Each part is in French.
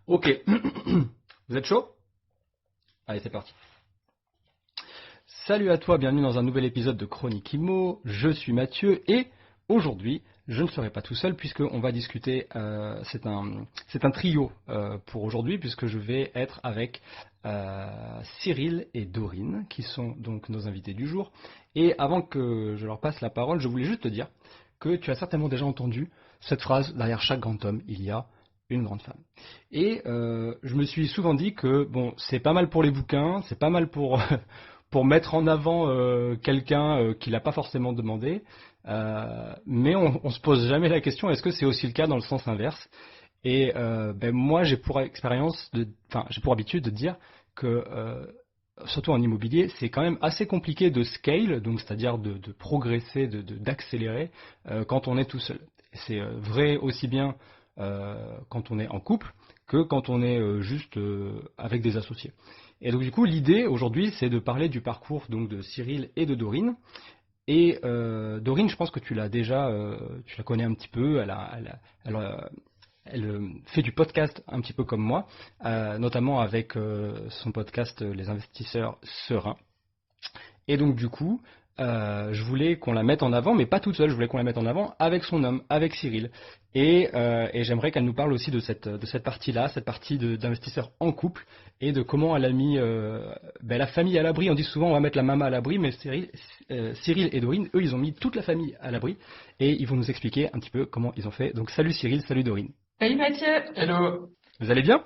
Ok, vous êtes chaud? Allez, c'est parti. Salut à toi, bienvenue dans un nouvel épisode de Chronique Immo. Je suis Mathieu et aujourd'hui, je ne serai pas tout seul puisqu'on va discuter. C'est un trio pour aujourd'hui puisque je vais être avec Cyril et Dorine qui sont donc nos invités du jour. Et avant que je leur passe la parole, je voulais juste te dire que tu as certainement déjà entendu cette phrase: derrière chaque grand homme, il y a une grande femme. Et je me suis souvent dit que bon, c'est pas mal pour les bouquins, c'est pas mal pour pour mettre en avant quelqu'un qui l'a pas forcément demandé, mais on se pose jamais la question: est-ce que c'est aussi le cas dans le sens inverse? Et moi, j'ai pour habitude de dire que surtout en immobilier, c'est quand même assez compliqué de scale, donc c'est-à-dire de progresser, d'accélérer quand on est tout seul. C'est vrai aussi bien quand on est en couple que quand on est juste avec des associés. Et donc du coup, l'idée aujourd'hui, c'est de parler du parcours donc de Cyril et de Dorine. Et Dorine, je pense que tu la connais un petit peu. Elle fait du podcast un petit peu comme moi, notamment avec son podcast Les Investisseurs Sereins. Et donc du coup, je voulais qu'on la mette en avant, mais pas toute seule, je voulais qu'on la mette en avant avec son homme, avec Cyril. Et j'aimerais qu'elle nous parle aussi de cette partie-là, cette partie d'investisseurs en couple, et de comment elle a mis la famille à l'abri. On dit souvent on va mettre la maman à l'abri, mais Cyril et Dorine, eux, ils ont mis toute la famille à l'abri, et ils vont nous expliquer un petit peu comment ils ont fait. Donc salut Cyril, salut Dorine. Salut Mathieu. Hello. Vous allez bien?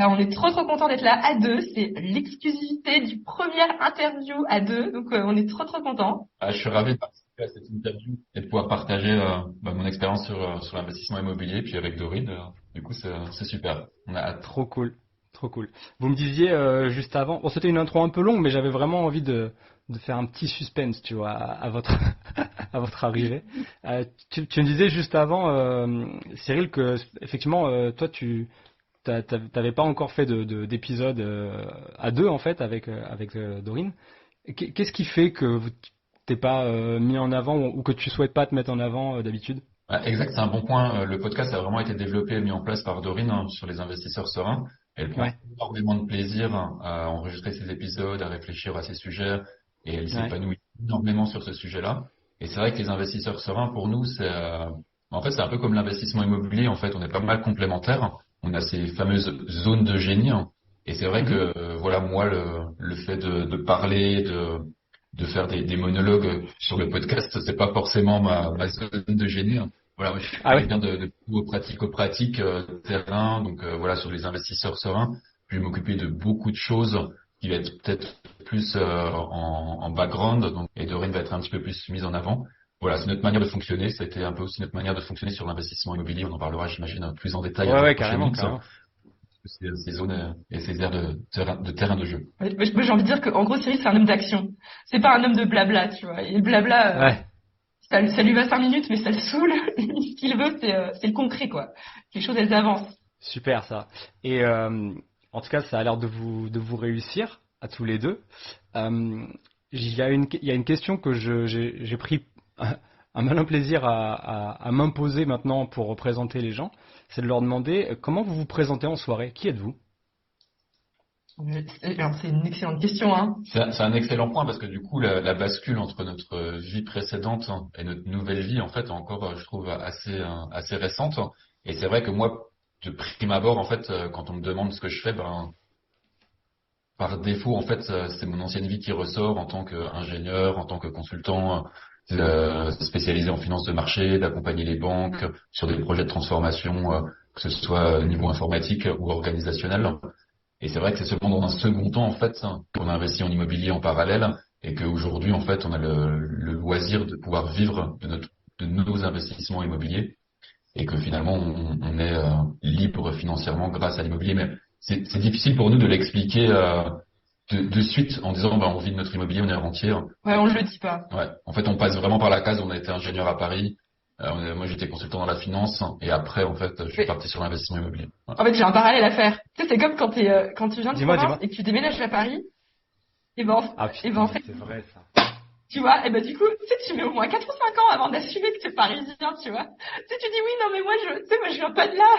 On est trop content d'être là à deux. C'est l'exclusivité du première interview à deux, donc on est trop content. Je suis ravi de participer à cette interview et de pouvoir partager mon expérience sur l'investissement immobilier, puis avec Dorine. Du coup, c'est super. On a hâte. Trop cool, trop cool. Vous me disiez juste avant, bon c'était une intro un peu longue, mais j'avais vraiment envie de faire un petit suspense, tu vois, à votre à votre arrivée. Tu me disais juste avant, Cyril, que effectivement toi t'avais pas encore fait d'épisode à deux en fait avec Dorine. Qu'est-ce qui fait que vous t'es pas mis en avant ou que tu souhaites pas te mettre en avant d'habitude? Exact, c'est un bon point. Le podcast a vraiment été développé et mis en place par Dorine sur les investisseurs sereins. Elle prend Ouais, énormément de plaisir à enregistrer ses épisodes, à réfléchir à ces sujets, et elle ouais. s'épanouit énormément sur ce sujet-là. Et c'est vrai que les investisseurs sereins, pour nous, en fait, c'est un peu comme l'investissement immobilier. En fait, on est pas mal complémentaires. On a ces fameuses zones de génie. Et c'est vrai Mhm. que, voilà, moi, le fait de parler, de faire des monologues sur le podcast, c'est pas forcément ma zone de génie. Voilà, moi, je suis Ah ouais. quelqu'un de pratico-pratique, terrain. Donc voilà, sur les investisseurs sereins, je vais m'occuper de beaucoup de choses qui va être peut-être plus en background. Donc, et Doreen va être un petit peu plus mise en avant. Voilà, c'est notre manière de fonctionner. Ça a été un peu aussi notre manière de fonctionner sur l'investissement immobilier. On en parlera, j'imagine, plus en détail Ouais, avec ouais, le prochain carrément, mix. carrément. Ces zones et ces aires de terrain de jeu. Moi, j'ai envie de dire qu'en gros Cyril c'est un homme d'action. C'est pas un homme de blabla, tu vois. Et le blabla, Ouais. ça lui va 5 minutes, mais ça le saoule. Ce qu'il veut, c'est le concret, quoi. Les choses, elles avancent. Super ça. Et en tout cas, ça a l'air de vous réussir à tous les deux. Euh, il y a une question que j'ai pris un malin plaisir à m'imposer maintenant pour représenter les gens. C'est de leur demander comment vous vous présentez en soirée. Qui êtes-vous? Alors, c'est une excellente question, hein. C'est un excellent point parce que du coup, la bascule entre notre vie précédente et notre nouvelle vie, en fait, est encore, je trouve, assez récente. Et c'est vrai que moi, de prime abord, en fait, quand on me demande ce que je fais, ben, par défaut, en fait, c'est mon ancienne vie qui ressort en tant qu'ingénieur, en tant que consultant spécialisé en finance de marché, d'accompagner les banques sur des projets de transformation, que ce soit au niveau informatique ou organisationnel. Et c'est vrai que c'est seulement dans un second temps, en fait, qu'on a investi en immobilier en parallèle et qu'aujourd'hui, en fait, on a le loisir de pouvoir vivre de nos investissements immobiliers et que finalement, on est libre financièrement grâce à l'immobilier. Mais c'est difficile pour nous de l'expliquer de suite en disant, on vit de notre immobilier, on est rentier. Ouais, on le dit pas. Ouais. En fait, on passe vraiment par la case, on a été ingénieur à Paris. Moi, j'étais consultant dans la finance et après, en fait, je suis Mais, parti sur l'investissement immobilier. Ouais. en fait, j'ai un parallèle à faire. Tu sais, c'est comme quand tu viens de Dis-moi, province dis-moi. et que tu déménages à Paris. Ah En putain, fait, c'est vrai ça. tu vois, et ben du coup, tu sais, tu mets au moins 4 ou 5 ans avant d'assumer que t'es parisien, tu vois. Tu sais, tu dis oui, non mais moi je viens pas de là.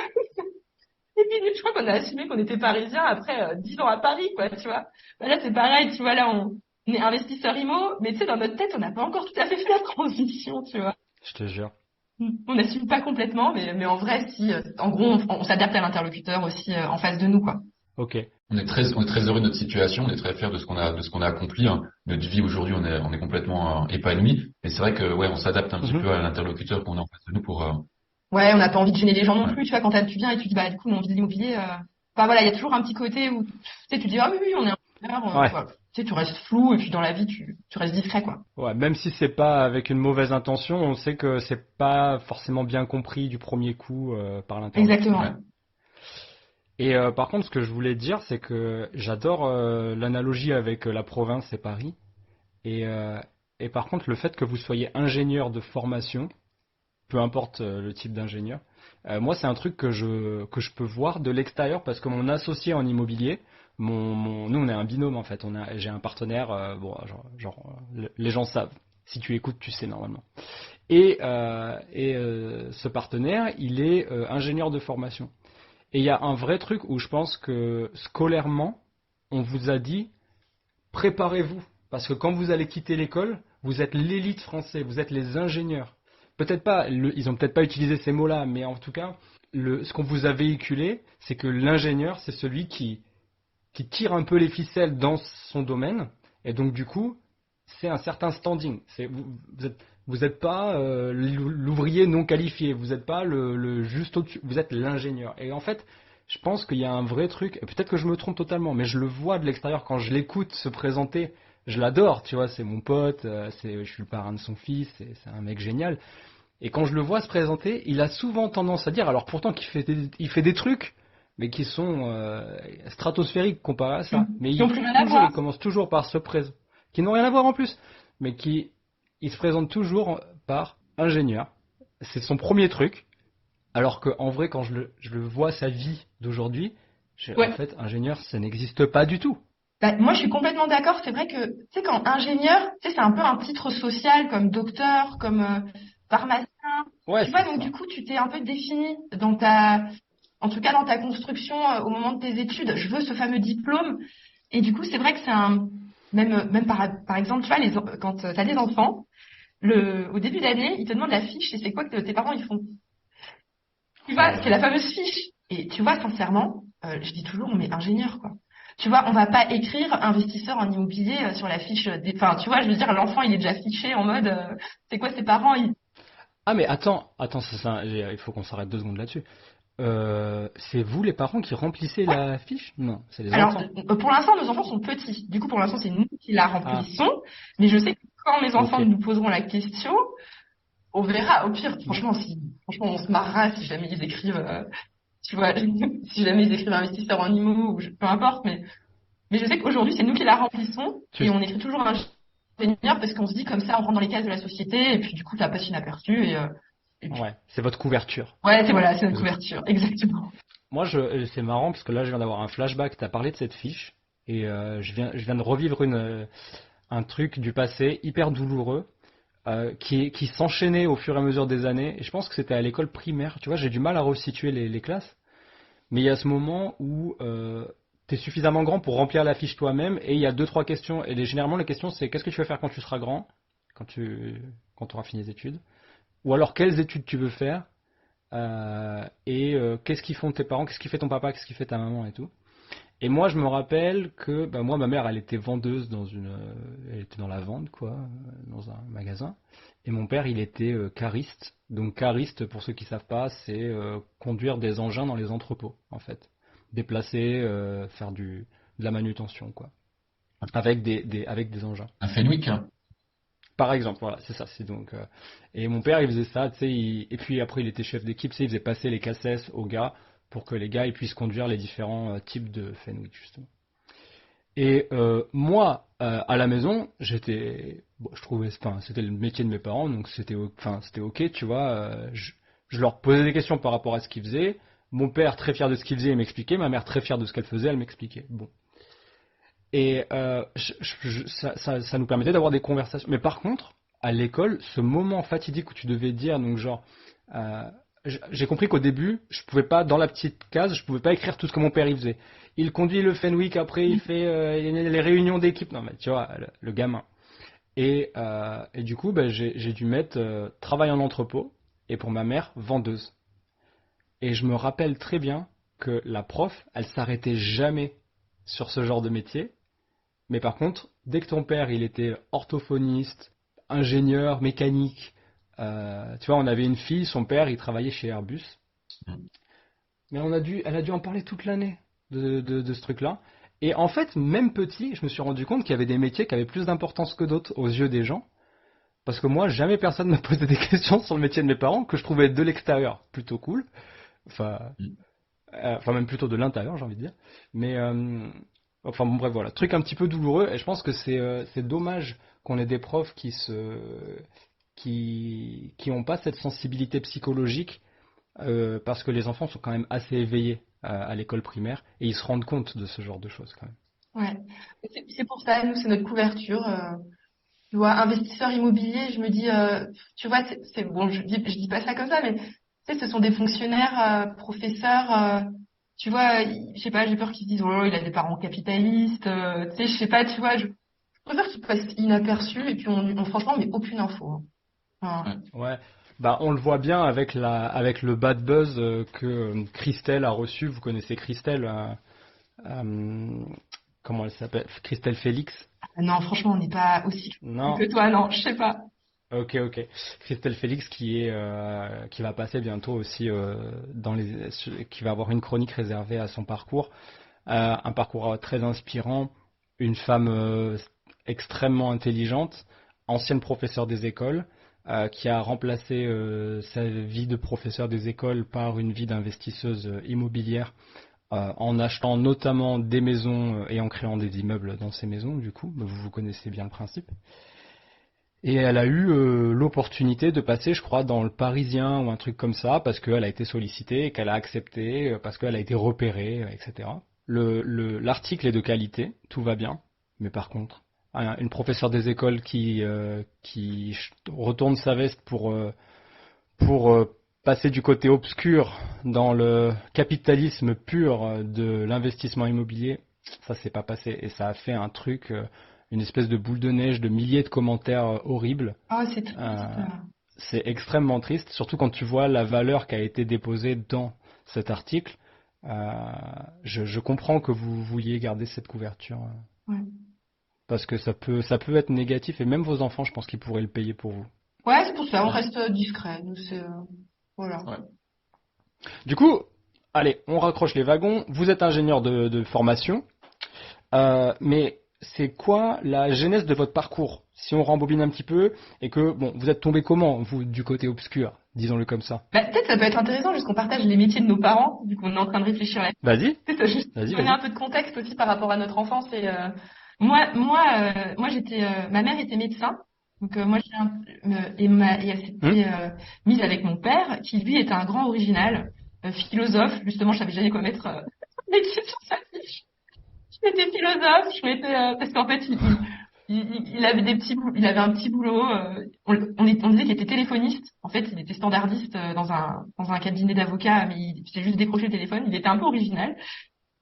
Et puis, je crois qu'on a assumé qu'on était parisiens après 10 ans à Paris, quoi, tu vois. Bah, là, c'est pareil, tu vois, là, on est investisseur IMO, mais tu sais, dans notre tête, on n'a pas encore tout à fait fait la transition, tu vois. Je te jure. On n'assume pas complètement, mais en vrai, si, en gros, on s'adapte à l'interlocuteur aussi en face de nous, quoi. Ok. On est très heureux de notre situation, on est très fiers de ce qu'on a accompli, hein. Notre vie aujourd'hui, on est complètement épanoui. Mais c'est vrai que, ouais, on s'adapte un petit Mhm. peu à l'interlocuteur qu'on a en face de nous pour, Ouais, on n'a pas envie de gêner les gens non ouais. plus, tu vois, quand tu viens et tu dis, bah, du coup, mon vie de l'immobilier, enfin, voilà, il y a toujours un petit côté où, tu sais, tu dis, ah oui, oui, on est un Ouais. voilà. Tu sais, tu restes flou, et puis dans la vie, tu restes discret, quoi. Ouais, même si c'est pas avec une mauvaise intention, on sait que c'est pas forcément bien compris du premier coup par l'interlocuteur. Ouais. Exactement. Et par contre, ce que je voulais dire, c'est que j'adore l'analogie avec la province et Paris. Et, euh, et par contre, le fait que vous soyez ingénieur de formation, peu importe le type d'ingénieur, moi, c'est un truc que je peux voir de l'extérieur parce que mon associé en immobilier, nous, on est un binôme en fait. J'ai un partenaire, bon, les gens savent. Si tu écoutes, tu sais normalement. Ce partenaire, il est ingénieur de formation. Et il y a un vrai truc où je pense que scolairement, on vous a dit préparez-vous. Parce que quand vous allez quitter l'école, vous êtes l'élite française, vous êtes les ingénieurs. Peut-être pas, ils ont peut-être pas utilisé ces mots-là, mais en tout cas, ce qu'on vous a véhiculé, c'est que l'ingénieur, c'est celui qui tire un peu les ficelles dans son domaine. Et donc, du coup, c'est un certain standing. Vous êtes pas l'ouvrier non qualifié, vous n'êtes pas le juste au-dessus, vous êtes l'ingénieur. Et en fait, je pense qu'il y a un vrai truc, et peut-être que je me trompe totalement, mais je le vois de l'extérieur quand je l'écoute se présenter. Je l'adore, tu vois, c'est mon pote, je suis le parrain de son fils, c'est un mec génial. Et quand je le vois se présenter, il a souvent tendance à dire, alors pourtant il fait des trucs, mais qui sont stratosphériques comparé à ça. Mais Qui ont plus rien à voir. il commence toujours par se présenter, qui n'ont rien à voir en plus, mais il se présente toujours par ingénieur. C'est son premier truc, alors qu'en vrai, quand je le vois sa vie d'aujourd'hui, en Ouais. fait, ingénieur, ça n'existe pas du tout. Bah, moi, je suis complètement d'accord. C'est vrai que, tu sais, quand ingénieur, tu sais, c'est un peu un titre social, comme docteur, comme pharmacien. Ouais, Tu vois, c'est donc du ça. coup, tu t'es un peu défini en tout cas dans ta construction au moment de tes études. Je veux ce fameux diplôme. Et du coup, c'est vrai que même par exemple, tu vois, quand tu as des enfants, au début d'année, ils te demandent la fiche et c'est quoi que tes parents ils font. Tu Oh vois, là c'est la là. fameuse fiche. Et tu vois, sincèrement, je dis toujours, mais ingénieur, quoi. Tu vois, on va pas écrire investisseur en immobilier sur la fiche enfin, tu vois, je veux dire, l'enfant, il est déjà fiché en mode, c'est quoi ses parents, Ah mais attends, il faut qu'on s'arrête 2 secondes là-dessus. C'est vous les parents qui remplissez Ouais. la fiche? Non, c'est les Alors, enfants. pour l'instant, nos enfants sont petits. Du coup, pour l'instant, c'est nous qui la Ah, remplissons. Mais je sais que quand mes ok. enfants nous poseront la question, on verra. Au pire, franchement, on se marrera si jamais ils écrivent, tu vois, si jamais ils écrivent investisseur en immo ou peu importe. Mais je sais qu'aujourd'hui, c'est nous qui la remplissons Tu, et on écrit toujours ingénieur parce qu'on se dit comme ça, on rentre dans les cases de la société et puis du coup, ça passe inaperçu et puis, ouais, c'est votre couverture. ouais, c'est notre couverture, exactement. Moi, c'est marrant parce que là, je viens d'avoir un flashback. Tu as parlé de cette fiche et je viens de revivre un truc du passé hyper douloureux qui s'enchaînait au fur et à mesure des années. Et je pense que c'était à l'école primaire. Tu vois, j'ai du mal à resituer les classes. Mais il y a ce moment où tu es suffisamment grand pour remplir la fiche toi-même et il y a deux, trois questions. Et généralement, les questions, c'est qu'est-ce que tu vas faire quand tu seras grand, quand tu auras fini les études, ou alors quelles études tu veux faire, qu'est-ce qu'ils font tes parents, qu'est-ce qui fait ton papa, qu'est-ce qui fait ta maman et tout. Et moi, je me rappelle que bah, moi, ma mère, elle était vendeuse elle était dans la vente, quoi, dans un magasin. Et mon père, il était cariste. Donc cariste, pour ceux qui savent pas, c'est conduire des engins dans les entrepôts, en fait, déplacer, faire de la manutention, quoi, avec des engins. Un Fenwick, hein. Par exemple, voilà, c'est ça. Et mon père, il faisait ça, tu sais, et puis après, il était chef d'équipe, tu sais, il faisait passer les cassettes aux gars pour que les gars ils puissent conduire les différents types de Fenwick, justement. Et moi, à la maison, je trouvais, enfin, c'était le métier de mes parents, donc c'était ok, tu vois. Je leur posais des questions par rapport à ce qu'ils faisaient. Mon père, très fier de ce qu'il faisait, il m'expliquait. Ma mère, très fière de ce qu'elle faisait, elle m'expliquait. Bon. Et ça nous permettait d'avoir des conversations. Mais par contre, à l'école, ce moment fatidique où tu devais dire, donc genre, euh, j'ai compris qu'au début, je pouvais pas, dans la petite case, je pouvais pas écrire tout ce que mon père il faisait. Il conduit le Fenwick, après il fait les réunions d'équipe. Non, mais tu vois, le gamin. Et du coup, ben, j'ai dû mettre travail en entrepôt et pour ma mère, vendeuse. Et je me rappelle très bien que la prof, elle s'arrêtait jamais sur ce genre de métier. Mais par contre, dès que ton père, il était orthophoniste, ingénieur, mécanique, tu vois, on avait une fille, son père, il travaillait chez Airbus. Mm. Mais elle a dû en parler toute l'année de ce truc-là. Et en fait, même petit, je me suis rendu compte qu'il y avait des métiers qui avaient plus d'importance que d'autres aux yeux des gens. Parce que moi, jamais personne ne m'a posé des questions sur le métier de mes parents, que je trouvais de l'extérieur plutôt cool. Enfin, Mm. enfin même plutôt de l'intérieur, j'ai envie de dire. Mais, enfin bon, bref, voilà. Truc un petit peu douloureux, et je pense que c'est dommage qu'on ait des profs qui ont pas cette sensibilité psychologique parce que les enfants sont quand même assez éveillés à l'école primaire et ils se rendent compte de ce genre de choses quand même. Ouais. C'est pour ça, nous, c'est notre couverture. Tu vois, investisseur immobilier, je me dis, tu vois, c'est bon, je dis pas ça comme ça, mais tu sais, ce sont des fonctionnaires, professeurs. Tu vois, je sais pas, j'ai peur qu'ils se disent, oh, il a des parents capitalistes. Tu sais, je sais pas, tu vois, je préfère qu'ils passent inaperçus et puis franchement, mais aucune info. Hein. Enfin, Ouais. Ouais, bah on le voit bien avec le bad buzz que Christelle a reçu. Vous connaissez Christelle, euh, comment elle s'appelle? Christelle Félix? non, franchement, on n'est pas aussi Non? que toi, non, je sais pas. Ok, ok. Christelle Félix qui va passer bientôt aussi qui va avoir une chronique réservée à son parcours. Un parcours très inspirant, une femme extrêmement intelligente, ancienne professeure des écoles, qui a remplacé sa vie de professeur des écoles par une vie d'investisseuse immobilière en achetant notamment des maisons et en créant des immeubles dans ces maisons, du coup, vous connaissez bien le principe. Et elle a eu l'opportunité de passer, je crois, dans le Parisien ou un truc comme ça, parce qu'elle a été sollicitée, qu'elle a accepté, parce qu'elle a été repérée, etc. L'article est de qualité, tout va bien, mais par contre, une professeure des écoles qui retourne sa veste pour passer du côté obscur dans le capitalisme pur de l'investissement immobilier, ça s'est pas passé et ça a fait un truc, une espèce de boule de neige de milliers de commentaires horribles. Oh, c'est Euh, triste. c'est extrêmement triste, surtout quand tu vois la valeur qui a été déposée dans cet article. Euh, je comprends que vous vouliez garder cette couverture Ouais. parce que ça peut être négatif et même vos enfants, je pense qu'ils pourraient le payer pour vous. Ouais, c'est pour ça, on Ouais. reste discret. Nous, c'est voilà. Ouais. Du coup, allez, on raccroche les wagons. Vous êtes ingénieur de formation, mais c'est quoi la genèse de votre parcours? Si on rembobine un petit peu et que, bon, vous êtes tombé comment, vous, du côté obscur, disons-le comme ça? Bah, peut-être ça peut être intéressant juste qu'on partage les métiers de nos parents, vu qu'on est en train de réfléchir là. Vas-y, Peut-être juste vas-y, donner vas-y. un peu de contexte aussi par rapport à notre enfance. Et moi, j'étais, ma mère était médecin, donc moi et elle Hmm. s'était mise avec mon père, qui lui était un grand original, philosophe. Justement, je savais jamais quoi mettre métier sur sa fiche. Je mettais philosophe, je mettais parce qu'en fait, il avait il avait un petit boulot. On disait qu'il était téléphoniste. En fait, il était standardiste dans un cabinet d'avocats, mais il faisait juste décrocher le téléphone. Il était un peu original.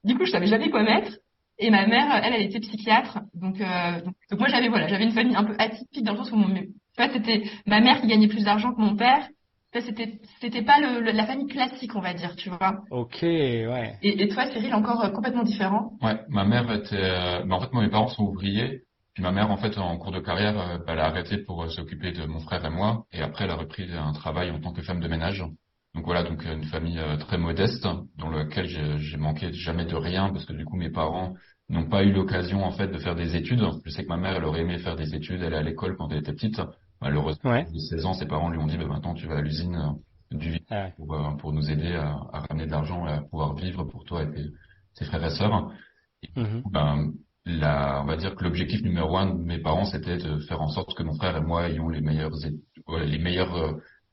Du coup, je savais jamais quoi mettre. Et ma mère, elle était psychiatre. Donc moi, j'avais une famille un peu atypique dans le sens où tu vois, c'était ma mère qui gagnait plus d'argent que mon père. Ça, c'était pas la famille classique, on va dire, tu vois. Ok, ouais. Et toi, Cyril, encore complètement différent. Ouais, ma mère était. En fait, moi, mes parents sont ouvriers. Puis ma mère, en fait, en cours de carrière, elle a arrêté pour s'occuper de mon frère et moi. Et après, elle a repris un travail en tant que femme de ménage. Donc voilà, donc une famille très modeste, dans laquelle j'ai manqué jamais de rien, parce que du coup, mes parents n'ont pas eu l'occasion, en fait, de faire des études. Je sais que ma mère, elle aurait aimé faire des études, elle est à l'école quand elle était petite. Malheureusement, Ouais. à 16 ans, ses parents lui ont dit, bah, maintenant, tu vas à l'usine du vide Ah ouais. pour nous aider à ramener de l'argent et à pouvoir vivre pour toi et tes frères et sœurs. Mhm. Ben, on va dire que l'objectif numéro un de mes parents, c'était de faire en sorte que mon frère et moi ayons les meilleures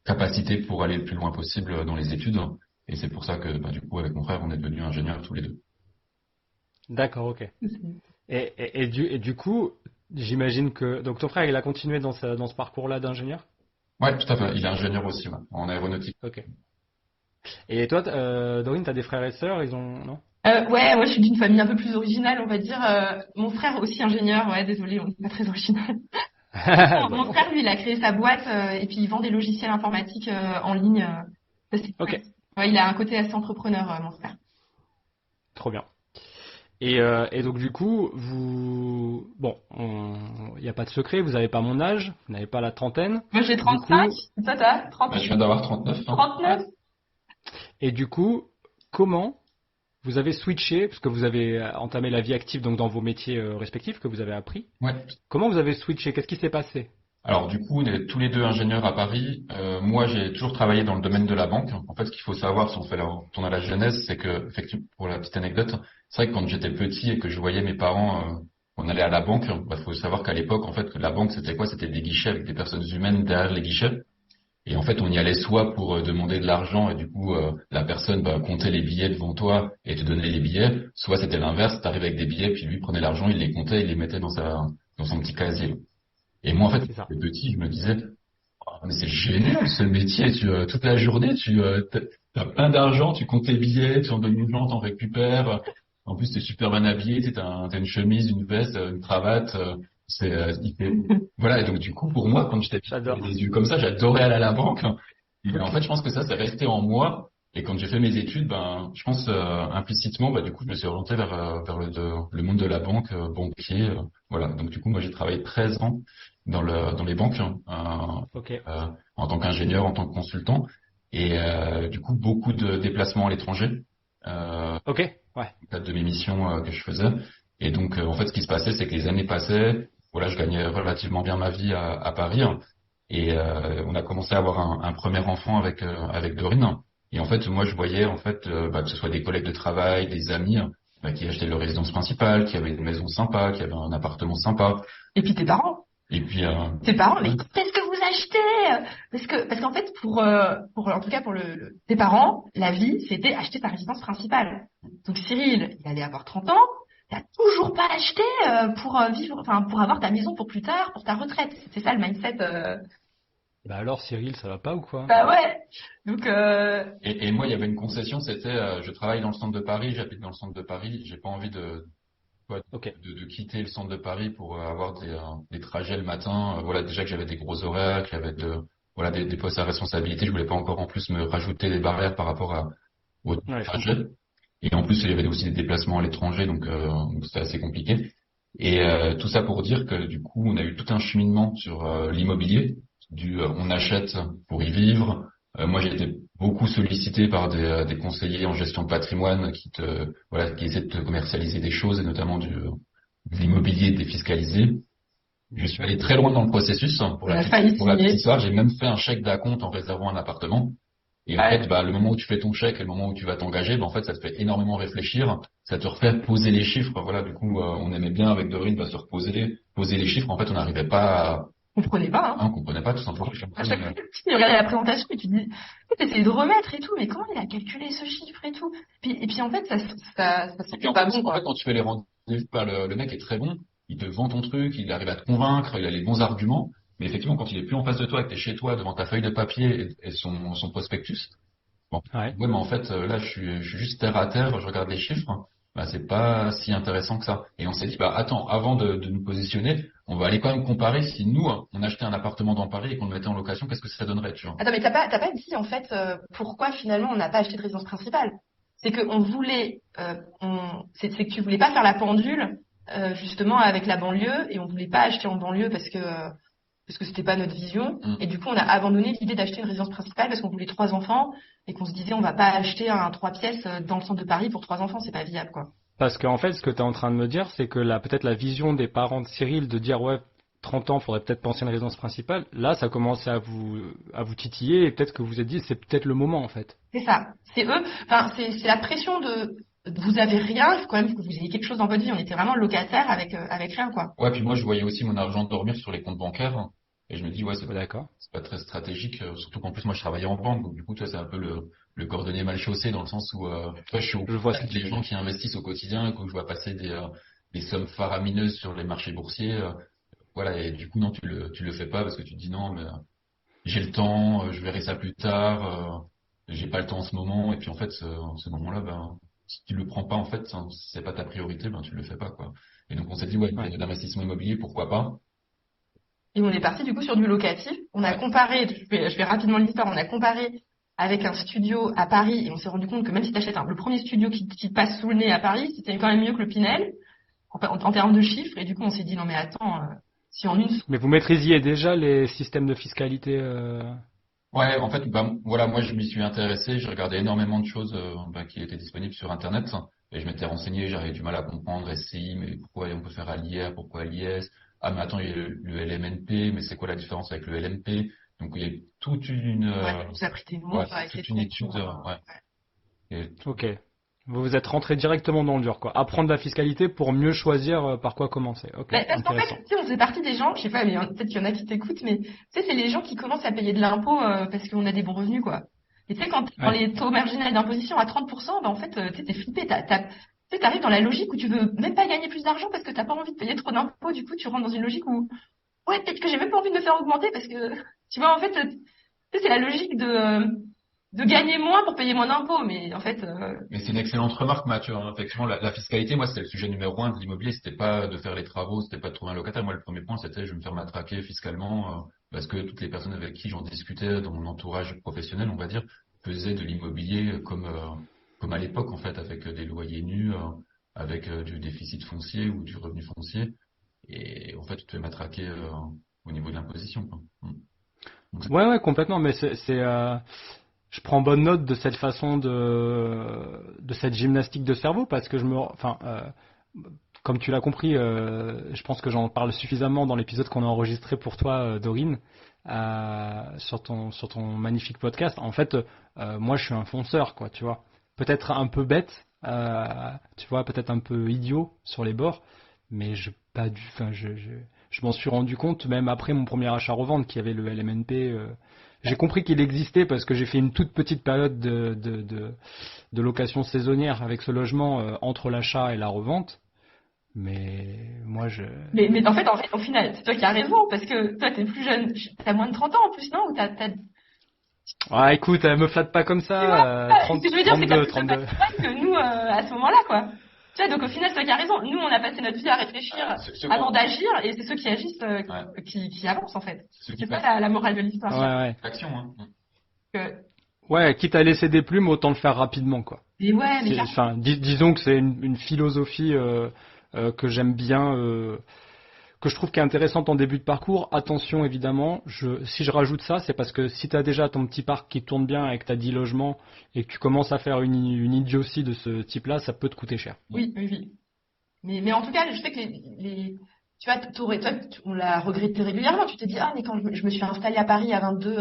capacités pour aller le plus loin possible dans les études. Et c'est pour ça que, du coup, avec mon frère, on est devenus ingénieurs tous les deux. D'accord, ok. Et du coup, j'imagine que donc ton frère, il a continué dans ce parcours-là d'ingénieur? Ouais, tout à fait. Il est ingénieur aussi, ouais, en aéronautique. Ok. Et toi, Dorine, t'as des frères et sœurs, ils ont, non? Ouais, moi je suis d'une famille un peu plus originale, on va dire. Mon frère aussi ingénieur, ouais, désolé, on n'est pas très original. Mon Bon, frère, lui, il a créé sa boîte et puis il vend des logiciels informatiques en ligne. C'est ok, chouette. Ouais, il a un côté assez entrepreneur, mon frère. trop bien. Et donc du coup, bon, il n'y a pas de secret, vous n'avez pas mon âge, vous n'avez pas la trentaine. Moi j'ai Du 35, coup, toi t'as Bah, 30, je viens d'avoir 39, hein. 39. et du coup, comment vous avez switché, parce que vous avez entamé la vie active donc dans vos métiers respectifs que vous avez appris. Ouais. Comment vous avez switché? Qu'est-ce qui s'est passé? Alors du coup, on est tous les deux ingénieurs à Paris. Moi, j'ai toujours travaillé dans le domaine de la banque. En fait, ce qu'il faut savoir, si on fait retourner à la genèse, c'est que, effectivement, pour la petite anecdote, c'est vrai que quand j'étais petit et que je voyais mes parents, on allait à la banque, bah, faut savoir qu'à l'époque, en fait, que la banque, c'était quoi? C'était des guichets avec des personnes humaines derrière les guichets. Et en fait, on y allait soit pour demander de l'argent et du coup, la personne bah, comptait les billets devant toi et te donnait les billets, soit c'était l'inverse, t'arrivais avec des billets, puis lui prenait l'argent, il les comptait, il les mettait dans son petit casier. Et moi, en fait, C'est ça. le petit, je me disais, oh, mais c'est génial ce métier, toute la journée, t'as plein d'argent, tu comptes tes billets, tu en donnes aux gens, t'en récupères. En plus, t'es super bien habillé, t'as une chemise, une veste, une cravate, voilà. Et donc, du coup, pour moi, quand j'étais petit, j'avais J'adore. des yeux comme ça, j'adorais aller à la banque. Et en fait, je pense que ça, c'est resté en moi. Et quand j'ai fait mes études, ben, je pense implicitement, bah, du coup, je me suis orienté vers le monde de la banque, banquier, voilà. Donc, du coup, moi, j'ai travaillé 13 ans dans les banques, Ok. en tant qu'ingénieur, en tant que consultant, et du coup, beaucoup de déplacements à l'étranger, Ok. Ouais. dans le cadre de mes missions que je faisais. Et donc, en fait, ce qui se passait, c'est que les années passaient, voilà, je gagnais relativement bien ma vie à Paris, hein. Et on a commencé à avoir un premier enfant avec Dorine. Et en fait, moi, je voyais en fait bah, que ce soit des collègues de travail, des amis bah, qui achetaient leur résidence principale, qui avaient une maison sympa, qui avaient un appartement sympa. Et puis tes parents. Et puis, Tes parents, mais ouais, qu'est-ce que vous achetez? Parce qu'en fait, en tout cas pour tes parents, la vie, c'était acheter ta résidence principale. Donc Cyril, il allait avoir 30 ans, t'as toujours pas acheté pour vivre, enfin pour avoir ta maison pour plus tard, pour ta retraite. C'est ça le mindset. Bah alors, Cyril, ça va pas ou quoi? Bah ouais. Donc et moi, il y avait une concession, c'était, je travaille dans le centre de Paris, j'habite dans le centre de Paris, j'ai pas envie ouais, Ok. de quitter le centre de Paris pour avoir des trajets le matin. Voilà, déjà que j'avais des gros horaires, que j'avais voilà, des postes à responsabilité, je voulais pas encore en plus me rajouter des barrières par rapport au Ouais, je comprends. trajet. Et en plus, il y avait aussi des déplacements à l'étranger, donc c'était assez compliqué. Et tout ça pour dire que du coup, on a eu tout un cheminement sur l'immobilier, on achète pour y vivre. Moi, j'ai été beaucoup sollicité par des conseillers en gestion de patrimoine voilà, qui essaient de te commercialiser des choses, et notamment de l'immobilier défiscalisé. Je Bien suis sûr. allé très loin dans le processus. on a failli Pour la petite signer. histoire, j'ai même fait un chèque d'acompte en réservant un appartement. Et en fait, Ouais. bah, le moment où tu fais ton chèque et le moment où tu vas t'engager, bah, en fait, ça te fait énormément réfléchir. Ça te refait poser les chiffres. Voilà, du coup, on aimait bien avec Dorine, bah, se reposer, poser les chiffres. En fait, on n'arrivait pas On comprenait pas, hein. on comprenait pas tout simplement. À chaque fois, tu regardais la présentation et tu dis, t'essayais de remettre et tout, mais comment il a calculé ce chiffre et tout? Et puis en fait, ça Et puis sentait pas bon, en fait, quoi. quand tu fais les rendez-vous, bah, le mec est très bon. Il te vend ton truc, il arrive à te convaincre, il a les bons arguments. Mais effectivement, quand il est plus en face de toi, que t'es chez toi, devant ta feuille de papier et son prospectus, bon, Ouais. ouais, mais en fait, là, je suis juste terre à terre, je regarde les chiffres, bah, c'est pas si intéressant que ça. Et on s'est dit, bah, attends, avant de nous positionner, on va aller quand même comparer si nous, on achetait un appartement dans Paris et qu'on le mettait en location, qu'est-ce que ça donnerait, tu vois. Attends, mais t'as pas dit, en fait, pourquoi finalement on n'a pas acheté de résidence principale? C'est que on voulait, c'est que tu voulais pas faire la pendule, justement, avec la banlieue, et on voulait pas acheter en banlieue parce que c'était pas notre vision. Mm. Et du coup, on a abandonné l'idée d'acheter une résidence principale parce qu'on voulait 3 enfants et qu'on se disait, on va pas acheter un 3 pièces dans le centre de Paris pour 3 enfants, c'est pas viable, quoi. Parce qu'en fait, ce que tu es en train de me dire, c'est que peut-être la vision des parents de Cyril de dire ouais, 30 ans, faudrait peut-être penser à une résidence principale. Là, ça commence à vous titiller et peut-être que vous vous êtes dit c'est peut-être le moment en fait. C'est ça. C'est eux. Enfin, c'est la pression de vous avez rien, il faut quand même que vous ayez quelque chose dans votre vie. On était vraiment locataire avec rien, quoi. Ouais, puis moi, je voyais aussi mon argent dormir sur les comptes bancaires. Et je me dis, ouais, Ouais, d'accord. c'est pas très stratégique, surtout qu'en plus, moi, je travaillais en banque. Donc, du coup, toi, c'est un peu le cordonnier mal chaussé dans le sens où, toi, je suis au Je vois ce que contact tu des veux gens dire. qui investissent au quotidien, quand je vois passer des sommes faramineuses sur les marchés boursiers. Voilà, et du coup, non, tu le fais pas parce que tu te dis non, mais j'ai le temps, je verrai ça plus tard. j'ai pas le temps en ce moment. Et puis en fait, ce moment-là, ben, si tu le prends pas, en fait, si c'est pas ta priorité, ben tu le fais pas, quoi. Et donc on s'est dit, ouais, Ouais. l'investissement immobilier, pourquoi pas? Et on est parti du coup sur du locatif. On a Ouais. comparé, je vais rapidement l'histoire, on a comparé avec un studio à Paris et on s'est rendu compte que même si tu achètes le premier studio qui te passe sous le nez à Paris, c'était quand même mieux que le Pinel en termes de chiffres. Et du coup, on s'est dit non mais attends, si en une Mais vous maîtrisiez déjà les systèmes de fiscalité Ouais, en fait, ben, voilà, moi je m'y suis intéressé, j'ai regardé énormément de choses ben, qui étaient disponibles sur Internet et je m'étais renseigné, j'avais du mal à comprendre SCI, mais pourquoi on peut faire à l'IR, pourquoi à l'IS? Ah, mais attends, il y a le LMNP, mais c'est quoi la différence avec le LMP? Donc il y a toute une, ouais, tu nous as pris tes mots ouais, avec les toute une étude, concours. ouais. Et Ok. Vous vous êtes rentré directement dans le dur, quoi. Apprendre la fiscalité pour mieux choisir par quoi commencer. Ok, Parce qu'en fait, intéressant. tu sais, on faisait partie des gens, je sais pas, mais peut-être qu'il y en a qui t'écoutent, mais tu sais, c'est les gens qui commencent à payer de l'impôt parce qu'on a des bons revenus, quoi. Et tu sais, quand t'es dans Ouais. les taux marginaux d'imposition à 30%, ben en fait, tu sais, t'es flippé. Tu sais, t'arrives dans la logique où tu veux même pas gagner plus d'argent parce que t'as pas envie de payer trop d'impôts. Du coup, tu rentres dans une logique où, ouais, peut-être que j'ai même pas envie de me faire augmenter parce que, tu vois, en fait, tu sais, c'est la logique de gagner moins pour payer moins d'impôts. Mais en fait, Mais c'est une excellente remarque, Mathieu, hein. Effectivement, la fiscalité, moi, c'était le sujet numéro un de l'immobilier. C'était pas de faire les travaux, c'était pas de trouver un locataire. Moi, le premier point, c'était je vais me faire matraquer fiscalement, parce que toutes les personnes avec qui j'en discutais dans mon entourage professionnel, on va dire, faisaient de l'immobilier comme à l'époque, en fait, avec des loyers nus, avec du déficit foncier ou du revenu foncier. Et en fait, tu te fais matraquer au niveau de l'imposition, quoi. Donc, Ouais, ouais, complètement. Mais je prends bonne note de cette façon de cette gymnastique de cerveau parce que comme tu l'as compris, je pense que j'en parle suffisamment dans l'épisode qu'on a enregistré pour toi, Dorine, sur ton magnifique podcast. En fait, moi, je suis un fonceur, quoi, tu vois. Peut-être un peu bête, tu vois, peut-être un peu idiot sur les bords, mais je m'en suis rendu compte même après mon premier achat-revente qui avait le LMNP. J'ai compris qu'il existait parce que j'ai fait une toute petite période de location saisonnière avec ce logement entre l'achat et la revente. Mais moi, mais en fait, au final, c'est toi qui as raison parce que toi, t'es plus jeune, t'as moins de 30 ans en plus, non? Ou Ah, écoute, me flatte pas comme tu vois, ça. ce que 30, je veux dire, c'est que t'as 32, plus de 32. patrimoine que nous à ce moment-là, quoi. Tu vois, donc au final, c'est toi qui as raison. Nous, on a passé notre vie à réfléchir avant d'agir, et c'est ceux qui agissent ouais, qui avancent, en fait. ceux qui C'est ça passent la morale de Ouais, l'histoire. ouais. l'action, hein. Que- Ouais, quitte à laisser des plumes, autant le faire rapidement, quoi. Mais ouais, mais Enfin, disons que c'est une philosophie que j'aime bien, que je trouve qui est intéressante en début de parcours. Attention, évidemment, si je rajoute ça, c'est parce que si tu as déjà ton petit parc qui tourne bien avec ta 10 logements et que tu commences à faire une idiotie de ce type-là, ça peut te coûter cher. oui, oui, oui. Mais en tout cas, je sais que tu vois, on l'a regretté régulièrement. Tu te dis, ah, mais quand je me suis installée à Paris à 22,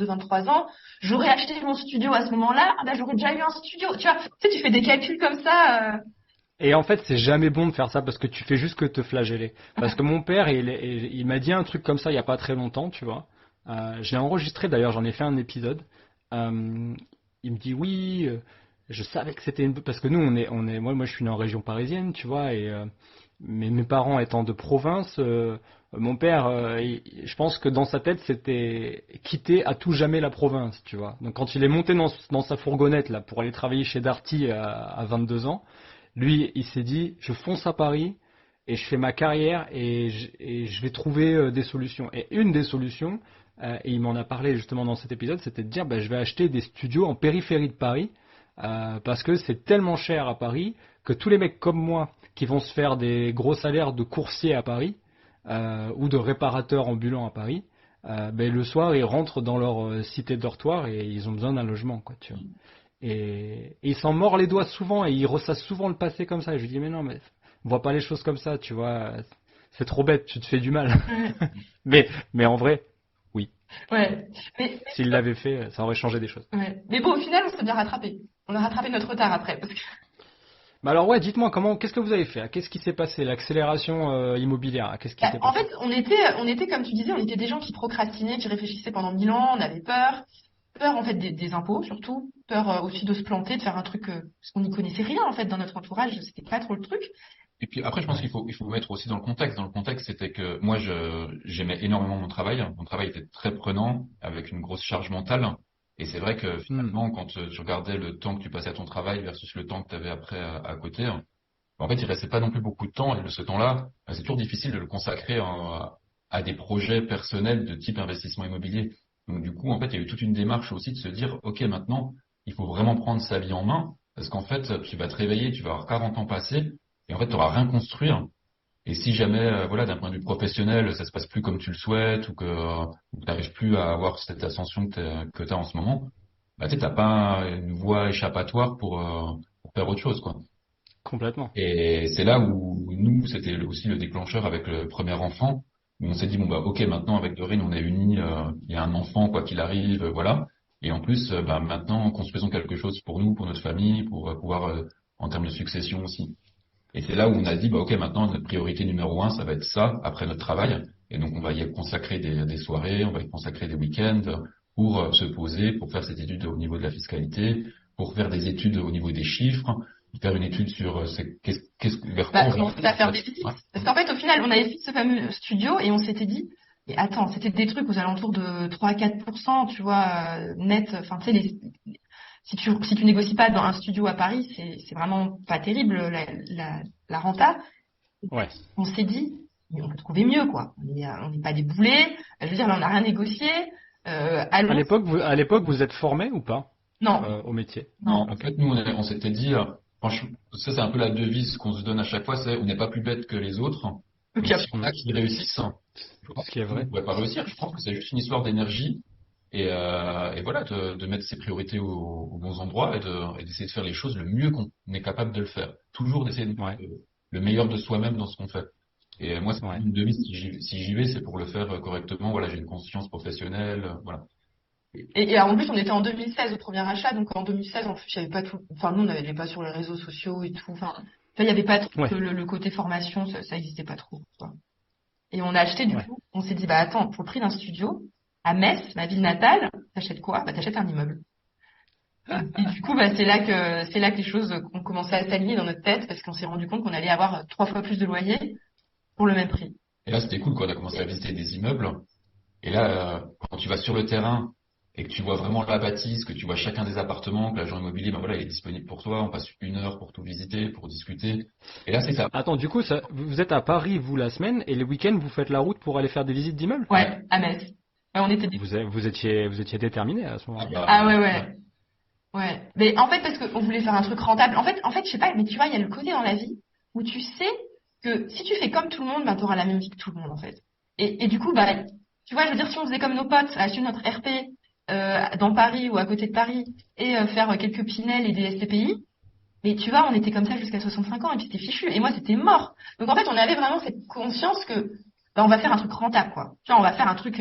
23 ans, j'aurais acheté mon studio à ce moment-là, ah, bah, j'aurais déjà eu un studio. Tu vois, tu sais, tu fais des calculs comme ça. Et en fait, c'est jamais bon de faire ça parce que tu fais juste que te flageller. Parce que mon père, il m'a dit un truc comme ça il y a pas très longtemps, tu vois. Je l'ai enregistré d'ailleurs, j'en ai fait un épisode. Euh, il me dit oui, je savais que c'était parce que nous moi je suis né en région parisienne, tu vois, et mes parents étant de province, mon père, je pense que dans sa tête c'était quitter à tout jamais la province, tu vois. Donc quand il est monté dans sa fourgonnette là pour aller travailler chez Darty à 22 ans. Lui, il s'est dit, je fonce à Paris et je fais ma carrière et je vais trouver des solutions. Et une des solutions, et il m'en a parlé justement dans cet épisode, c'était de dire, bah, je vais acheter des studios en périphérie de Paris parce que c'est tellement cher à Paris que tous les mecs comme moi qui vont se faire des gros salaires de coursier à Paris ou de réparateurs ambulants à Paris, ben, le soir ils rentrent dans leur cité dortoir et ils ont besoin d'un logement, quoi, tu vois. Et il s'en mord les doigts souvent et il ressasse souvent le passé comme ça. Et je lui dis, mais non, mais vois pas les choses comme ça, tu vois. C'est trop bête, tu te fais du mal. Mais en vrai, oui. Ouais. Mais, S'il l'avait fait, ça aurait changé des choses. ouais. Mais bon, au final, on s'est bien rattrapé. On a rattrapé notre retard après. Parce que, Mais alors, ouais, dites-moi, qu'est-ce que vous avez fait? Qu'est-ce qui s'est passé? L'accélération immobilière, qu'est-ce qui s'est en passé? fait, on était, comme tu disais, on était des gens qui procrastinaient, qui réfléchissaient pendant 1000 ans, on avait peur. Peur, en fait, des impôts, surtout. Peur aussi de se planter, de faire un truc, parce qu'on n'y connaissait rien, en fait, dans notre entourage. C'était pas trop le truc. Et puis après, je pense qu'il faut mettre aussi dans le contexte. Dans le contexte, c'était que moi, j'aimais énormément mon travail. Mon travail était très prenant, avec une grosse charge mentale. Et c'est vrai que finalement, quand tu regardais le temps que tu passais à ton travail versus le temps que tu avais après à côté, en fait, il restait pas non plus beaucoup de temps. Et ce temps-là, c'est toujours difficile de le consacrer à des projets personnels de type investissement immobilier. Donc du coup, en fait, il y a eu toute une démarche aussi de se dire, OK, maintenant, il faut vraiment prendre sa vie en main, parce qu'en fait, tu vas te réveiller, tu vas avoir 40 ans passés, et en fait, tu n'auras rien construit. Et si jamais, voilà, d'un point de vue professionnel, ça se passe plus comme tu le souhaites, ou que tu n'arrives plus à avoir cette ascension que tu as en ce moment, bah, tu sais, t'as pas une voie échappatoire pour faire autre chose, quoi. Complètement. Et c'est là où nous, c'était aussi le déclencheur avec le premier enfant, où on s'est dit, bon, bah, OK, maintenant, avec Dorine, on est unis, il y a un enfant, quoi qu'il arrive, voilà. Et en plus, bah, maintenant, construisons quelque chose pour nous, pour notre famille, pour pouvoir, en termes de succession aussi. Et c'est là où on a dit, bah, OK, maintenant, notre priorité numéro un, ça va être ça, après notre travail. Et donc, on va y consacrer des soirées, on va y consacrer des week-ends pour se poser, pour faire cette étude au niveau de la fiscalité, pour faire des études au niveau des chiffres, faire une étude sur vers quoi on va commencer à faire des visites. Ouais. Parce qu'en fait, au final, on avait fait ce fameux studio et on s'était dit, mais attends, c'était des trucs aux alentours de 3-4%, tu vois, net. Enfin, tu sais, si tu négocies pas dans un studio à Paris, c'est vraiment pas terrible, la renta. Ouais. On s'est dit, mais on peut trouver mieux, quoi. On n'est pas des boulets. Je veux dire, là, on n'a rien négocié. À l'époque, vous êtes formé ou pas Non. au métier? Non, en fait, nous, on s'était dit, franchement, ça, c'est un peu la devise qu'on se donne à chaque fois, c'est on n'est pas plus bête que les autres. Donc, Ok. s'il y en a qui réussissent, je pense Ce qui est vrai. qu'on ne pourrait pas réussir. Je pense que c'est juste une histoire d'énergie et voilà, de mettre ses priorités aux bons endroits et d'essayer de faire les choses le mieux qu'on est capable de le faire. Toujours d'essayer de Ouais. le meilleur de soi-même dans ce qu'on fait. Et moi, c'est Ouais. une devise, si j'y vais, c'est pour le faire correctement. Voilà, j'ai une conscience professionnelle, voilà. Et en plus, on était en 2016 au premier achat, donc en 2016, en plus, il y avait pas tout. Enfin, nous, on n'avait pas sur les réseaux sociaux et tout. Enfin, il y avait pas trop Ouais. le côté formation, ça existait pas trop, quoi. Et on a acheté, du Ouais. coup, on s'est dit, bah attends, pour le prix d'un studio, à Metz, ma ville natale, t'achètes quoi? Bah t'achètes un immeuble. Et du coup, bah c'est là que les choses ont commencé à s'aligner dans notre tête, parce qu'on s'est rendu compte qu'on allait avoir 3 fois plus de loyer pour le même prix. Et là, c'était cool, quoi. On a commencé à visiter des immeubles. Et là, quand tu vas sur le terrain et que tu vois vraiment la bâtisse, que tu vois chacun des appartements, que l'agent immobilier, ben voilà, il est disponible pour toi, on passe 1 heure pour tout visiter, pour discuter. Et là, c'est ça. Attends, du coup, vous êtes à Paris, vous, la semaine, et les week-ends, vous faites la route pour aller faire des visites d'immeubles? Ouais, à Metz. Ouais, on était. Vous étiez déterminé à ce Ah moment-là. bah, Ah ouais. Ouais. Mais en fait, parce qu'on voulait faire un truc rentable. En fait, je sais pas, mais tu vois, il y a le côté dans la vie où tu sais que si tu fais comme tout le monde, ben, tu auras la même vie que tout le monde, en fait. Et du coup, bah, tu vois, je veux dire, si on faisait comme nos potes, acheter notre RP dans Paris ou à côté de Paris et faire quelques Pinel et des SCPI, mais tu vois, on était comme ça jusqu'à 65 ans et puis c'était fichu. Et moi, c'était mort. Donc en fait, on avait vraiment cette conscience que bah, on va faire un truc rentable, quoi. Tu vois, on va faire un truc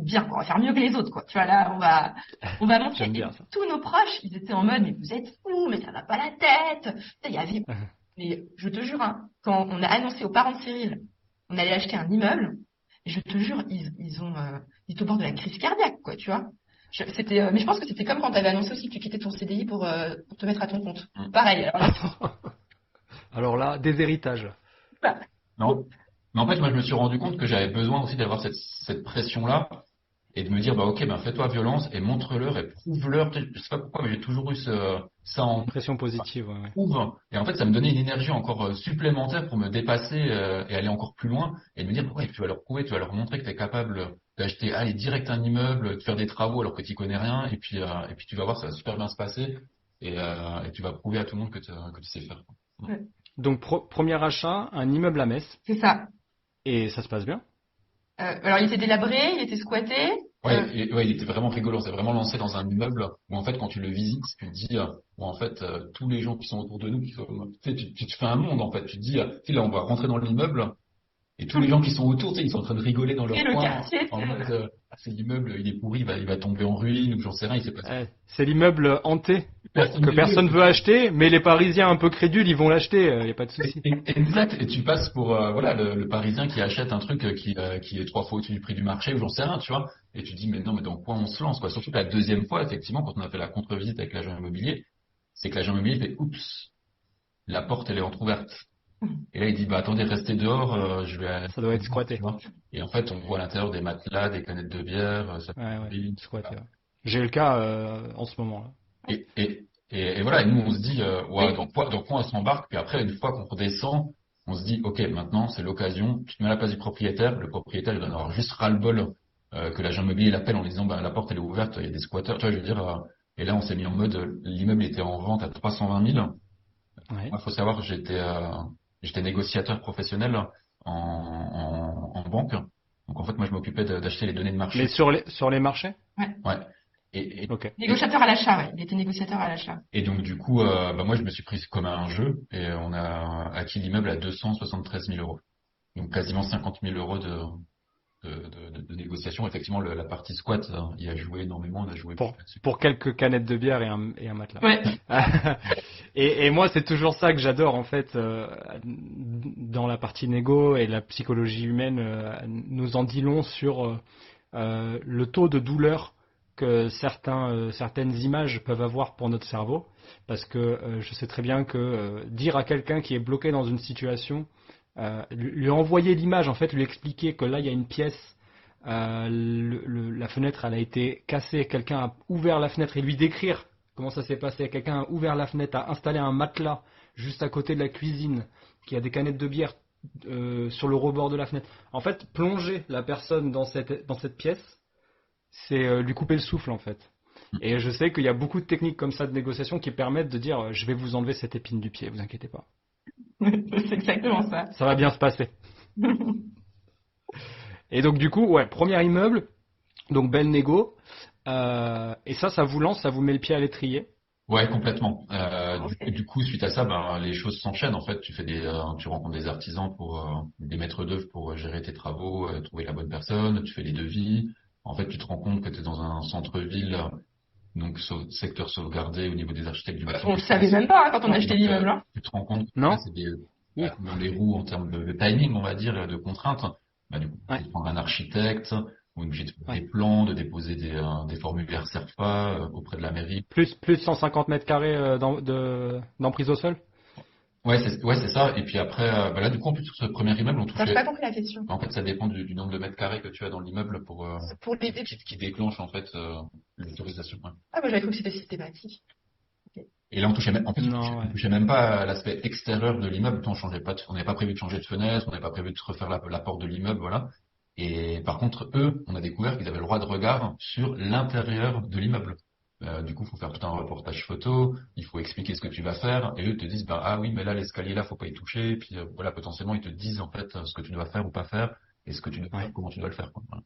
bien, quoi. On va faire mieux que les autres, quoi. Tu vois, là, on va monter. J'aime bien Et ça. tous nos proches, ils étaient en mode, mais vous êtes fous, mais ça va pas la tête. Tu sais, il y avait, mais je te jure, hein, quand on a annoncé aux parents de Cyril, on allait acheter un immeuble, je te jure, ils étaient au bord de la crise cardiaque, quoi, tu vois. Mais je pense que c'était comme quand tu avais annoncé aussi que tu quittais ton CDI pour te mettre à ton compte. Pareil. Alors là, Alors là, des héritages. non. Mais en fait, moi, je me suis rendu compte que j'avais besoin aussi d'avoir cette pression-là et de me dire, bah, ok, ben, fais-toi violence et montre-leur et prouve-leur. Je sais pas pourquoi, mais j'ai toujours eu ça en Pression positive, ouais. prouve. Et en fait, ça me donnait une énergie encore supplémentaire pour me dépasser et aller encore plus loin et de me dire, ouais, tu vas leur prouver, tu vas leur montrer que tu es capable d'acheter, aller direct un immeuble, de faire des travaux alors que tu connais rien et puis tu vas voir, ça va super bien se passer et tu vas prouver à tout le monde que tu sais faire. ouais, Donc, premier achat, un immeuble à Metz, c'est ça. et ça se passe bien? Alors, il était délabré, il était squatté. Ouais, il était vraiment rigolo. On s'est vraiment lancé dans un immeuble où en fait, quand tu le visites, tu te dis, bon, en fait, tous les gens qui sont autour de nous, tu sais, tu te fais un monde en fait. Tu te dis, tu sais, là, on va rentrer dans l'immeuble et tous les gens qui sont autour, tu sais, ils sont en train de rigoler dans leur Et le coin quartier, en mode, c'est l'immeuble, il est pourri, il va tomber en ruine ou j'en sais rien, il s'est passé. C'est l'immeuble hanté Personne que ne personne veut acheter, mais les Parisiens un peu crédules, ils vont l'acheter, y a pas de souci. Exact. Et tu passes pour voilà le Parisien qui achète un truc qui est 3 fois au-dessus du prix du marché ou j'en sais rien, tu vois. Et tu te dis mais non mais dans quoi on se lance quoi. Surtout que la deuxième fois effectivement quand on a fait la contre-visite avec l'agent immobilier, c'est que l'agent immobilier fait oups, la porte elle est entrouverte. Et là il dit bah attendez restez dehors, je vais. Ça doit être squatté. Tu vois. Et en fait on voit à l'intérieur des matelas, des canettes de bière, ça Ouais, fait squatté, ouais. J'ai le cas en ce moment là. Et voilà, et nous on se dit, ouais, dans quoi on s'embarque, puis après, une fois qu'on redescend, on se dit, ok, maintenant c'est l'occasion, tu te mets à la place du propriétaire, le propriétaire il doit en avoir juste ras-le-bol que l'agent immobilier l'appelle en lui disant, bah, la porte elle est ouverte, il y a des squatteurs, tu vois, je veux dire, et là on s'est mis en mode, l'immeuble était en vente à 320 000. Ouais. Moi, faut savoir que j'étais négociateur professionnel en banque. Donc en fait, moi je m'occupais d'acheter les données de marché. Mais sur les marchés? Ouais. Et, Ok. Négociateur à l'achat, ouais. Il était négociateur à l'achat. et donc du coup, bah, moi je me suis pris comme un jeu et on a acquis l'immeuble à 273 000 euros. Donc quasiment 50 000 euros de négociation. Effectivement, la partie squat, il y a joué énormément. On a joué là-dessus. Pour quelques canettes de bière et un matelas. Ouais. Et moi, c'est toujours ça que j'adore en fait dans la partie négo, et la psychologie humaine nous en dit long sur le taux de douleur que certaines images peuvent avoir pour notre cerveau, parce que je sais très bien que dire à quelqu'un qui est bloqué dans une situation, lui envoyer l'image, en fait, lui expliquer que là il y a une pièce, la fenêtre elle a été cassée, quelqu'un a ouvert la fenêtre, et lui décrire comment ça s'est passé. Quelqu'un a ouvert la fenêtre, a installé un matelas juste à côté de la cuisine, qui a des canettes de bière sur le rebord de la fenêtre. En fait, plonger la personne dans cette pièce, c'est lui couper le souffle en fait. Et je sais qu'il y a beaucoup de techniques comme ça de négociation qui permettent de dire je vais vous enlever cette épine du pied, vous inquiétez pas. C'est exactement ça. Ça va bien se passer. Et donc du coup, ouais, premier immeuble, donc belle négo, et ça vous lance, ça vous met le pied à l'étrier. Ouais, complètement. Ok. Du coup, suite à ça, ben, les choses s'enchaînent. En fait, tu rencontres des artisans des maîtres d'œuvre pour gérer tes travaux, trouver la bonne personne, tu fais les devis. En fait, tu te rends compte que tu es dans un centre-ville, donc secteur sauvegardé au niveau des architectes du bâtiment. On le savait même pas, hein, quand on a acheté Donc, l'immeuble, hein. tu te rends compte que Non. là, c'est dans les roues en termes de timing, on va dire, et de contraintes. Bah, du coup, Ouais. tu peux prendre un architecte, ou obligé de faire Ouais. des plans, de déposer des formulaires CERFA auprès de la mairie. Plus de 150 mètres carrés d'emprise au sol. Ouais, c'est ça. Et puis après, bah là, du coup, en plus, sur ce premier immeuble, on Attends, j'ai touchait. pas compris la question. En fait, ça dépend du nombre de mètres carrés que tu as dans l'immeuble Pour les... qui déclenche, en fait, l'autorisation. Ouais. Ah, moi j'avais cru que c'était systématique. Et là, on touchait même, en fait, Non, on ouais. touchait même pas à l'aspect extérieur de l'immeuble. On changeait pas on n'avait pas prévu de changer de fenêtre, on n'avait pas prévu de refaire la porte de l'immeuble, voilà. Et par contre, eux, on a découvert qu'ils avaient le droit de regard sur l'intérieur de l'immeuble. Du coup, il faut faire tout un reportage photo, il faut expliquer ce que tu vas faire, et eux te disent, bah, ah oui, mais là, l'escalier là, faut pas y toucher, et puis voilà, potentiellement, ils te disent, en fait, ce que tu dois faire ou pas faire, et ce que tu dois faire, Ouais. comment tu dois le faire, quoi. Voilà.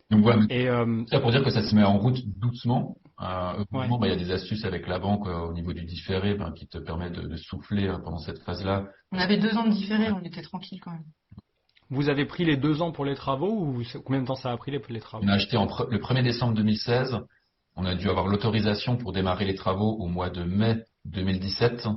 Donc voilà, Et ça pour dire que ça se met en route doucement. ouais. Heureusement, bah, il y a des astuces avec la banque au niveau du différé, ben, qui te permettent de souffler pendant cette phase-là. On avait 2 ans de différé, on était tranquille quand même. Vous avez pris les 2 ans pour les travaux, ou combien de temps ça a pris les travaux? On a acheté le 1er décembre 2016. On a dû avoir l'autorisation pour démarrer les travaux au mois de mai 2017.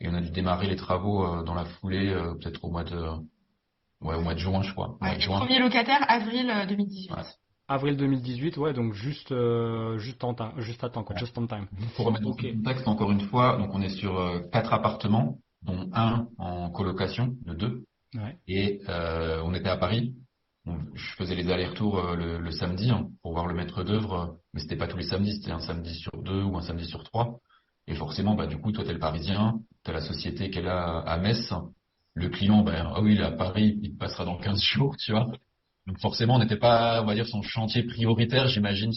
Et on a dû démarrer les travaux dans la foulée, peut-être au mois de juin, je crois. Ouais, Ouais, et juin. premier locataire, avril 2018. Ouais. Avril 2018, ouais, donc juste à temps, quoi, Ouais. just on time. Pour remettre dans Ok. le contexte, encore une fois, donc on est sur 4 appartements, dont un en colocation de 2. Ouais. Et on était à Paris. Je faisais les allers-retours le samedi pour voir le maître d'œuvre, mais c'était pas tous les samedis, c'était un samedi sur 2 ou un samedi sur 3. Et forcément, bah du coup, toi t'es le Parisien, t'as la société qui est là à Metz. Le client, ben ah oui, il est à Paris, il passera dans 15 jours, tu vois. Donc forcément, on n'était pas, on va dire, son chantier prioritaire, j'imagine,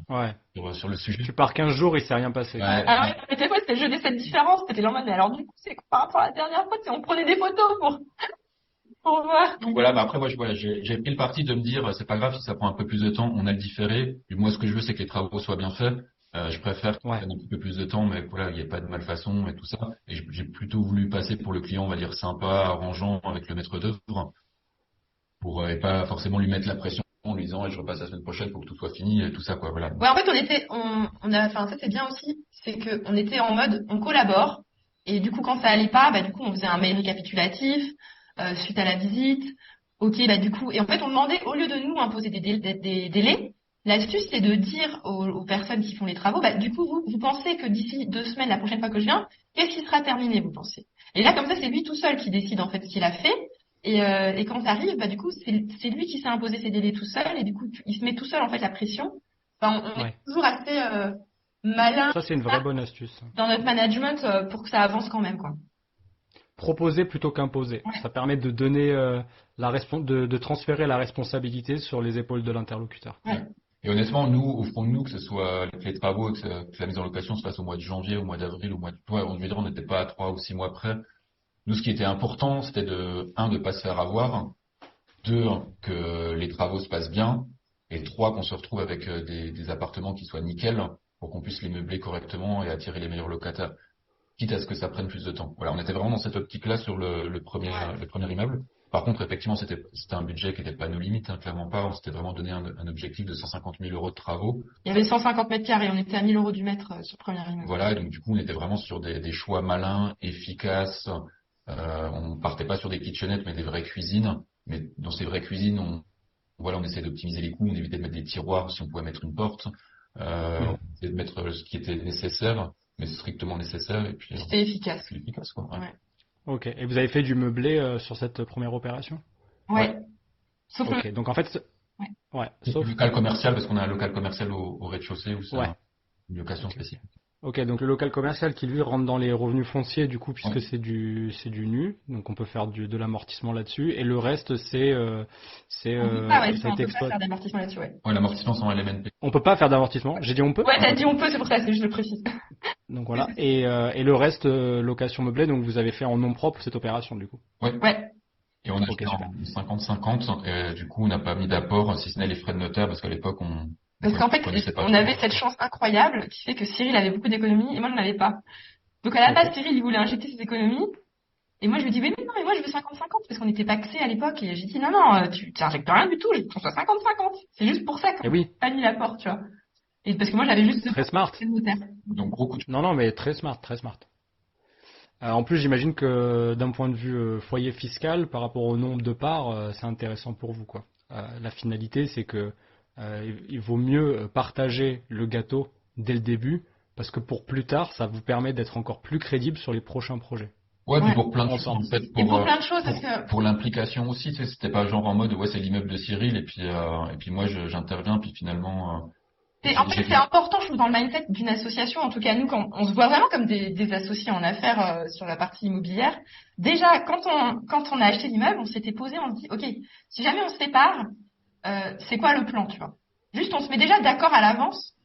Ouais. sur le sujet. Tu pars 15 jours, il s'est rien passé. Ouais, Alors, oui, mais des fois, c'était le jeu des 7 différences. C'était genre, mais alors, du coup, c'est quoi par rapport à la dernière fois, on prenait des photos pour voir. Donc voilà, bah après moi j'ai pris le parti de me dire c'est pas grave si ça prend un peu plus de temps, on a le différé. Et moi ce que je veux c'est que les travaux soient bien faits. Je préfère qu'ils Ouais. prennent un petit peu plus de temps, mais voilà, il n'y ait pas de malfaçon et tout ça. Et j'ai plutôt voulu passer pour le client, on va dire sympa, arrangeant avec le maître d'œuvre, pour et pas forcément lui mettre la pression en lui disant je repasse la semaine prochaine pour que tout soit fini et tout ça quoi. Voilà. Ouais, en fait, enfin, ça c'est bien aussi, c'est que on était en mode, on collabore, et du coup, quand ça allait pas, bah, du coup, on faisait un mail récapitulatif, suite à la visite. Ok, bah, du coup, et en fait, on demandait, au lieu de nous imposer des délais, l'astuce, c'est de dire aux personnes qui font les travaux, bah, du coup, vous pensez que d'ici 2 semaines, la prochaine fois que je viens, qu'est-ce qui sera terminé, vous pensez? Et là, comme ça, c'est lui tout seul qui décide, en fait, ce qu'il a fait. Et quand ça arrive, bah, du coup, c'est lui qui s'est imposé ses délais tout seul, et du coup, il se met tout seul, en fait, la pression, Enfin, on est Ouais. toujours assez malin Ça, c'est une vraie bonne astuce. dans notre management pour que ça avance quand même, quoi. Proposer plutôt qu'imposer. Ouais. Ça permet de donner de transférer la responsabilité sur les épaules de l'interlocuteur. Ouais. Et honnêtement, nous, au fond de nous, que ce soit les travaux, que la mise en location se fasse au mois de janvier, au mois d'avril, au mois de, ouais, on on n'était pas à 3 ou 6 mois près. Nous, ce qui était important, c'était de pas se faire avoir, deux, que les travaux se passent bien, et trois, qu'on se retrouve avec des appartements qui soient nickel, pour qu'on puisse les meubler correctement et attirer les meilleurs locataires, quitte à ce que ça prenne plus de temps. Voilà, on était vraiment dans cette optique-là sur le premier immeuble. Par contre, effectivement, c'était un budget qui n'était pas nos limites, hein, clairement pas. On s'était vraiment donné un objectif de 150 000 euros de travaux. Il y avait 150 mètres carrés, on était à 1000 euros du mètre sur le premier immeuble. Voilà, et donc du coup, on était vraiment sur des choix malins, efficaces. On partait pas sur des kitchenettes, mais des vraies cuisines. Mais dans ces vraies cuisines, on essayait d'optimiser les coûts, on évitait de mettre des tiroirs si on pouvait mettre une porte. On essayait de mettre ce qui était nécessaire, mais strictement nécessaire, et puis C'était efficace. c'est efficace, quoi. Ouais. Ouais. Ok. Et vous avez fait du meublé sur cette première opération? Ouais. Sauf Ok. Donc en fait, Ouais. ouais. Le Sauf. local commercial, parce qu'on a un local commercial au rez-de-chaussée où c'est Ouais. une location spécifique. Ok, donc le local commercial qui lui rentre dans les revenus fonciers du coup puisque Ouais. c'est du nu, donc on peut faire de l'amortissement là-dessus et le reste on peut pas, ouais, ça a on été peut pas faire d'amortissement là-dessus, ouais. Ouais, l'amortissement sans LMNP. On peut pas faire d'amortissement. J'ai dit on peut. Ouais, t'as dit on peut, c'est pour ça, c'est juste le précise. Donc voilà et le reste location meublée, donc vous avez fait en nom propre cette opération du coup. Ouais. Ouais. Et on a Ok, fait super. en 50-50, et du coup, on n'a pas mis d'apport, si ce n'est les frais de notaire, parce qu'à l'époque, Parce qu'en fait, connaissait pas on trop. avait cette chance incroyable qui fait que Cyril avait beaucoup d'économies et moi je n'en avais pas. Donc à la base, Cyril, il voulait injecter ses économies. Et moi, je lui dis, mais non, mais moi, je veux 50-50 parce qu'on n'était pas axé à l'époque. Et j'ai dit, non, non, tu n'injectes rien du tout, je veux qu'on soit 50-50. C'est juste pour ça Et qu'on oui, n'a pas mis l'apport, tu vois. Et parce que moi, j'avais juste très smart. le notaire. Donc, gros coup de Non non, mais très smart, très smart. En plus, j'imagine que d'un point de vue foyer fiscal, par rapport au nombre de parts, c'est intéressant pour vous, quoi. La finalité, c'est que il vaut mieux partager le gâteau dès le début, parce que pour plus tard, ça vous permet d'être encore plus crédible sur les prochains projets. Ouais, puis Ouais. pour plein de choses, Ensemble. en fait, Et pour plein de choses, parce que pour l'implication aussi, tu sais, c'était pas genre en mode, ouais, c'est l'immeuble de Cyril, et puis moi, j'interviens, puis finalement, en fait, c'est important, je trouve, dans le mindset d'une association. En tout cas, nous, quand on se voit vraiment comme des associés en affaires sur la partie immobilière. Déjà, quand on a acheté l'immeuble, on s'était posé, on se dit, OK, si jamais on se sépare, c'est quoi le plan, tu vois? Juste, on se met déjà d'accord à l'avance.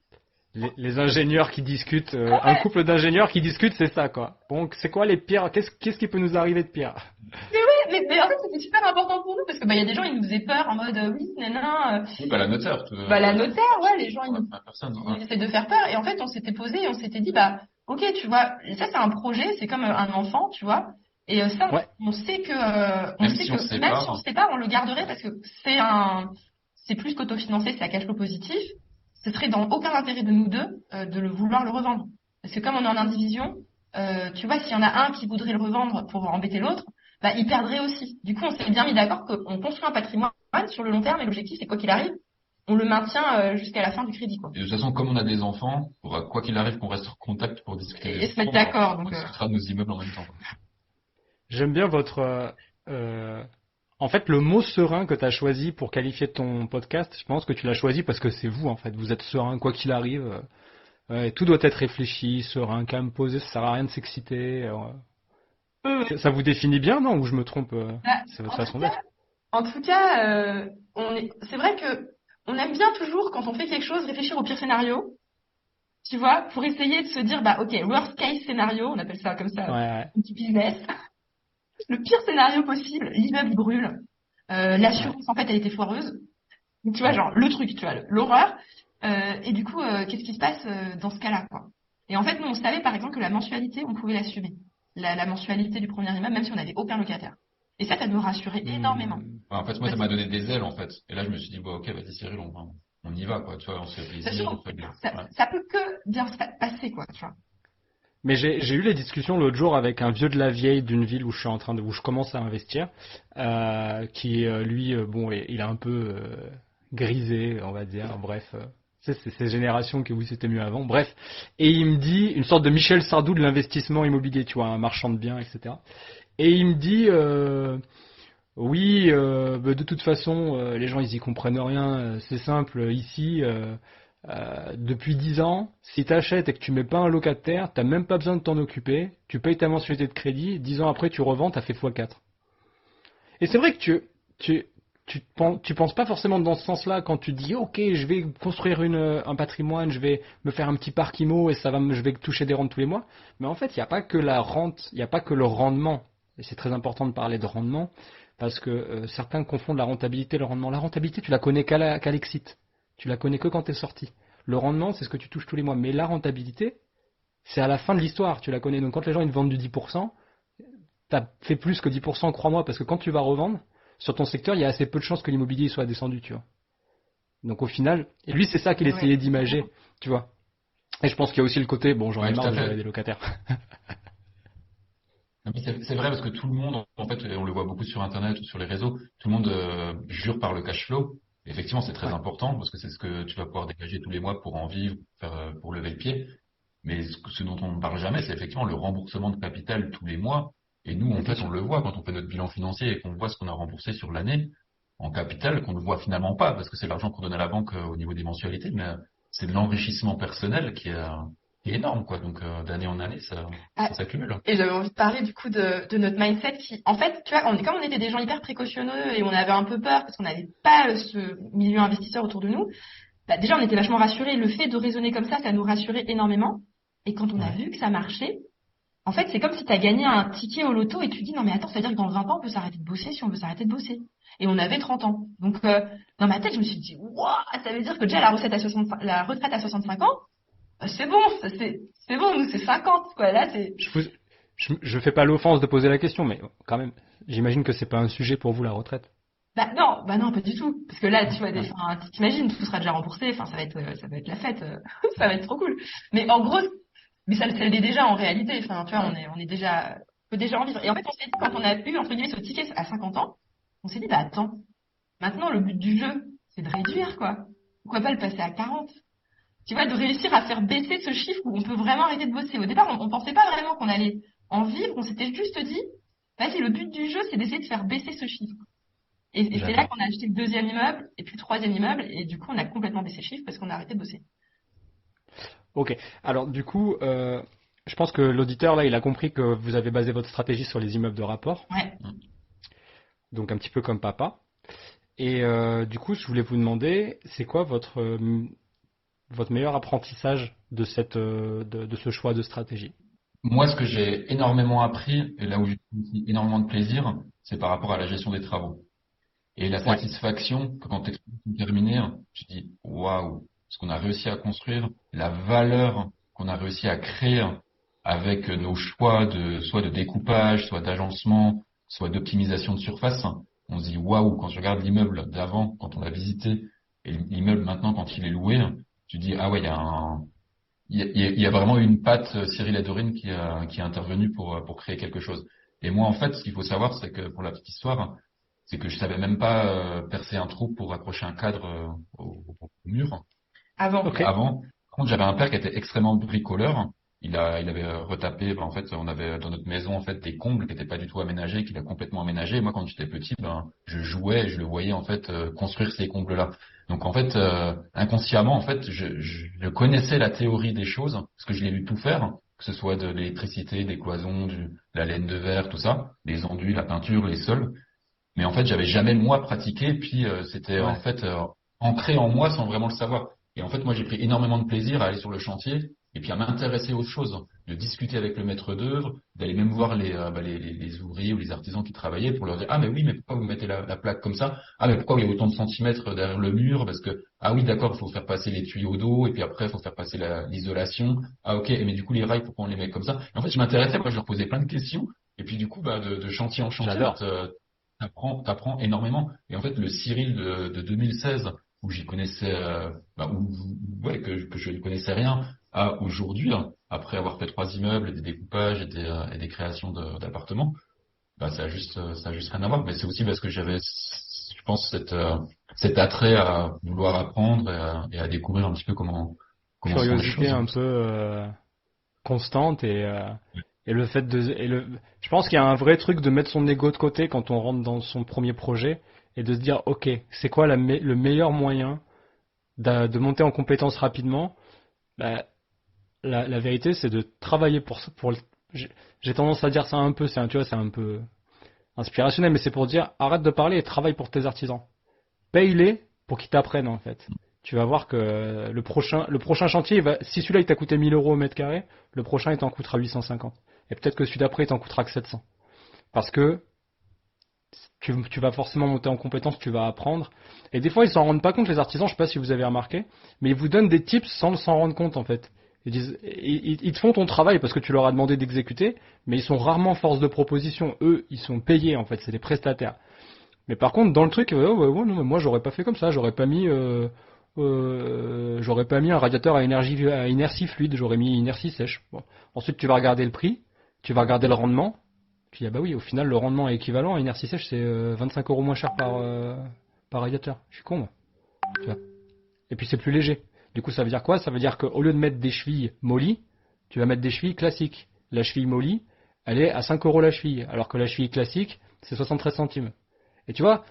Les ingénieurs qui discutent, un couple d'ingénieurs qui discutent, c'est ça, quoi. Donc, c'est quoi les pires? Qu'est-ce qui peut nous arriver de pire? Mais en fait, c'était super important pour nous parce que il y a des gens, ils nous faisaient peur en mode oui, nanana. Oui, bah, la notaire, La notaire, ouais, les gens, la personne, ils essaient de faire peur. Et en fait, on s'était posé et on s'était dit, bah, ok, tu vois, ça c'est un projet, c'est comme un enfant, tu vois. Et ça, Ouais. on sait que, Même si on se même sépare. si on se sépare, on le garderait parce que c'est plus qu'autofinancé, c'est à cash flow positif. Ce serait dans aucun intérêt de nous deux de le vouloir le revendre. Parce que comme on est en indivision, tu vois, s'il y en a un qui voudrait le revendre pour embêter l'autre, bah, il perdrait aussi. Du coup, on s'est bien mis d'accord qu'on construit un patrimoine sur le long terme et l'objectif, c'est quoi qu'il arrive, on le maintient jusqu'à la fin du crédit, quoi. Et de toute façon, comme on a des enfants, quoi qu'il arrive, qu'on reste en contact pour discuter Et des se mettre enfants, d'accord. on Donc, discutera de nos immeubles en même temps. J'aime bien votre. En fait, le mot serein que tu as choisi pour qualifier ton podcast, je pense que tu l'as choisi parce que c'est vous, en fait. Vous êtes serein, quoi qu'il arrive. Tout doit être réfléchi, serein, calme, posé, ça sert à rien de s'exciter. Ça vous définit bien, non? Ou je me trompe? bah, C'est votre en façon tout d'être. En tout cas, c'est vrai que on aime bien toujours, quand on fait quelque chose, réfléchir au pire scénario, tu vois, pour essayer de se dire, bah, ok, worst case scénario, on appelle ça comme ça, Ouais. un petit business. Le pire scénario possible, l'immeuble brûle, l'assurance, en fait, elle était foireuse. Donc, tu vois, genre, le truc, tu vois, l'horreur. Et du coup, qu'est-ce qui se passe dans ce cas-là, quoi. Et en fait, nous, on savait, par exemple, que la mensualité, on pouvait l'assumer. La mensualité du premier immeuble, même si on n'avait aucun locataire. Et ça nous rassurait énormément. En fait, moi, ça m'a donné des ailes, en fait. Et là, je me suis dit, bon, ok, vas-y, Cyril, on y va, quoi. Tu vois, on se fait C'est plaisir, sûr, on fait bien. ça peut que bien se passer, quoi, tu vois. Mais j'ai eu les discussions l'autre jour avec un vieux de la vieille d'une ville où où je commence à investir, qui lui, bon, il a un peu grisé, on va dire. Bref, c'est ces générations qui oui c'était mieux avant. Bref, et il me dit une sorte de Michel Sardou de l'investissement immobilier, tu vois, un marchand de biens, etc. Et il me dit oui, bah, de toute façon, les gens ils y comprennent rien. C'est simple ici. Depuis 10 ans, si tu achètes et que tu mets pas un locataire, t'as même pas besoin de t'en occuper, tu payes ta mensualité de crédit, 10 ans après tu revends, t'as fait x4. Et c'est vrai que tu penses pas forcément dans ce sens-là quand tu dis ok, je vais construire un patrimoine, je vais me faire un petit parc IMO et je vais toucher des rentes tous les mois. Mais en fait, il n'y a pas que la rente, il n'y a pas que le rendement. Et c'est très important de parler de rendement parce que certains confondent la rentabilité et le rendement. La rentabilité, tu la connais qu'à l'exit. Tu la connais que quand tu es sorti. Le rendement, c'est ce que tu touches tous les mois. Mais la rentabilité, c'est à la fin de l'histoire. Tu la connais. Donc quand les gens ils te vendent du 10%, tu as fait plus que 10%, crois-moi, parce que quand tu vas revendre, sur ton secteur, il y a assez peu de chances que l'immobilier soit descendu, tu vois. Donc au final, et lui, c'est ça qu'il essayait d'imager, tu vois. Et je pense qu'il y a aussi le côté, bon, j'en ai marre de gérer des locataires. C'est vrai parce que tout le monde, en fait, et on le voit beaucoup sur Internet ou sur les réseaux, tout le monde jure par le cash flow. Effectivement, c'est très important parce que c'est ce que tu vas pouvoir dégager tous les mois pour en vivre, pour lever le pied. Mais ce dont on ne parle jamais, c'est effectivement le remboursement de capital tous les mois. Et nous, en fait, on le voit quand on fait notre bilan financier et qu'on voit ce qu'on a remboursé sur l'année en capital, qu'on ne voit finalement pas parce que c'est l'argent qu'on donne à la banque au niveau des mensualités, mais c'est de l'enrichissement personnel qui est énorme, quoi. Donc, d'année en année, ça s'accumule. Et j'avais envie de parler du coup de notre mindset qui, en fait, tu vois, comme on était des gens hyper précautionneux et on avait un peu peur parce qu'on n'avait pas ce milieu investisseur autour de nous, bah, déjà on était vachement rassurés. Le fait de raisonner comme ça nous rassurait énormément. Et quand on a vu que ça marchait, en fait, c'est comme si tu as gagné un ticket au loto et tu dis non mais attends, ça veut dire que dans 20 ans on peut s'arrêter de bosser si on veut s'arrêter de bosser. Et on avait 30 ans. Donc dans ma tête, je me suis dit waouh, ça veut dire que déjà la retraite à 65 ans, c'est bon, c'est bon, nous c'est 50 quoi. Là c'est je fais pas l'offense de poser la question, mais quand même, j'imagine que c'est pas un sujet pour vous la retraite. bah non, pas du tout. Parce que là, tu vois, t'imagines, tout sera déjà remboursé. Enfin, ça va être la fête. Ça va être trop cool. Mais en gros, mais ça l'est déjà en réalité. Enfin, tu vois, on peut déjà en vivre. Et en fait, on s'est dit, quand on a eu, entre guillemets, ce ticket à 50 ans, on s'est dit, bah attends, maintenant, le but du jeu, c'est de réduire, quoi. Pourquoi pas le passer à 40? Tu vois, de réussir à faire baisser ce chiffre où on peut vraiment arrêter de bosser. Au départ, on pensait pas vraiment qu'on allait en vivre. On s'était juste dit, vas-y, le but du jeu, c'est d'essayer de faire baisser ce chiffre. Et c'est là qu'on a acheté le deuxième immeuble et puis le troisième immeuble. Et du coup, on a complètement baissé le chiffre parce qu'on a arrêté de bosser. Ok. Alors, du coup, je pense que l'auditeur, là, il a compris que vous avez basé votre stratégie sur les immeubles de rapport. Ouais. Donc, un petit peu comme papa. Et du coup, je voulais vous demander, c'est quoi votre meilleur apprentissage de ce choix de stratégie? Moi, ce que j'ai énormément appris, et là où j'ai aussi énormément de plaisir, c'est par rapport à la gestion des travaux. Et la satisfaction que quand tes travaux sont terminés, tu dis waouh, ce qu'on a réussi à construire, la valeur qu'on a réussi à créer avec nos choix soit de découpage, soit d'agencement, soit d'optimisation de surface. On se dit waouh, quand je regarde l'immeuble d'avant, quand on l'a visité, et l'immeuble maintenant quand il est loué, tu dis ah ouais, il y a vraiment une patte Cyril Adorine qui est intervenue pour créer quelque chose. Et moi, en fait, ce qu'il faut savoir, c'est que pour la petite histoire, c'est que je savais même pas percer un trou pour accrocher un cadre au mur. Avant. Okay. Avant. Par contre, j'avais un père qui était extrêmement bricoleur. Il avait retapé, en fait, on avait dans notre maison, en fait, des combles qui n'étaient pas du tout aménagés, qu'il a complètement aménagés. Et moi, quand j'étais petit, je jouais et je le voyais, en fait, construire ces combles-là. Donc, en fait, inconsciemment, en fait, je connaissais la théorie des choses, parce que je l'ai vu tout faire, que ce soit de l'électricité, des cloisons, la laine de verre, tout ça, les enduits, la peinture, les sols. Mais en fait, j'avais jamais moi pratiqué, puis c'était en fait ancré en moi sans vraiment le savoir. Et en fait, moi, j'ai pris énormément de plaisir à aller sur le chantier et puis à m'intéresser aux choses, de discuter avec le maître d'œuvre, d'aller même voir les ouvriers ou les artisans qui travaillaient pour leur dire ah mais oui, mais pourquoi vous mettez la plaque comme ça? Ah mais pourquoi il y a autant de centimètres derrière le mur? Parce que ah oui, d'accord, il faut faire passer les tuyaux d'eau et puis après il faut faire passer l'isolation. Ah ok, mais du coup les rails pourquoi on les met comme ça? Et en fait, je m'intéressais, moi, je leur posais plein de questions et puis du coup de chantier en chantier. T'apprends énormément. Et en fait, le Cyril de 2016, où j'y connaissais, que je ne connaissais rien, à aujourd'hui, après avoir fait 3 immeubles, des découpages et des créations d'appartements, ça a juste rien à voir. Mais c'est aussi parce que j'avais, je pense, cet attrait à vouloir apprendre et à découvrir un petit peu comment sont les choses. Curiosité un peu constante et le fait je pense qu'il y a un vrai truc de mettre son ego de côté quand on rentre dans son premier projet et de se dire ok, c'est quoi le meilleur moyen de monter en compétence rapidement, bah, la vérité, c'est de travailler j'ai tendance à dire ça un peu, tu vois, c'est un peu inspirationnel, mais c'est pour dire arrête de parler et travaille pour tes artisans. Paye-les pour qu'ils t'apprennent en fait. Tu vas voir que le prochain chantier, si celui-là il t'a coûté 1000 euros au mètre carré, le prochain il t'en coûtera 850. Et peut-être que celui d'après il t'en coûtera que 700. Parce que tu vas forcément monter en compétence, tu vas apprendre. Et des fois ils s'en rendent pas compte les artisans, je sais pas si vous avez remarqué, mais ils vous donnent des tips sans s'en rendre compte en fait. Ils te font ton travail parce que tu leur as demandé d'exécuter, mais ils sont rarement force de proposition. Eux, ils sont payés en fait, c'est des prestataires. Mais par contre, dans le truc, ouais, non, mais moi j'aurais pas fait comme ça, j'aurais pas mis un radiateur à inertie fluide, j'aurais mis inertie sèche. Bon. Ensuite, tu vas regarder le prix, tu vas regarder le rendement. Tu dis, ah bah oui, au final, le rendement est équivalent à inertie sèche, c'est 25 euros moins cher par radiateur. Je suis con, moi. Tu vois. Et puis c'est plus léger. Du coup, ça veut dire quoi? Ça veut dire qu'au lieu de mettre des chevilles mollies, tu vas mettre des chevilles classiques. La cheville mollie, elle est à 5 euros la cheville, alors que la cheville classique, c'est 73 centimes. Et tu vois,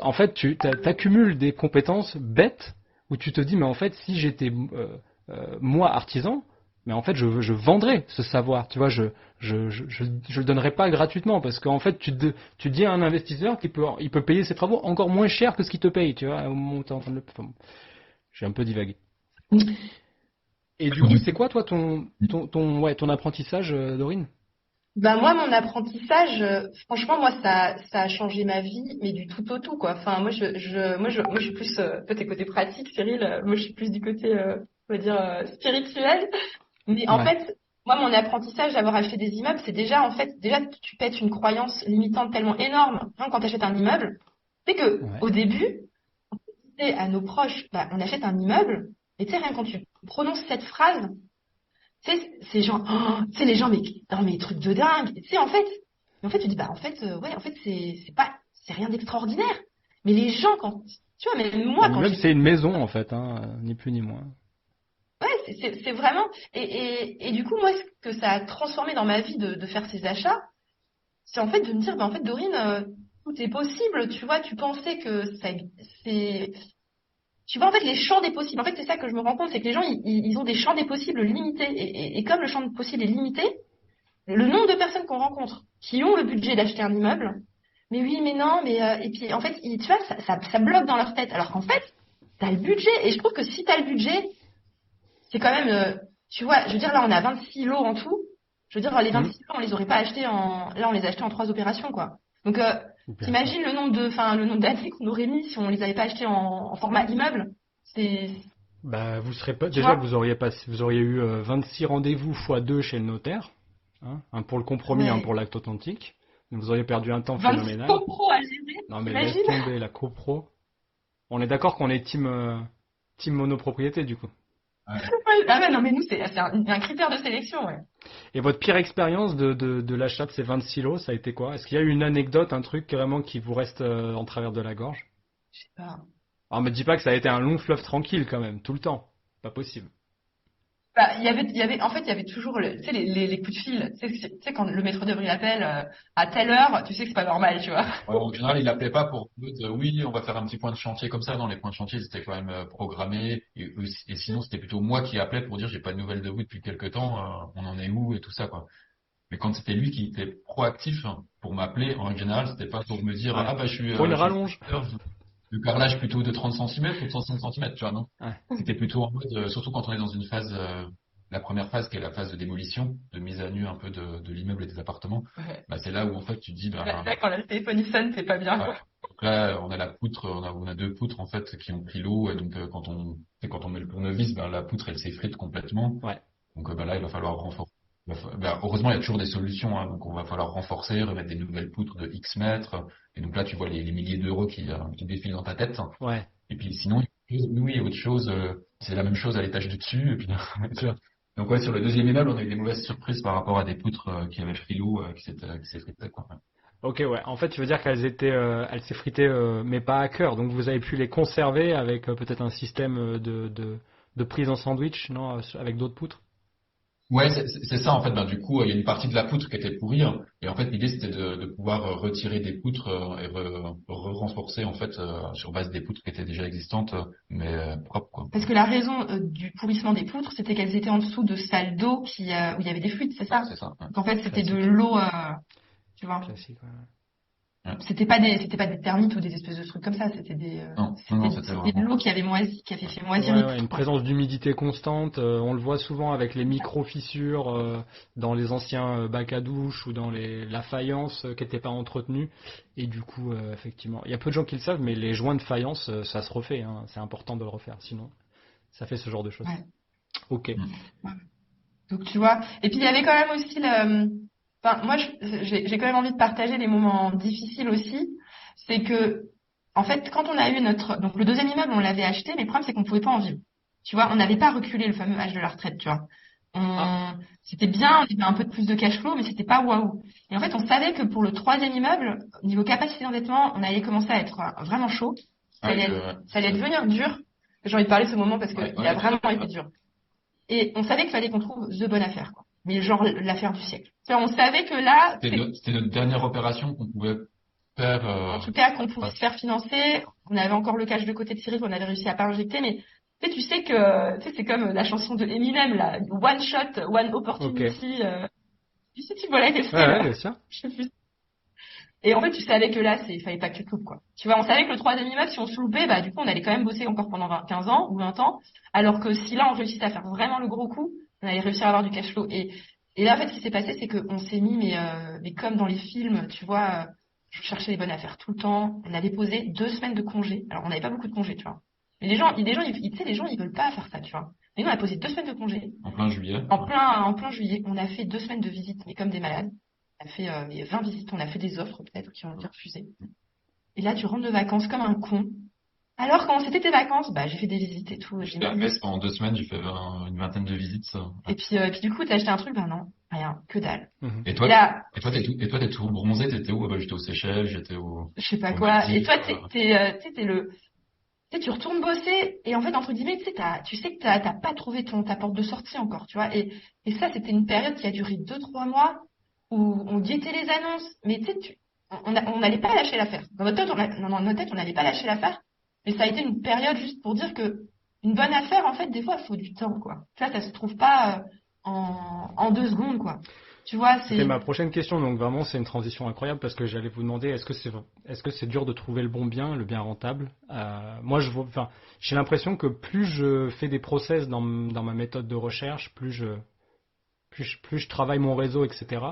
en fait, tu accumules des compétences bêtes où tu te dis, mais en fait, si j'étais moi artisan, mais en fait, je vendrais ce savoir. Tu vois, je le donnerais pas gratuitement parce qu'en fait, tu dis à un investisseur il peut payer ses travaux encore moins cher que ce qu'il te paye. Tu vois, au moment où t'es en train de enfin, j'ai un peu divagué. Et du coup, c'est quoi toi ton apprentissage, Dorine? Ben moi, mon apprentissage, franchement, moi, ça a changé ma vie, mais du tout au tout, quoi. Enfin, moi, je suis plus, toi, t'es côté pratique, Cyril. Moi, je suis plus du côté, on va dire, spirituel. Mais en Ouais. fait, moi, mon apprentissage d'avoir acheté des immeubles, c'est déjà, en fait, déjà, tu pètes une croyance limitante tellement énorme, hein, quand tu achètes un immeuble. C'est que, Ouais. au début, tu sais, à nos proches, bah, on achète un immeuble, et tu sais, rien quand tu prononces cette phrase, tu sais, c'est genre, oh, tu sais, les gens, mais, non, mais trucs de dingue. Tu sais, en fait, tu dis, bah, en fait, ouais, en fait, c'est rien d'extraordinaire. Mais les gens, tu vois, même moi, Un quand immeuble, j'ai, c'est une maison en fait, hein, ni plus ni moins. ouais, c'est vraiment, et du coup, moi, ce que ça a transformé dans ma vie de faire ces achats, c'est en fait de me dire, bah, en fait, Dorine, tout est possible, tu vois, tu pensais que c'est, tu vois, en fait, les champs des possibles. En fait, c'est ça que je me rends compte, c'est que les gens, ils ont des champs des possibles limités. Et comme le champ des possibles est limité, le nombre de personnes qu'on rencontre qui ont le budget d'acheter un immeuble, mais oui, mais non, mais et puis en fait, tu vois, ça bloque dans leur tête. Alors qu'en fait, t'as le budget. Et je trouve que si t'as le budget, c'est quand même, tu vois, je veux dire, là, on a 26 lots en tout. Je veux dire, les Hmm. 26 lots, on les aurait pas achetés là, on les a achetés en 3 opérations, quoi. Donc, Bien sûr. t'imagines le nombre d'années qu'on aurait mis si on les avait pas achetés en format immeuble. C'est, Bah, vous serez pas tu déjà vois? vous auriez eu 26 rendez-vous fois 2 chez le notaire, hein, un pour le compromis, un Ouais. pour l'acte authentique. Donc, vous auriez perdu un temps 26 phénoménal. copros à gérer, Non mais laisse t'imagines? tomber la copro. On est d'accord qu'on est team monopropriété du coup. Ouais. Ah ouais, non, mais nous, c'est un critère de sélection, ouais. Et votre pire expérience de l'achat de ces 26 lots, ça a été quoi? Est-ce qu'il y a eu une anecdote, un truc vraiment qui vous reste en travers de la gorge? Je sais pas. Alors me dis pas que ça a été un long fleuve tranquille quand même, tout le temps. Pas possible. Bah, en fait, il y avait toujours, tu sais, les coups de fil. Tu sais, quand le maître d'œuvre, il appelle à telle heure, tu sais que c'est pas normal, tu vois. Ouais, en général, il appelait pas pour dire oui, on va faire un petit point de chantier comme ça. Non, les points de chantier, c'était quand même programmé. Et sinon, c'était plutôt moi qui appelais pour dire j'ai pas de nouvelles de vous depuis quelque temps, on en est où et tout ça, quoi. Mais quand c'était lui qui était proactif pour m'appeler, en général, c'était pas pour me dire Ouais. ah bah Pour une je suis rallonge. le facteur de carrelage plutôt de 30 centimètres ou de 105 centimètres, tu vois, non? Ouais. C'était plutôt en mode, surtout quand on est dans une phase, la première phase qui est la phase de démolition, de mise à nu un peu de l'immeuble et des appartements. Ouais. Bah, c'est là où en fait tu te dis bah Là, quand le téléphone il sonne, c'est pas bien, ouais. quoi. Donc là, on a la poutre, on a deux poutres en fait qui ont pris l'eau, et donc quand on met le tournevis, ben la poutre elle s'effrite complètement. Ouais. Donc bah là, il va falloir renforcer. Heureusement, il y a toujours des solutions, hein, donc on va falloir renforcer, remettre des nouvelles poutres de X mètres. Et donc là, tu vois les milliers d'euros qui défilent dans ta tête. Ouais. Et puis sinon, oui, autre chose, c'est la même chose à l'étage du dessus. Et puis, tu vois. Donc ouais, sur le deuxième immeuble, on a eu des mauvaises surprises par rapport à des poutres qui avaient pris l'eau, qui s'effritaient, quoi. Ok, ouais. En fait, tu veux dire elles s'effritaient, mais pas à cœur. Donc vous avez pu les conserver avec peut-être un système de prise en sandwich, non, avec d'autres poutres. Ouais, c'est ça en fait. Ben, du coup, il y a une partie de la poutre qui était pourrie, hein. Et en fait, l'idée c'était de pouvoir retirer des poutres et renforcer en fait sur base des poutres qui étaient déjà existantes, mais propres quoi. Parce que la raison du pourrissement des poutres, c'était qu'elles étaient en dessous de salles d'eau où il y avait des fluides, c'est Ouais, ça? c'est ça. Ouais. Donc en fait, c'était de Classique. l'eau, tu vois. Classique, ouais. Ouais. C'était pas des termites ou des espèces de trucs comme ça. Non, non, non, c'était C'était de vraiment. l'eau qui avait moisi, qui avait fait moisir Ouais, les ouais, une poutres, quoi. présence d'humidité constante. On le voit souvent avec les micro-fissures dans les anciens bacs à douche ou dans la faïence qui n'était pas entretenue. Et du coup, effectivement, il y a peu de gens qui le savent, mais les joints de faïence, ça se refait, hein. C'est important de le refaire, sinon ça fait ce genre de choses. Ouais. Ok. Mm. Ouais. Donc tu vois. Et puis il y avait quand même aussi enfin moi j'ai quand même envie de partager les moments difficiles aussi. C'est que en fait quand on a eu donc le deuxième immeuble on l'avait acheté, mais le problème c'est qu'on pouvait pas en vivre. Tu vois, on n'avait pas reculé le fameux âge de la retraite, tu vois. Ah, C'était bien, on avait un peu de plus de cash flow, mais c'était pas waouh. Et en fait, on savait que pour le troisième immeuble, au niveau capacité d'endettement, on allait commencer à être vraiment chaud. Ouais, Ça allait devenir dur. J'ai envie de parler de ce moment parce ouais, qu'il a ouais, vraiment ouais. été dur. Et on savait qu'il fallait qu'on trouve the bonne affaire, quoi. Mais genre l'affaire du siècle. Tu vois, on savait que là, C'était notre dernière opération qu'on pouvait faire. en tout cas, qu'on pouvait Ouais, se faire financer. On avait encore le cash de côté de Cyril qu'on avait réussi à pas injecter, mais tu sais que c'est comme la chanson de Eminem là, one shot, one ok. Ouais, opportunity. Tu sais, tu vois laquelle c'est ouais, là. bien sûr. Je sais plus. Et en fait, tu savais que là, il fallait pas que tu te loupes, quoi. Tu vois, on savait que le troisième immeuble, si on se loupait, bah, du coup, on allait quand même bosser encore pendant 15 ans ou 20 ans. Alors que si là, on réussissait à faire vraiment le gros coup, on allait réussir à avoir du cash flow. Et là, en fait, ce qui s'est passé, c'est qu'on s'est mis, mais comme dans les films, tu vois, je cherchais les bonnes affaires tout le temps. On avait posé 2 semaines de congé. Alors, on n'avait pas beaucoup de congés, tu vois. Mais tu sais, les gens, ils veulent pas faire ça, tu vois. Mais nous, on a posé 2 semaines de congé. en plein juillet. En plein juillet, on a fait 2 semaines de visite, mais comme des malades. On a fait 20 visites, on a fait des offres peut-être qui ont été refusées. Et là, tu rentres de vacances comme un con. Alors, quand c'était tes vacances, bah, j'ai fait des visites et tout. J'étais à Metz pendant 2 semaines, j'ai fait une vingtaine de visites. Ça. Ouais. Et puis du coup, t'as acheté un truc, bah non, rien, que dalle. Mhm. Et Et toi, là, t'es tout bronzé, t'étais où? Ah bah, j'étais aux Seychelles, j'étais je sais pas aux quoi. Et Maldives. toi, tu sais, tu retournes bosser et en fait, entre guillemets, tu sais que t'as pas trouvé ta porte de sortie encore, tu vois. Et ça, c'était une période qui a duré 2, 3 mois où on guettait les annonces. Mais tu sais, on n'allait pas lâcher l'affaire. Dans notre tête, dans notre tête, on n'allait pas lâcher l'affaire. Mais ça a été une période juste pour dire que une bonne affaire, en fait, des fois, il faut du temps, quoi. Ça se trouve pas en 2 secondes, quoi. Tu vois, C'était c'est ma prochaine question, donc vraiment c'est une transition incroyable parce que j'allais vous demander est-ce que c'est dur de trouver le bien rentable. Moi enfin j'ai l'impression que plus je fais des process dans ma méthode de recherche, plus je travaille mon réseau, etc.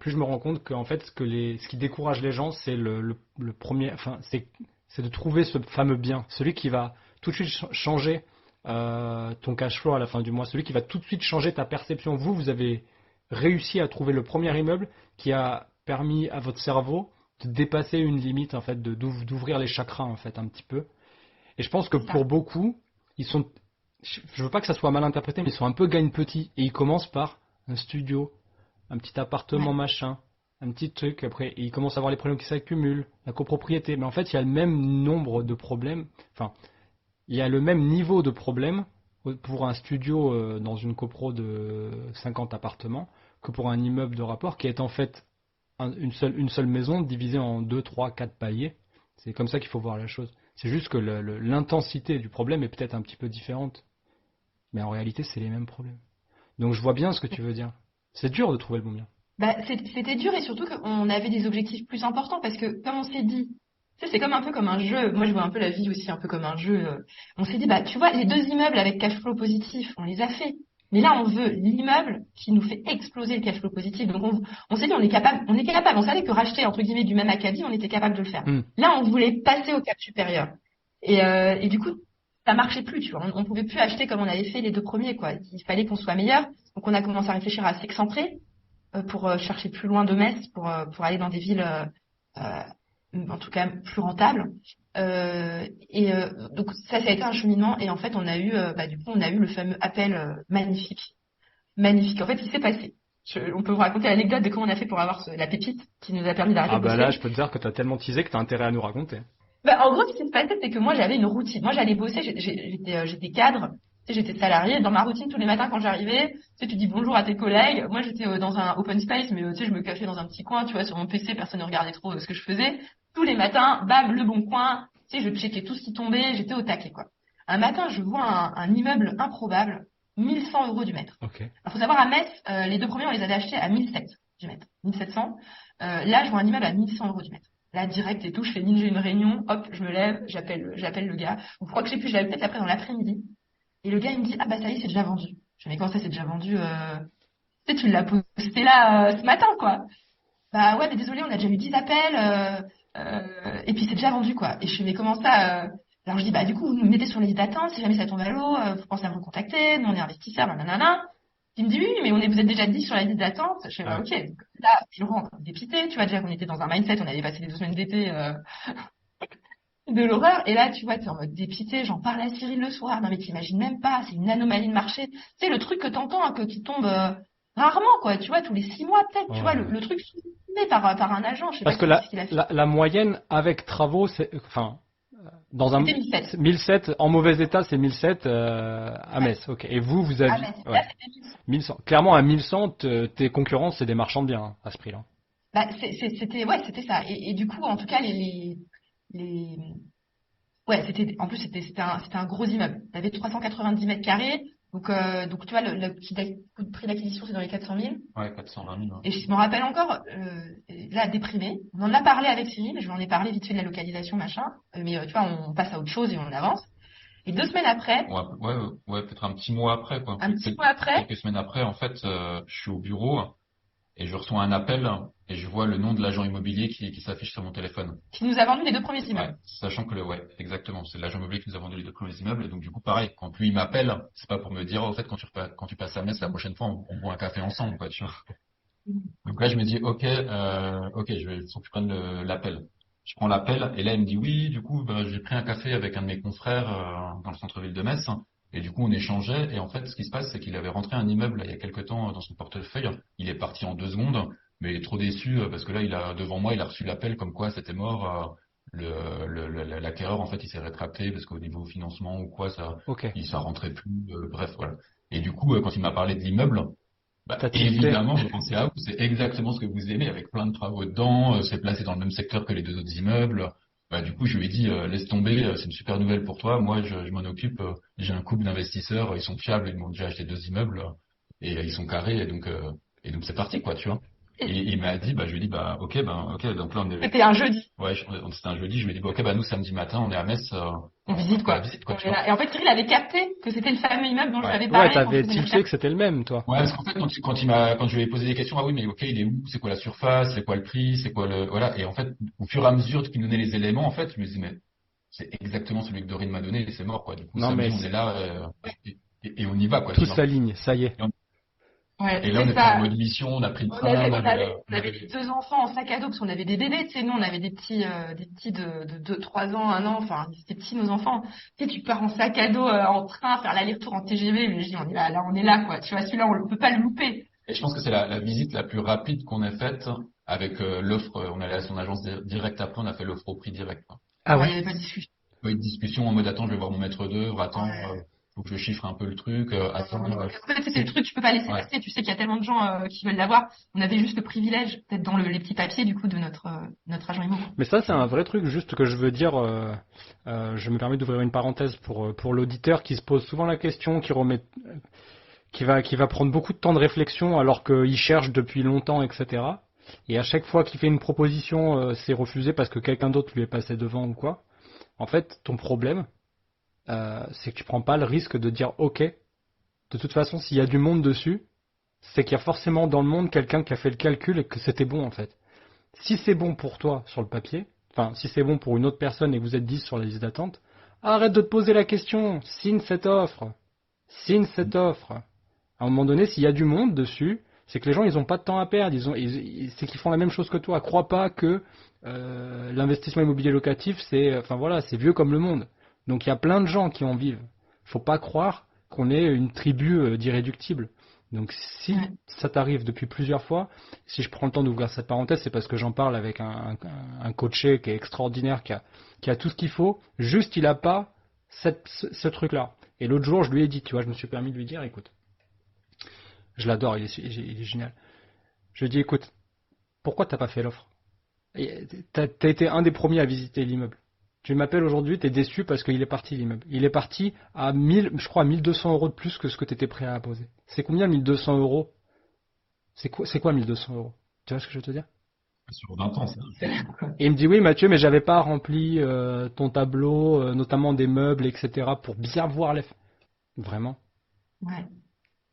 Plus je me rends compte qu'en fait ce qui décourage les gens c'est le premier, enfin c'est de trouver ce fameux bien, celui qui va tout de suite changer ton cash flow à la fin du mois, celui qui va tout de suite changer ta perception. Vous avez réussi à trouver le premier immeuble qui a permis à votre cerveau de dépasser une limite en fait, d'ouvrir les chakras en fait un petit peu. Et je pense que ça. pour beaucoup, je veux pas que ça soit mal interprété, mais ils sont un peu gagne-petit et ils commencent par un studio, un petit appartement Ouais, machin, un petit truc. Après, et ils commencent à avoir les problèmes qui s'accumulent, la copropriété. Mais en fait, il y a le même nombre de problèmes. Enfin, il y a le même niveau de problème pour un studio dans une copro de 50 appartements que pour un immeuble de rapport qui est en fait une seule maison divisée en 2, 3, 4 paliers. C'est comme ça qu'il faut voir la chose. C'est juste que l'intensité du problème est peut-être un petit peu différente. Mais en réalité, c'est les mêmes problèmes. Donc je vois bien ce que tu veux dire. C'est dur de trouver le bon bien. bah, c'était dur et surtout qu'on avait des objectifs plus importants parce que comme on s'est dit, tu sais, c'est comme un peu comme un jeu. Moi, je vois un peu la vie aussi un peu comme un jeu. On s'est dit, bah, tu vois, les 2 immeubles avec cash flow positif, on les a fait. Mais là, on veut l'immeuble qui nous fait exploser le cash flow positif. Donc, on s'est dit, on est capable. On savait que racheter, entre guillemets, du même acabit, on était capable de le faire. Hmm. Là, on voulait passer au cap supérieur. Et du coup, ça marchait plus, tu vois. On pouvait plus acheter comme on avait fait les 2 premiers, quoi. Il fallait qu'on soit meilleur. Donc, on a commencé à réfléchir à s'excentrer pour chercher plus loin de Metz, pour aller dans des villes, euh, en tout cas plus rentables. Donc ça a été un cheminement et en fait on a eu, du coup on a eu le fameux appel magnifique, magnifique. En fait, il s'est passé. On peut vous raconter l'anecdote de comment on a fait pour avoir la pépite qui nous a permis d'arrêter Ah de bah là, bosser. je peux te dire que tu as tellement teasé que tu as intérêt à nous raconter. En gros, ce qui se passait, c'est que moi j'avais une routine. Moi j'allais bosser, j'étais cadre. Tu sais, j'étais salariée. Dans ma routine, tous les matins, quand j'arrivais, tu sais, tu dis bonjour à tes collègues. Moi, j'étais dans un open space, mais tu sais, je me cachais dans un petit coin, tu vois, sur mon PC, personne ne regardait trop ce que je faisais. Tous les matins, bam, le bon coin. Tu sais, je checkais tout ce qui tombait, j'étais au taquet, quoi. Un matin, je vois un immeuble improbable, 1100 euros du mètre. Ok. Il faut savoir, à Metz, les deux premiers, on les avait achetés à 1700 du mètre. 1700. Là, je vois un immeuble à 1100 euros du mètre. Là, direct et tout, je fais ninja une réunion, hop, je me lève, j'appelle le gars. Je crois que je sais plus, je l'avais peut-être après dans l'après-midi. Et le gars, il me dit, ah bah ça y est, c'est déjà vendu. Je me dis, comment ça, c'est déjà vendu Tu sais, tu l'as posté là ce matin, quoi. Bah ouais, mais désolé, on a déjà eu 10 appels, et puis c'est déjà vendu, quoi. Et je fais, mais comment ça Alors je dis, bah du coup, vous nous mettez sur les listes d'attente, si jamais ça tombe à l'eau, vous pensez à me recontacter, nous on est investisseurs, nanana. Il me dit, oui, mais vous êtes déjà 10 sur la liste d'attente. Je fais, bah ok. Donc, là, je rentre dépité, tu vois, déjà qu'on était dans un mindset, on avait passé les 2 semaines d'été de l'horreur. Et là, tu vois, t'es en mode dépité, j'en parle à Cyril le soir. Non mais t'imagines même pas, c'est une anomalie de marché. Tu sais, le truc que t'entends, hein, qui tombe rarement, quoi, tu vois, tous les 6 mois peut-être, tu vois, le truc sous-estimé par un agent, je sais Parce pas que ce qu'il a fait. la moyenne avec travaux, c'est, enfin, dans un C'était 1007. 1007 en mauvais état, c'est 1007 à Metz. Ok. Et vous Ah, aviez, mais ouais, là, c'était 1100. 1100. Clairement, à 1100, tes concurrents, c'est des marchands de biens hein, à ce prix-là. Bah, c'était ça. Et du coup, en tout cas, les, ouais, c'était un gros immeuble. Il avait 390 mètres carrés. Donc tu vois, le prix d'acquisition, c'est dans les 400 000. Ouais, 420 000. Et je me rappelle encore, là, déprimé. On en a parlé avec Cyril, je lui en ai parlé vite fait de la localisation, machin. Mais tu vois, on passe à autre chose et on avance. Et 2 semaines après, Ouais, peut-être un petit mois après, quoi. un petit mois après, Quelques semaines après, en fait, je suis au bureau et je reçois un appel et je vois le nom de l'agent immobilier qui s'affiche sur mon téléphone. qui nous a vendu les 2 premiers Ouais, immeubles. sachant que ouais, exactement, c'est l'agent immobilier qui nous a vendu les 2 premiers immeubles. Et donc, du coup, pareil, quand lui il m'appelle, c'est pas pour me dire, oh, au fait, quand tu passes à Metz, la prochaine fois, on boit un café ensemble, quoi, tu vois. Donc là, je me dis, ok, faut que je prenne l'appel. Je prends l'appel et là, il me dit, oui, du coup, bah, j'ai pris un café avec un de mes confrères dans le centre-ville de Metz. Et du coup, on échangeait. Et en fait, ce qui se passe, c'est qu'il avait rentré un immeuble là, il y a quelque temps dans son portefeuille. Il est parti en 2 secondes, mais il est trop déçu parce que là, devant moi, il a reçu l'appel comme quoi c'était mort. L'acquéreur, en fait, il s'est rétracté parce qu'au niveau financement ou quoi, Ok. ça rentrait plus. Bref, voilà. Et du coup, quand il m'a parlé de l'immeuble, bah, T'as tilté. évidemment, je pensais à vous, c'est exactement ce que vous aimez, avec plein de travaux dedans, c'est placé dans le même secteur que les 2 autres immeubles. Bah, du coup, je lui ai dit, laisse tomber, c'est une super nouvelle pour toi, moi je m'en occupe, j'ai un couple d'investisseurs, ils sont fiables, ils m'ont déjà acheté 2 immeubles, et ils sont carrés, et donc c'est parti, quoi, tu vois. Et il m'a dit, bah, je lui ai dit, bah, ok, donc là on est, C'était un jeudi. ouais, c'était un jeudi, je lui ai dit, bah, ok, bah, nous samedi matin, on est à Metz, On visite, quoi. la visite, quoi, On tu est vois. là. Et en fait, Cyril avait capté que c'était le fameux immeuble dont je Ouais. t'avais Ouais, parlé quand t'avais je faisais mes tilté que c'était le même, toi. Ouais, parce qu'en fait, quand je lui ai posé des questions, ah oui, mais ok, il est où? C'est quoi la surface? C'est quoi le prix? C'est quoi voilà. Et en fait, au fur et à mesure qu'il nous donnait les éléments, en fait, je me dis, mais c'est exactement celui que Dorine m'a donné et c'est mort, quoi. Du coup, Non, mais samedi, on est là, et on y va, quoi, tout tu vois. s'aligne, ça y est. Ouais, Et là, on c'est était en ça. mode mission, on a pris le On train, avait, on on avait avait, on avait les 2 enfants en sac à dos parce qu'on avait des bébés, tu sais, nous on avait des petits de 2, 3 ans, 1 an, enfin ils étaient petits nos enfants. Tu sais, tu pars en sac à dos en train, faire l'aller-retour en TGV, mais je dis on est là quoi. Tu vois, celui-là on peut pas le louper. Et je pense que c'est la visite la plus rapide qu'on ait faite avec l'offre. On allait à son agence direct après, on a fait l'offre au prix direct, quoi. Ah Ouais, il ouais. y avait pas de discussion. Pas eu de discussion en mode, attends, je vais voir mon maître d'œuvre, attends, Ouais. faut que je chiffre un peu le truc, attends, En fait, c'est le truc, tu peux pas laisser ouais. passer. Tu sais qu'il y a tellement de gens qui veulent l'avoir. On avait juste le privilège, peut-être dans les petits papiers du coup de notre agent immo. Mais ça, c'est un vrai truc, juste que je veux dire. Je me permets d'ouvrir une parenthèse pour l'auditeur qui se pose souvent la question, qui va prendre beaucoup de temps de réflexion alors qu'il cherche depuis longtemps, etc. Et à chaque fois qu'il fait une proposition, c'est refusé parce que quelqu'un d'autre lui est passé devant ou quoi. En fait, ton problème, c'est que tu prends pas le risque de dire OK. De toute façon, s'il y a du monde dessus, c'est qu'il y a forcément dans le monde quelqu'un qui a fait le calcul et que c'était bon en fait. Si c'est bon pour toi sur le papier, enfin si c'est bon pour une autre personne et que vous êtes 10 sur la liste d'attente, arrête de te poser la question, signe cette offre. Signe cette offre. À un moment donné, s'il y a du monde dessus, c'est que les gens ils ont pas de temps à perdre, c'est qu'ils font la même chose que toi. Crois pas que l'investissement immobilier locatif c'est vieux comme le monde. Donc il y a plein de gens qui en vivent. Faut pas croire qu'on est une tribu d'irréductibles. Donc si ça t'arrive depuis plusieurs fois, si je prends le temps d'ouvrir cette parenthèse, c'est parce que j'en parle avec un coaché qui est extraordinaire, qui a tout ce qu'il faut, juste il a pas ce truc-là. Et l'autre jour, je lui ai dit, tu vois, je me suis permis de lui dire, écoute, je l'adore, il est génial. Je lui ai dit, écoute, pourquoi t'as pas fait l'offre? T'as été un des premiers à visiter l'immeuble. Tu m'appelles aujourd'hui, t'es déçu parce qu'il est parti l'immeuble. Il est parti à 1000, je crois à 1200 euros de plus que ce que t'étais prêt à poser. C'est combien 1200 euros? C'est quoi 1200 euros? Tu vois ce que je veux te dire? Sur 20 ans, ça. Et il me dit oui Mathieu, mais j'avais pas rempli ton tableau, notamment des meubles, etc. pour bien voir les... Vraiment? Ouais.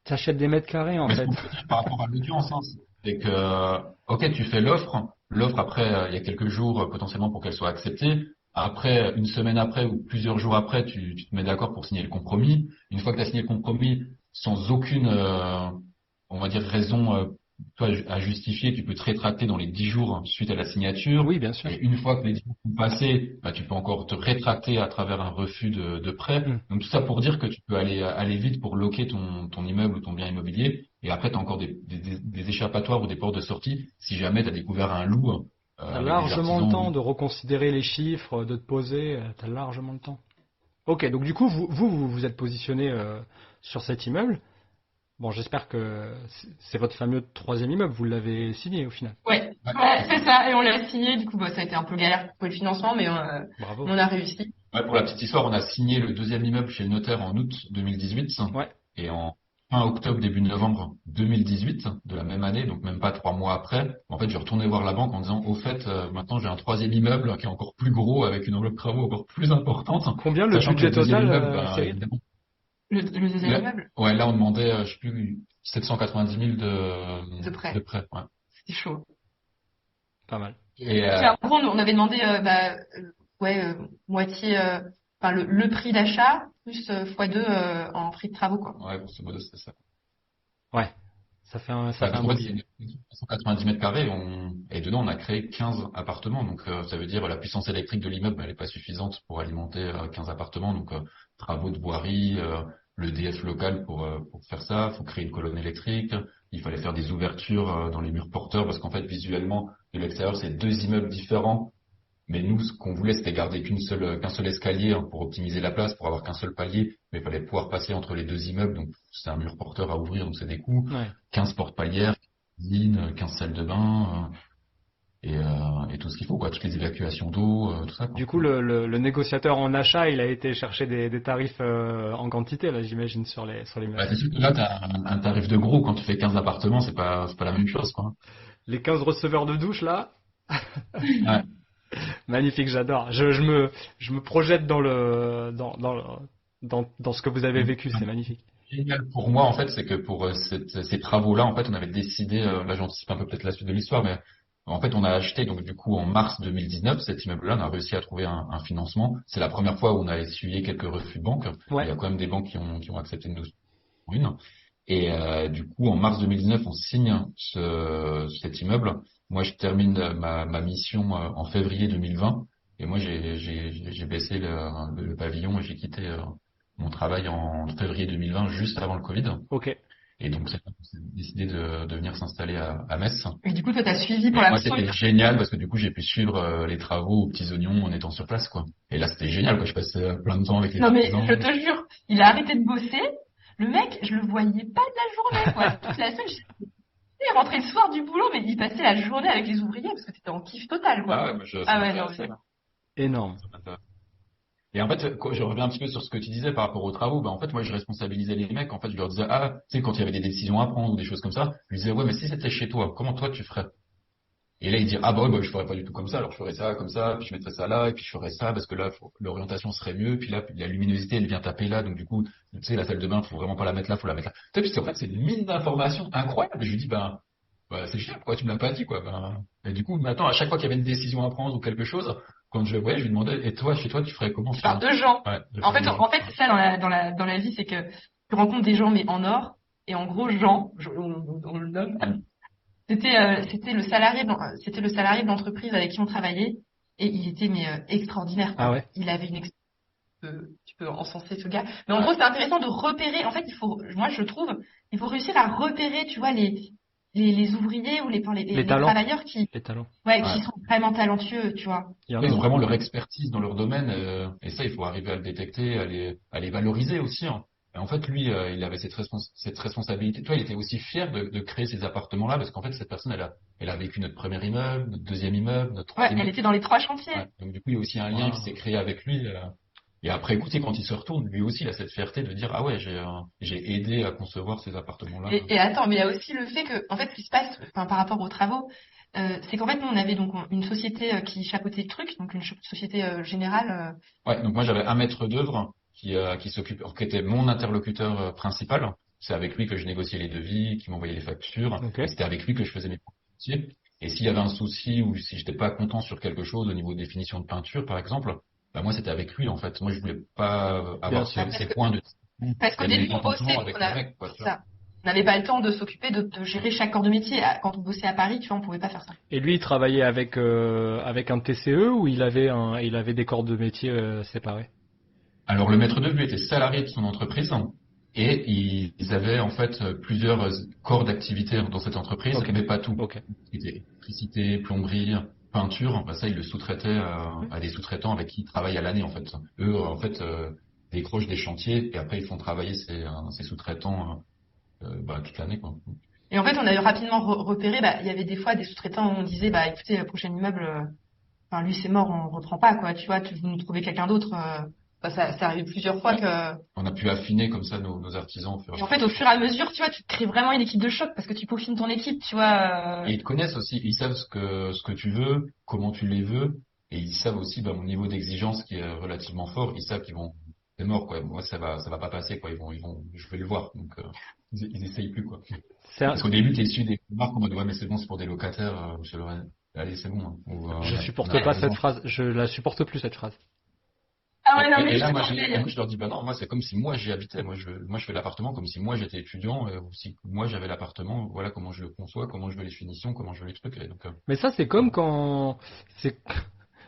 T'achètes des mètres carrés en Mais ce fait. qu'on peut dire par rapport à l'audience, hein, c'est que, ok, tu fais l'offre après, il y a quelques jours potentiellement pour qu'elle soit acceptée. Après, une semaine après ou plusieurs jours après, tu te mets d'accord pour signer le compromis. Une fois que tu as signé le compromis, sans aucune, on va dire, raison toi, à justifier, tu peux te rétracter dans les 10 jours suite à la signature. Oui, bien sûr. Et une fois que les 10 jours sont passés, bah, tu peux encore te rétracter à travers un refus de prêt. Mm. Donc tout ça pour dire que tu peux aller vite pour loquer ton immeuble ou ton bien immobilier. Et après, tu as encore des échappatoires ou des portes de sortie si jamais tu as découvert un loup. T'as Avec des largement le artisans. temps de reconsidérer les chiffres, de te poser, t'as largement le temps. Ok, donc du coup, vous êtes positionné sur cet immeuble. Bon, j'espère que c'est votre fameux troisième immeuble, vous l'avez signé au final. Ouais, Ouais. ouais, c'est ça. Et on l'a signé. Du coup, bah, ça a été un peu galère pour trouver le financement, mais Bravo. on a réussi. Ouais, pour la petite histoire, on a signé le deuxième immeuble chez le notaire en août 2018 Ouais. et en fin octobre, début novembre 2018 de la même année, donc même pas 3 mois après. En fait, j'ai retourné voir la banque en disant, au fait, maintenant j'ai un troisième immeuble qui est encore plus gros avec une enveloppe de travaux encore plus importante. Combien le Sachant que budget le deuxième total, immeuble, ben, Cyril? évidemment, Le deuxième là, immeuble, ouais, là on demandait, je sais plus, 790 000 de près. de prêt. Ouais. C'était chaud. Pas mal. Et En gros, on avait demandé moitié, enfin le prix d'achat plus x2 en prix de travaux, quoi. ouais, grosso modo, c'est ça. Ouais. Ça fait un Parce qu'en beau fait, c'est billet. 190 mètres carrés et dedans, on a créé 15 appartements. Donc, ça veut dire la puissance électrique de l'immeuble, elle n'est pas suffisante pour alimenter 15 appartements. Donc, travaux de voirie, le DF local pour faire ça. Il faut créer une colonne électrique. Il fallait faire des ouvertures dans les murs porteurs parce qu'en fait, visuellement, de l'extérieur, c'est deux immeubles différents. Mais nous, ce qu'on voulait, c'était garder qu'un seul escalier hein, pour optimiser la place, pour avoir qu'un seul palier. Mais il fallait pouvoir passer entre les deux immeubles. Donc, c'est un mur porteur à ouvrir, donc c'est des coûts. Ouais. 15 porte-palières, 15 salles de bain, et tout ce qu'il faut, quoi. Toutes les évacuations d'eau, tout ça, quoi. Du coup, le négociateur en achat, il a été chercher des tarifs en quantité, là, j'imagine, sur les Bah, meubles. c'est sûr que là, t'as un tarif de gros. Quand tu fais 15 appartements, c'est pas la même chose, quoi. Les 15 receveurs de douche, là, Ouais. magnifique, j'adore. Je me projette dans ce que vous avez vécu, c'est magnifique. Génial pour moi, en fait, c'est que pour ces travaux-là, en fait, on avait décidé, là, j'anticipe un peu peut-être la suite de l'histoire, mais en fait, on a acheté, donc, du coup, en mars 2019, cet immeuble-là, on a réussi à trouver un financement. C'est la première fois où on a essuyé quelques refus de banque. Il y Ouais. a quand même des banques qui ont accepté de nous une. Et du coup, en mars 2019, on signe cet immeuble. Moi, je termine ma mission en février 2020. Et moi, j'ai baissé le pavillon et j'ai quitté mon travail en février 2020, juste avant le Covid. Ok. Et donc, c'est décidé de venir s'installer à Metz. Et du coup, toi, t'as suivi Et pour la moi, c'était génial parce que du coup, j'ai pu suivre les travaux aux petits oignons en étant sur place, quoi. Et là, c'était génial, quoi. Je passais plein de temps avec les Non mais artisans. je te jure, il a arrêté de bosser. Le mec, je le voyais pas de la journée, quoi. Toute la semaine, il rentrait le soir du boulot, mais il passait la journée avec les ouvriers parce que t'étais en kiff total, Ah quoi. ouais, moi, Ah ouais, non, ça Énorme. m'intéresse. Et en fait, quand je reviens un petit peu sur ce que tu disais par rapport aux travaux, bah en fait, moi, je responsabilisais les mecs. En fait, je leur disais, ah, tu sais, quand il y avait des décisions à prendre ou des choses comme ça, je lui disais, ouais, mais si c'était chez toi, comment toi tu ferais? Et là, il dit, ah bah, ouais, bah, je ferais pas du tout comme ça. Alors, je ferais ça comme ça, puis je mettrais ça là, et puis je ferais ça parce que là, l'orientation serait mieux. Puis là, la luminosité, elle vient taper là. Donc, du coup, tu sais, la salle de bain, faut vraiment pas la mettre là, faut la mettre là. Tu sais, puisqu'en fait, c'est une mine d'informations incroyable. Et je lui dis, ben, bah, c'est chiant, pourquoi tu me l'as pas dit, quoi. Ben, et du coup, maintenant, à chaque fois qu'il y avait une décision à prendre ou quelque chose, quand je le voyais, je lui demandais, et toi, chez toi, tu ferais comment? Je parle de gens. Ouais, En fait, c'est ça dans la vie, c'est que tu rencontres des gens mais en or. Et en gros, Jean, on le nomme, c'était le salarié, c'était le salarié de l'entreprise avec qui on travaillait. Et il était extraordinaire, quoi. Ah ouais. Il avait une tu peux encenser ce gars. Mais en gros, c'est intéressant de repérer. En fait, moi, je trouve, il faut réussir à repérer, tu vois, les ouvriers ou les Les talents. travailleurs Les talents. ouais, Ouais. qui sont vraiment talentueux, tu vois. Il y en Ils ont a. vraiment leur expertise dans leur domaine, et ça, il faut arriver à le détecter, à les valoriser aussi, hein. Et en fait, lui, il avait cette responsabilité. Toi, il était aussi fier de créer ces appartements-là, parce qu'en fait, cette personne, elle a vécu notre premier immeuble, notre deuxième immeuble, notre Ouais, troisième elle immeuble. était dans les 3 chantiers. Ouais. Donc, du coup, il y a aussi un lien qui Wow. s'est créé avec lui. Et après, écoutez, quand il se retourne, lui aussi, il a cette fierté de dire, ah ouais, j'ai aidé à concevoir ces appartements-là. Et attends, mais il y a aussi le fait que, en fait, ce qui se passe, enfin, par rapport aux travaux, c'est qu'en fait, nous, on avait donc une société qui chapeautait le truc, donc une société générale. Ouais, donc moi j'avais un maître d'œuvre qui était mon interlocuteur principal. C'est avec lui que je négociais les devis, qui m'envoyait les factures, Ok. et c'était avec lui que je faisais mes chantiers. Et s'il y avait un souci ou si j'étais pas content sur quelque chose au niveau de définition de peinture, par exemple, bah moi c'était avec lui en fait. Moi je voulais pas Bien avoir sûr. ces points de Parce qu'au des début, on mécontentements bossait, donc avec on le a, mec, quoi, c'est tu vois. ça. On n'avait pas le temps de s'occuper de gérer chaque corps de métier. Quand on bossait à Paris, tu vois, on pouvait pas faire ça. Et lui, il travaillait avec un TCE ou il avait des corps de métier séparés? Alors le maître d'œuvre lui était salarié de son entreprise. Et ils avaient en fait plusieurs corps d'activité dans cette entreprise, Ok. mais pas tout. Ok. C'était électricité, plomberie, peinture. Bah, ça, ils le sous-traitaient à des sous-traitants avec qui ils travaillent à l'année en fait. Eux, en fait, décrochent des chantiers et après ils font travailler ces sous-traitants bah, toute l'année, quoi. Et en fait, on a eu rapidement repéré, bah, il y avait des fois des sous-traitants où on disait, bah, écoutez, le prochain immeuble, enfin, lui, c'est mort, on reprend pas, quoi. Tu vois, vous nous trouvez quelqu'un d'autre. Bah, ça arrive plusieurs fois Ouais. que. On a pu affiner comme ça nos artisans au fur et Et à en fait, au fur et à mesure, tu vois, tu crées vraiment une équipe de choc parce que tu peaufines ton équipe, tu vois. Et ils te connaissent aussi, ils savent ce que tu veux, comment tu les veux, et ils savent aussi bah, mon niveau d'exigence qui est relativement fort. Ils savent qu'ils vont, c'est mort quoi. Moi ça va pas passer quoi. Je vais le voir. Donc ils essayent plus quoi. C'est un- Parce qu'au début t'es issu des remarques en mode ouais mais c'est bon c'est pour des locataires, monsieur Lorraine. Allez c'est bon. Hein. Je On supporte a pas cette raison. phrase. Je la supporte plus cette phrase. Ah ouais, non, mais Et je là te moi conseille. je leur dis bah non moi c'est comme si moi j'y habitais. Moi je fais l'appartement comme si moi j'étais étudiant, ou si moi j'avais l'appartement. Voilà comment je le conçois, comment je veux les finitions, comment je veux les trucs. Et donc Mais ça, voilà. c'est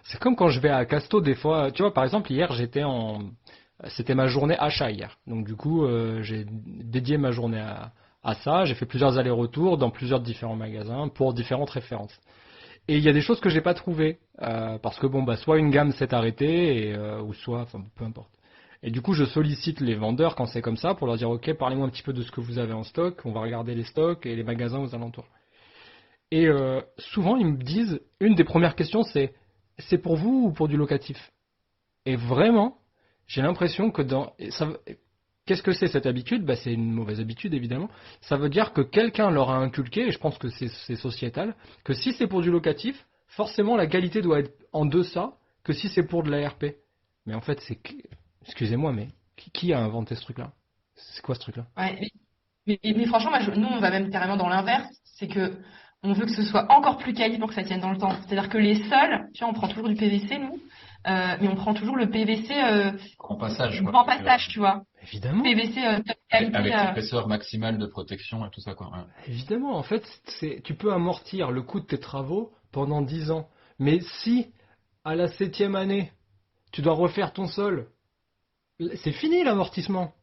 c'est comme quand je vais à Casto des fois. Tu vois, par exemple, hier, c'était ma journée achat hier. Donc du coup, j'ai dédié ma journée à ça. J'ai fait plusieurs allers-retours dans plusieurs différents magasins pour différentes références. Et il y a des choses que j'ai pas trouvées parce que bon, bah, soit une gamme s'est arrêtée ou soit, enfin, peu importe. Et du coup, je sollicite les vendeurs quand c'est comme ça pour leur dire, ok, parlez-moi un petit peu de ce que vous avez en stock. On va regarder les stocks et les magasins aux alentours. Et souvent, ils me disent, une des premières questions, c'est pour vous ou pour du locatif? Et vraiment, j'ai l'impression que qu'est-ce que c'est cette habitude? Bah, c'est une mauvaise habitude, évidemment. Ça veut dire que quelqu'un leur a inculqué, et je pense que c'est sociétal, que si c'est pour du locatif, forcément la qualité doit être en deçà que si c'est pour de la RP. Mais en fait, excusez-moi, mais qui a inventé ce truc-là? C'est quoi ce truc-là? Ouais, mais franchement, nous, on va même carrément dans l'inverse. C'est que on veut que ce soit encore plus quali pour que ça tienne dans le temps. C'est-à-dire que les sols, tu vois, on prend toujours du PVC, nous, mais on prend toujours le PVC En passage quoi. grand passage, tu vois. Évidemment. PVC top Avec qualité. l'épaisseur maximale de protection et tout ça, quoi. Ouais. Évidemment, en fait, tu peux amortir le coût de tes travaux pendant 10 ans. Mais si, à la 7e année, tu dois refaire ton sol, c'est fini l'amortissement.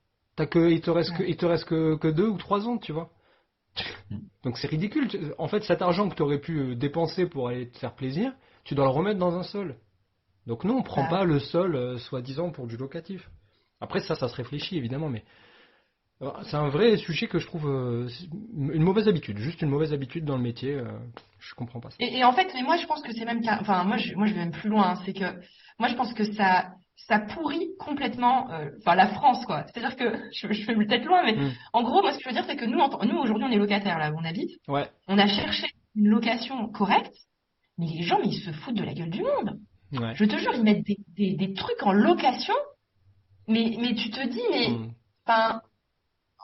Il te reste que 2 ou 3 ans, tu vois. Donc c'est ridicule. En fait, cet argent que tu aurais pu dépenser pour aller te faire plaisir, tu dois le remettre dans un sol. Donc non, on prend Bah, pas le sol, soi-disant, pour du locatif. Après, ça se réfléchit, évidemment, mais c'est un vrai sujet que je trouve une mauvaise habitude, juste une mauvaise habitude dans le métier. Je comprends pas ça. et en fait, mais moi, je pense que c'est même, enfin, moi, je vais même plus loin. C'est que, moi, je pense que ça pourrit complètement, enfin, la France, quoi. C'est-à-dire que, je vais peut-être loin, mais Hmm. en gros, moi, ce que je veux dire, c'est que nous, aujourd'hui, on est locataires, là où on habite. Ouais, On a cherché une location correcte, mais les gens, mais ils se foutent de la gueule du monde. ouais. Je te jure, ils mettent des trucs en location, mais tu te dis, mais, Hmm. enfin,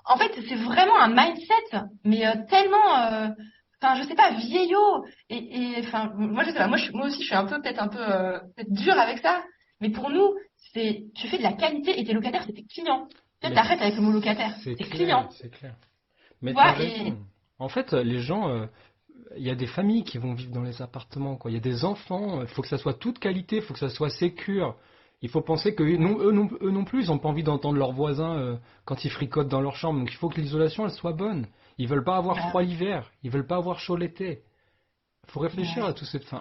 en fait, c'est vraiment un mindset, mais tellement, enfin, je sais pas, vieillot. Enfin, moi, je sais pas, moi aussi, je suis peut-être un peu, peut-être dure avec ça. Mais pour nous, tu fais de la qualité et tes locataires, c'est tes clients. Peut-être Mais t'arrêtes avec le mot locataire, c'est tes clair, clients. c'est clair. Tu Mais t'as vois, et raison. En fait, les gens, il y a des familles qui vont vivre dans les appartements, quoi. Il y a des enfants, il faut que ça soit toute qualité, il faut que ça soit sécure. Il faut penser que eux non plus, ils n'ont pas envie d'entendre leurs voisins quand ils fricotent dans leur chambre. Donc il faut que l'isolation, elle soit bonne. Ils veulent pas avoir Bah, froid l'hiver. Ils veulent pas avoir chaud l'été. Faut réfléchir ouais. à tout cette fin.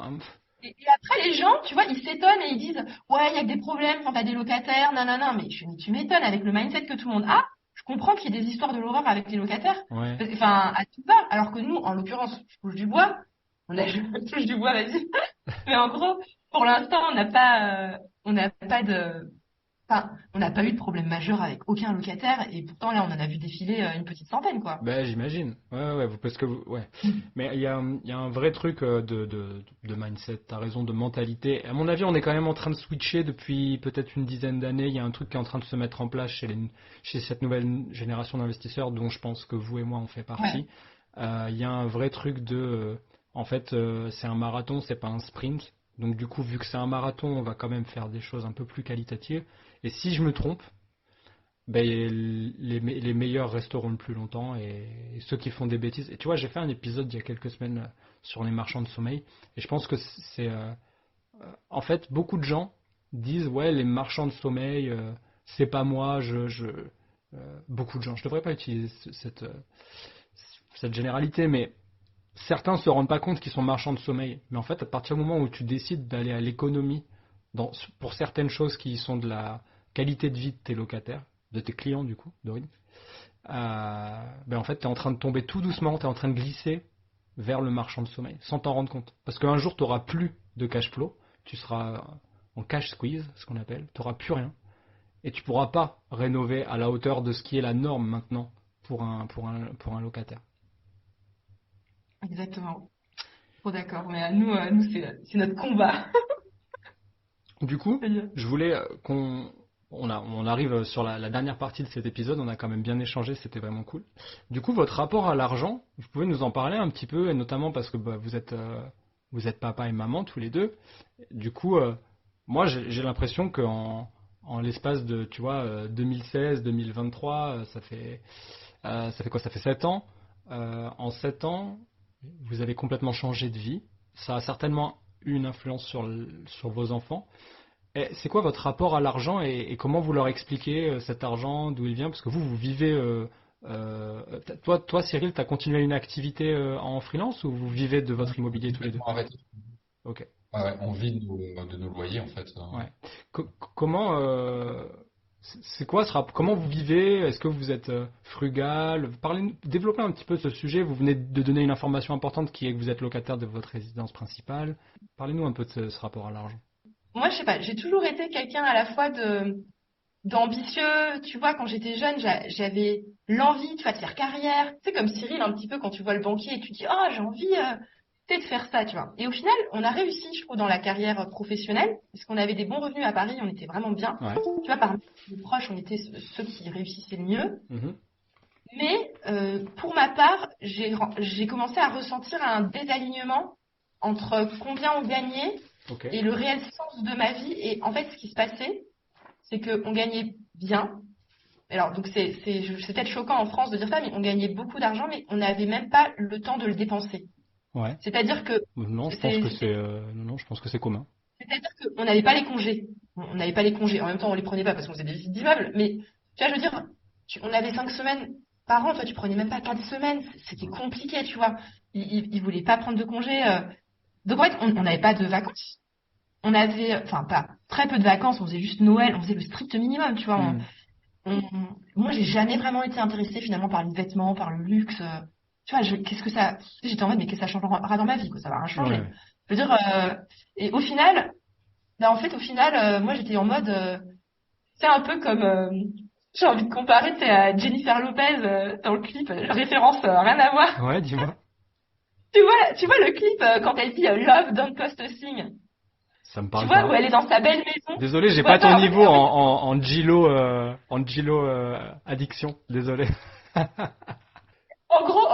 Et après, les gens, tu vois, ils s'étonnent et ils disent, ouais, il y a que des problèmes quand t'as des locataires, nanana. Mais tu m'étonnes avec le mindset que tout le monde a. Je comprends qu'il y ait des histoires de l'horreur avec les locataires. Ouais. Enfin, à tout va. Alors que nous, en l'occurrence, je touche du bois. Je touche du bois, vas-y. Mais en gros, pour l'instant, on n'a pas de, enfin, on n'a pas eu de problème majeur avec aucun locataire. Et pourtant, là, on en a vu défiler une petite centaine, quoi. Ben, j'imagine. Ouais, parce que ouais. Mais il y a un vrai truc de mindset. T'as raison, de mentalité. À mon avis, on est quand même en train de switcher depuis peut-être une dizaine d'années. Il y a un truc qui est en train de se mettre en place chez cette nouvelle génération d'investisseurs, dont je pense que vous et moi on fait Ouais. partie. Il y a un vrai truc en fait, c'est un marathon, c'est pas un sprint. Donc du coup, vu que c'est un marathon, on va quand même faire des choses un peu plus qualitatives. Et si je me trompe, ben, les meilleurs resteront le plus longtemps et ceux qui font des bêtises. Et tu vois, j'ai fait un épisode il y a quelques semaines sur les marchands de sommeil et je pense que c'est en fait beaucoup de gens disent ouais les marchands de sommeil c'est pas moi beaucoup de gens. Je devrais pas utiliser cette généralité, mais certains se rendent pas compte qu'ils sont marchands de sommeil. Mais en fait, à partir du moment où tu décides d'aller à l'économie pour certaines choses qui sont de la qualité de vie de tes locataires, de tes clients du coup, Dorine, ben en fait, tu es en train de tomber tout doucement, tu es en train de glisser vers le marchand de sommeil, sans t'en rendre compte. Parce qu'un jour, tu n'auras plus de cash flow, tu seras en cash squeeze, ce qu'on appelle, tu n'auras plus rien, et tu pourras pas rénover à la hauteur de ce qui est la norme maintenant pour un locataire. Exactement. Trop d'accord. Mais nous, c'est notre combat. Du coup, je voulais on arrive sur la dernière partie de cet épisode, on a quand même bien échangé, c'était vraiment cool. Du coup, votre rapport à l'argent, vous pouvez nous en parler un petit peu, et notamment parce que bah, vous êtes papa et maman tous les deux. Du coup, moi j'ai l'impression en l'espace de, tu vois, 2016, 2023, ça fait quoi? Ça fait 7 ans. En 7 ans, vous avez complètement changé de vie. Ça a certainement eu une influence sur vos enfants. C'est quoi votre rapport à l'argent et comment vous leur expliquez cet argent, d'où il vient? Parce que vous vivez. Toi, Cyril, tu as continué une activité en freelance ou vous vivez de votre immobilier tous les deux? Complètement arrêté. Ok. Ouais, ouais, on vit de nos loyers en fait. Ouais. Comment. C'est quoi comment vous vivez? Est-ce que vous êtes frugal? Développez un petit peu ce sujet. Vous venez de donner une information importante qui est que vous êtes locataire de votre résidence principale. Parlez-nous un peu de ce rapport à l'argent. Moi, je sais pas, j'ai toujours été quelqu'un à la fois d'ambitieux. Tu vois, quand j'étais jeune, j'avais l'envie, tu vois, de faire carrière. C'est comme Cyril, un petit peu, quand tu vois le banquier et tu dis, oh, j'ai envie, tu sais, de faire ça, tu vois. Et au final, on a réussi, je trouve, dans la carrière professionnelle, parce qu'on avait des bons revenus à Paris, on était vraiment bien. Ouais. Tu vois, parmi les proches, on était ceux qui réussissaient le mieux. Mhm. Mais pour ma part, j'ai commencé à ressentir un désalignement entre combien on gagnait Ok. et le réel sens de ma vie. Et en fait, ce qui se passait, c'est qu'on gagnait bien. Alors, donc c'est peut-être choquant en France de dire ça, mais on gagnait beaucoup d'argent, mais on n'avait même pas le temps de le dépenser. Ouais. C'est-à-dire que Non, je pense que non, je pense que c'est commun. c'est-à-dire qu'on n'avait pas les congés. On n'avait pas les congés. En même temps, on les prenait pas parce qu'on faisait des visites d'immeubles. Mais tu vois, je veux dire, on avait 5 semaines par an. Toi, tu prenais même pas 4 semaines. C'était compliqué, tu vois. Ils voulaient pas prendre de congés. Donc en fait, on n'avait pas de vacances. On avait, enfin pas très peu de vacances. On faisait juste Noël. On faisait le strict minimum, tu vois. Hmm. Moi, j'ai jamais vraiment été intéressée finalement par les vêtements, par le luxe. Tu vois, qu'est-ce que ça. J'étais en mode, mais qu'est-ce que ça changera dans ma vie, quoi. Ça va rien changer. Ouais. Je veux dire, et au final. Ben, en fait, au final, moi, j'étais en mode, c'est un peu comme, j'ai envie de comparer, tu sais, à Jennifer Lopez dans le clip, référence rien à voir. Ouais, dis-moi. Tu vois le clip quand elle dit Love, don't cost a thing. Ça me Tu parle vois où pas. elle est dans sa belle maison. Désolé, Tu j'ai vois pas ton pas, niveau en Gilo, addiction. Désolé. en gros,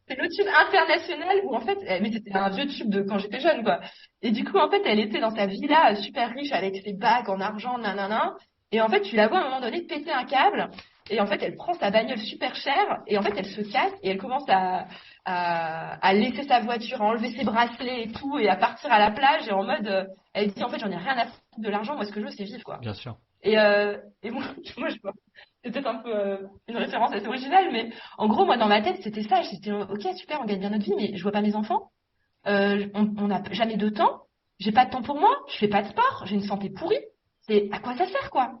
c'est le tube international où en fait, mais c'était un vieux tube de quand j'étais jeune, quoi. Et du coup, en fait, elle était dans sa villa super riche avec ses bagues en argent, nanana. Et en fait, tu la vois à un moment donné péter un câble. Et en fait, elle prend sa bagnole super chère. Et en fait, elle se casse et elle commence à laisser sa voiture, à enlever ses bracelets et tout, et à partir à la plage. Et en mode, elle dit en fait, j'en ai rien à foutre de l'argent. Moi, ce que je veux, c'est vivre, quoi. Bien sûr. Et moi, je vois. C'est peut-être un peu une référence assez originale, mais en gros, moi, dans ma tête, c'était ça. J'étais, ok, super, on gagne bien notre vie, mais je vois pas mes enfants. On n'a jamais de temps. J'ai pas de temps pour moi. Je fais pas de sport. J'ai une santé pourrie. C'est à quoi ça sert, quoi?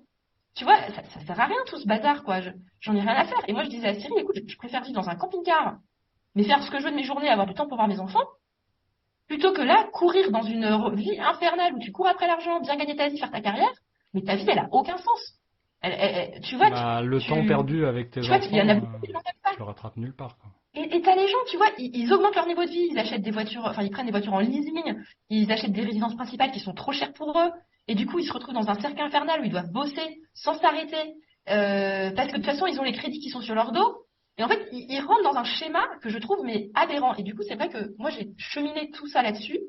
Tu vois, ça sert à rien tout ce bazar, quoi. J'en ai rien à faire. Et moi, je disais à Cyril, écoute, je préfère vivre dans un camping-car, mais faire ce que je veux de mes journées, avoir du temps pour voir mes enfants, plutôt que là, courir dans une vie infernale où tu cours après l'argent, bien gagner ta vie, faire ta carrière. Mais ta vie, elle a aucun sens. Tu vois, Bah, le temps perdu avec tes tu vois, il y en a enfants, beaucoup qui l'ont pas. tu le rattrapes nulle part, quoi. Et t'as les gens, tu vois, ils augmentent leur niveau de vie, ils achètent des voitures, enfin ils prennent des voitures en leasing, ils achètent des résidences principales qui sont trop chères pour eux, et du coup ils se retrouvent dans un cercle infernal où ils doivent bosser sans s'arrêter, parce que de toute façon ils ont les crédits qui sont sur leur dos, et en fait ils rentrent dans un schéma que je trouve mais aberrant, et du coup c'est vrai que moi j'ai cheminé tout ça là-dessus,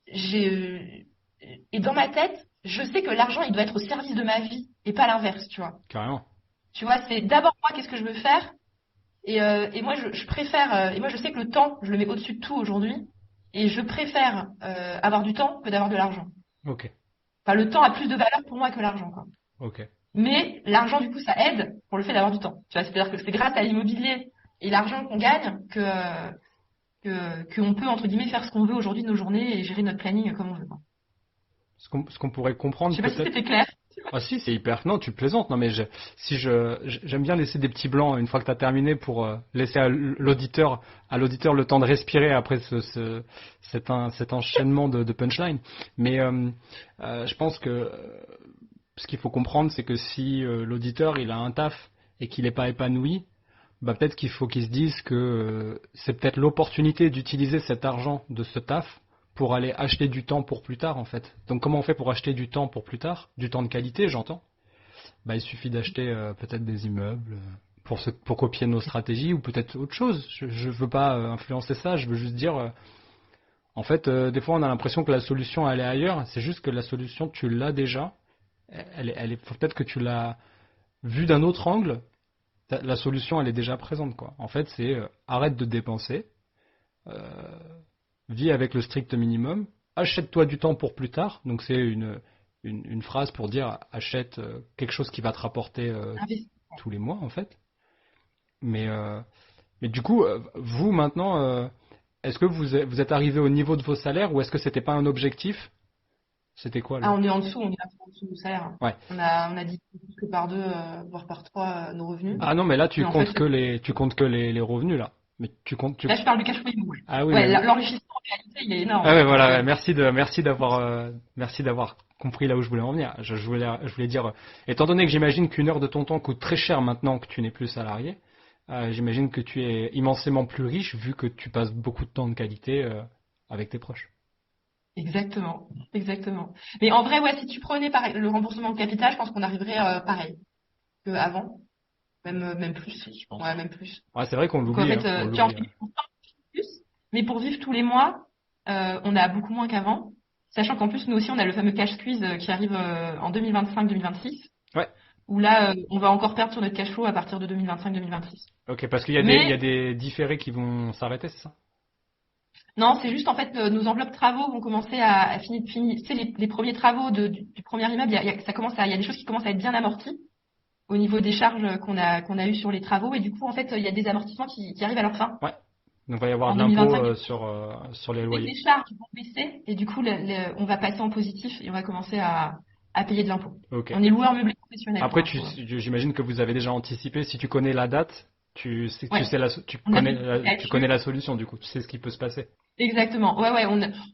et dans ma tête, je sais que l'argent il doit être au service de ma vie, et pas l'inverse, tu vois. Carrément. Tu vois, c'est d'abord moi qu'est-ce que je veux faire, et moi, je préfère, et moi, je sais que le temps, je le mets au-dessus de tout aujourd'hui, et je préfère avoir du temps que d'avoir de l'argent. Ok, Enfin, le temps a plus de valeur pour moi que l'argent, quoi. ok. Mais l'argent, du coup, ça aide pour le fait d'avoir du temps. Tu vois, c'est-à-dire que c'est grâce à l'immobilier et l'argent qu'on gagne qu'on peut, entre guillemets, faire ce qu'on veut aujourd'hui de nos journées et gérer notre planning comme on veut, quoi. Ce qu'on pourrait Je comprendre sais pas si peut-être. c'était clair. Ah si, c'est hyper. Non, tu plaisantes. Non, mais j'aime bien laisser des petits blancs une fois que tu as terminé pour laisser à l'auditeur le temps de respirer après cet enchaînement de punchline. Mais je pense que ce qu'il faut comprendre, c'est que si l'auditeur il a un taf et qu'il n'est pas épanoui, bah peut-être qu'il faut qu'il se dise que c'est peut-être l'opportunité d'utiliser cet argent de ce taf pour aller acheter du temps pour plus tard en fait. Donc comment on fait pour acheter du temps pour plus tard? Du temps de qualité, j'entends. Bah il suffit d'acheter peut-être des immeubles pour copier nos stratégies ou peut-être autre chose. Je veux pas influencer ça, je veux juste dire en fait des fois on a l'impression que la solution elle est ailleurs, c'est juste que la solution tu l'as déjà. Faut peut-être que tu l'as vue d'un autre angle. La solution elle est déjà présente quoi. En fait c'est arrête de dépenser. euh, Vis avec le strict minimum, achète-toi du temps pour plus tard. Donc c'est une phrase pour dire achète quelque chose qui va te rapporter tous les mois en fait. Mais, euh, mais du coup, vous maintenant, est-ce que vous êtes arrivé au niveau de vos salaires ou est-ce que c'était pas un objectif? C'était quoi Ah, le... on est en dessous, on est en dessous du salaire. Ouais. On a dit plus que par deux, voire par trois, nos revenus. Ah non, mais là tu Mais en comptes fait, que les revenus là. Mais là, je parle du cash flow immo, ouais. Ah oui, Ouais, mais... l'enrichissement, en réalité, il est énorme. Ah ouais, voilà, Ouais. ouais, merci d'avoir compris là où je voulais en venir. Je voulais dire, étant donné que j'imagine qu'une heure de ton temps coûte très cher maintenant que tu n'es plus salarié, j'imagine que tu es immensément plus riche vu que tu passes beaucoup de temps de qualité avec tes proches. Exactement, exactement. Mais en vrai, ouais, si tu prenais pareil, le remboursement de capital, je pense qu'on arriverait pareil qu'avant, même plus. Je pense. Ouais, même plus. Ouais, c'est vrai qu'on Donc en l'oublie, fait, hein, on tu en l'oublie. fais plus, mais pour vivre tous les mois, on a beaucoup moins qu'avant. Sachant qu'en plus, nous aussi, on a le fameux cash squeeze qui arrive en 2025-2026, Ouais. où là, on va encore perdre sur notre cash flow à partir de 2025-2026. Ok, parce qu'il y a des, il y a Mais des différés qui vont s'arrêter, c'est ça? non, c'est juste en fait nos enveloppes travaux vont commencer à finir. Tu sais, les premiers travaux du premier immeuble, il y a des choses qui commencent à être bien amorties au niveau des charges qu'on a eues sur les travaux, et du coup, en fait, il y a des amortissements qui arrivent à leur fin Ouais. Donc il va y avoir en de l'impôt 2025. sur les Les loyers. charges vont baisser, et du coup, on va passer en positif et on va commencer à payer de l'impôt. Ok. On est loueur meublé professionnel pour Après, info. j'imagine que vous avez déjà anticipé. Si tu connais la date, Ouais. tu On a fait connais, des tu calculs. connais la solution du coup. Tu sais ce qui peut se passer. Exactement. Ouais, ouais,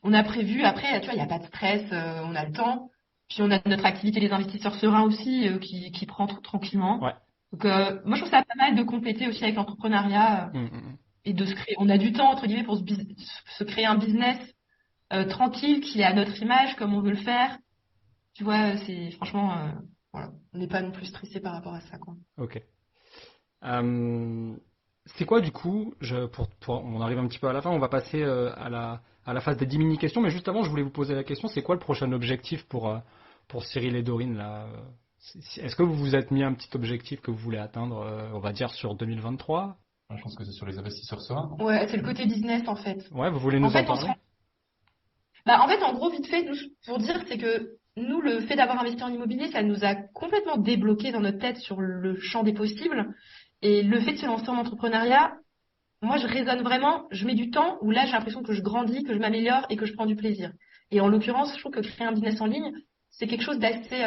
on a prévu. Après, tu vois, il n'y a pas de stress, on a le temps. Puis on a notre activité des investisseurs sereins aussi, qui prend tranquillement. Ouais. Donc, moi, je trouve ça pas mal de compléter aussi avec l'entrepreneuriat Hum, hum, hum. et de se créer. On a du temps, entre guillemets, pour se créer un business tranquille qui est à notre image, comme on veut le faire. Tu vois, c'est franchement, voilà, on n'est pas non plus stressé par rapport à ça, quoi. Ok. C'est quoi du coup, on arrive un petit peu à la fin, on va passer à la phase des 10 mini-questions, mais juste avant, je voulais vous poser la question, c'est quoi le prochain objectif pour Cyril et Dorine là? Est-ce que vous vous êtes mis un petit objectif que vous voulez atteindre, on va dire sur 2023? Je pense que c'est sur les investisseurs sereins, non? Ouais, c'est le côté business en fait. Ouais, vous voulez En nous en fait, parler? en fait, en gros, vite fait, pour dire, c'est que nous, le fait d'avoir investi en immobilier, ça nous a complètement débloqué dans notre tête sur le champ des possibles. Et le fait de se lancer en entrepreneuriat, moi, je raisonne vraiment, je mets du temps où là, j'ai l'impression que je grandis, que je m'améliore et que je prends du plaisir. Et en l'occurrence, je trouve que créer un business en ligne, c'est quelque chose d'assez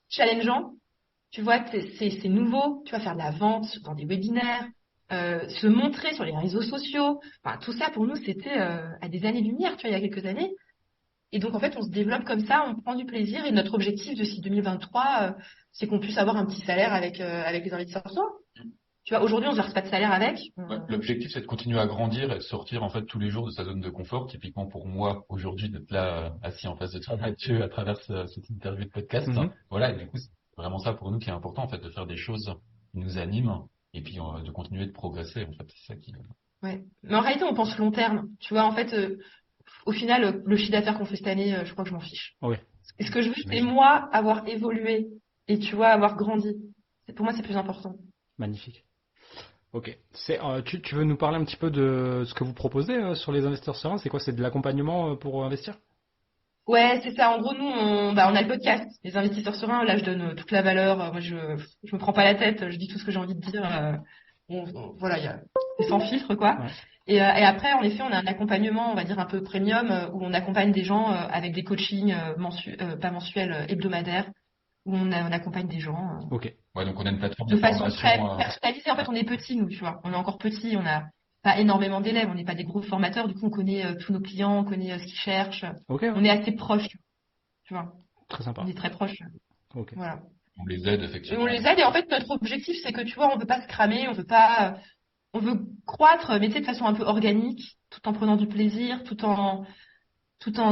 challengeant. Tu vois, c'est nouveau. Tu vas faire de la vente dans des webinaires, se montrer sur les réseaux sociaux. Enfin, tout ça, pour nous, c'était à des années-lumière, tu vois, il y a quelques années. Et donc, en fait, on se développe comme ça, on prend du plaisir. Et notre objectif d'ici 2023, c'est qu'on puisse avoir un petit salaire avec les investisseurs. Tu vois, aujourd'hui, on ne verse pas de salaire avec. Ouais, l'objectif, c'est de continuer à grandir et de sortir en fait tous les jours de sa zone de confort. Typiquement pour moi, aujourd'hui, d'être là assis en face de toi, Mathieu, à travers cette interview de podcast. Voilà, et du coup, c'est vraiment ça pour nous qui est important, en fait, de faire des choses qui nous animent et puis de continuer de progresser. En fait, c'est ça qui. Ouais. Mais en réalité, on pense long terme. Tu vois, en fait, au final, le chiffre d'affaires qu'on fait cette année, je crois que je m'en fiche. Oui. Et ce que je veux, c'est moi avoir évolué et tu vois, avoir grandi. Pour moi, c'est plus important. Magnifique. Ok. Tu veux nous parler un petit peu de ce que vous proposez sur les investisseurs sereins? C'est quoi? C'est de l'accompagnement pour investir? Ouais, c'est ça. En gros, nous, on a le podcast, les investisseurs sereins. Là, je donne toute la valeur. Moi, je me prends pas la tête. Je dis tout ce que j'ai envie de dire. Voilà, c'est sans filtre, quoi. Ouais. Et après, en effet, on a un accompagnement, on va dire un peu premium, où on accompagne des gens avec des coachings pas mensuels, hebdomadaires, où on accompagne des gens. Ok. Ouais, donc on a une plateforme De façon formation, très personnalisée. En fait, on est petits, nous, tu vois. On est encore petits, on n'a pas énormément d'élèves, on n'est pas des gros formateurs. Du coup, on connaît tous nos clients, on connaît ce qu'ils cherchent. Ok. On est assez proches, tu vois. Très sympa. On est très proches. Ok. Voilà. on les aide Et effectivement. on les aide. Et en fait, notre objectif, c'est que, tu vois, on veut pas se cramer, on veut croître, mais tu sais, de façon un peu organique, tout en prenant du plaisir, tout en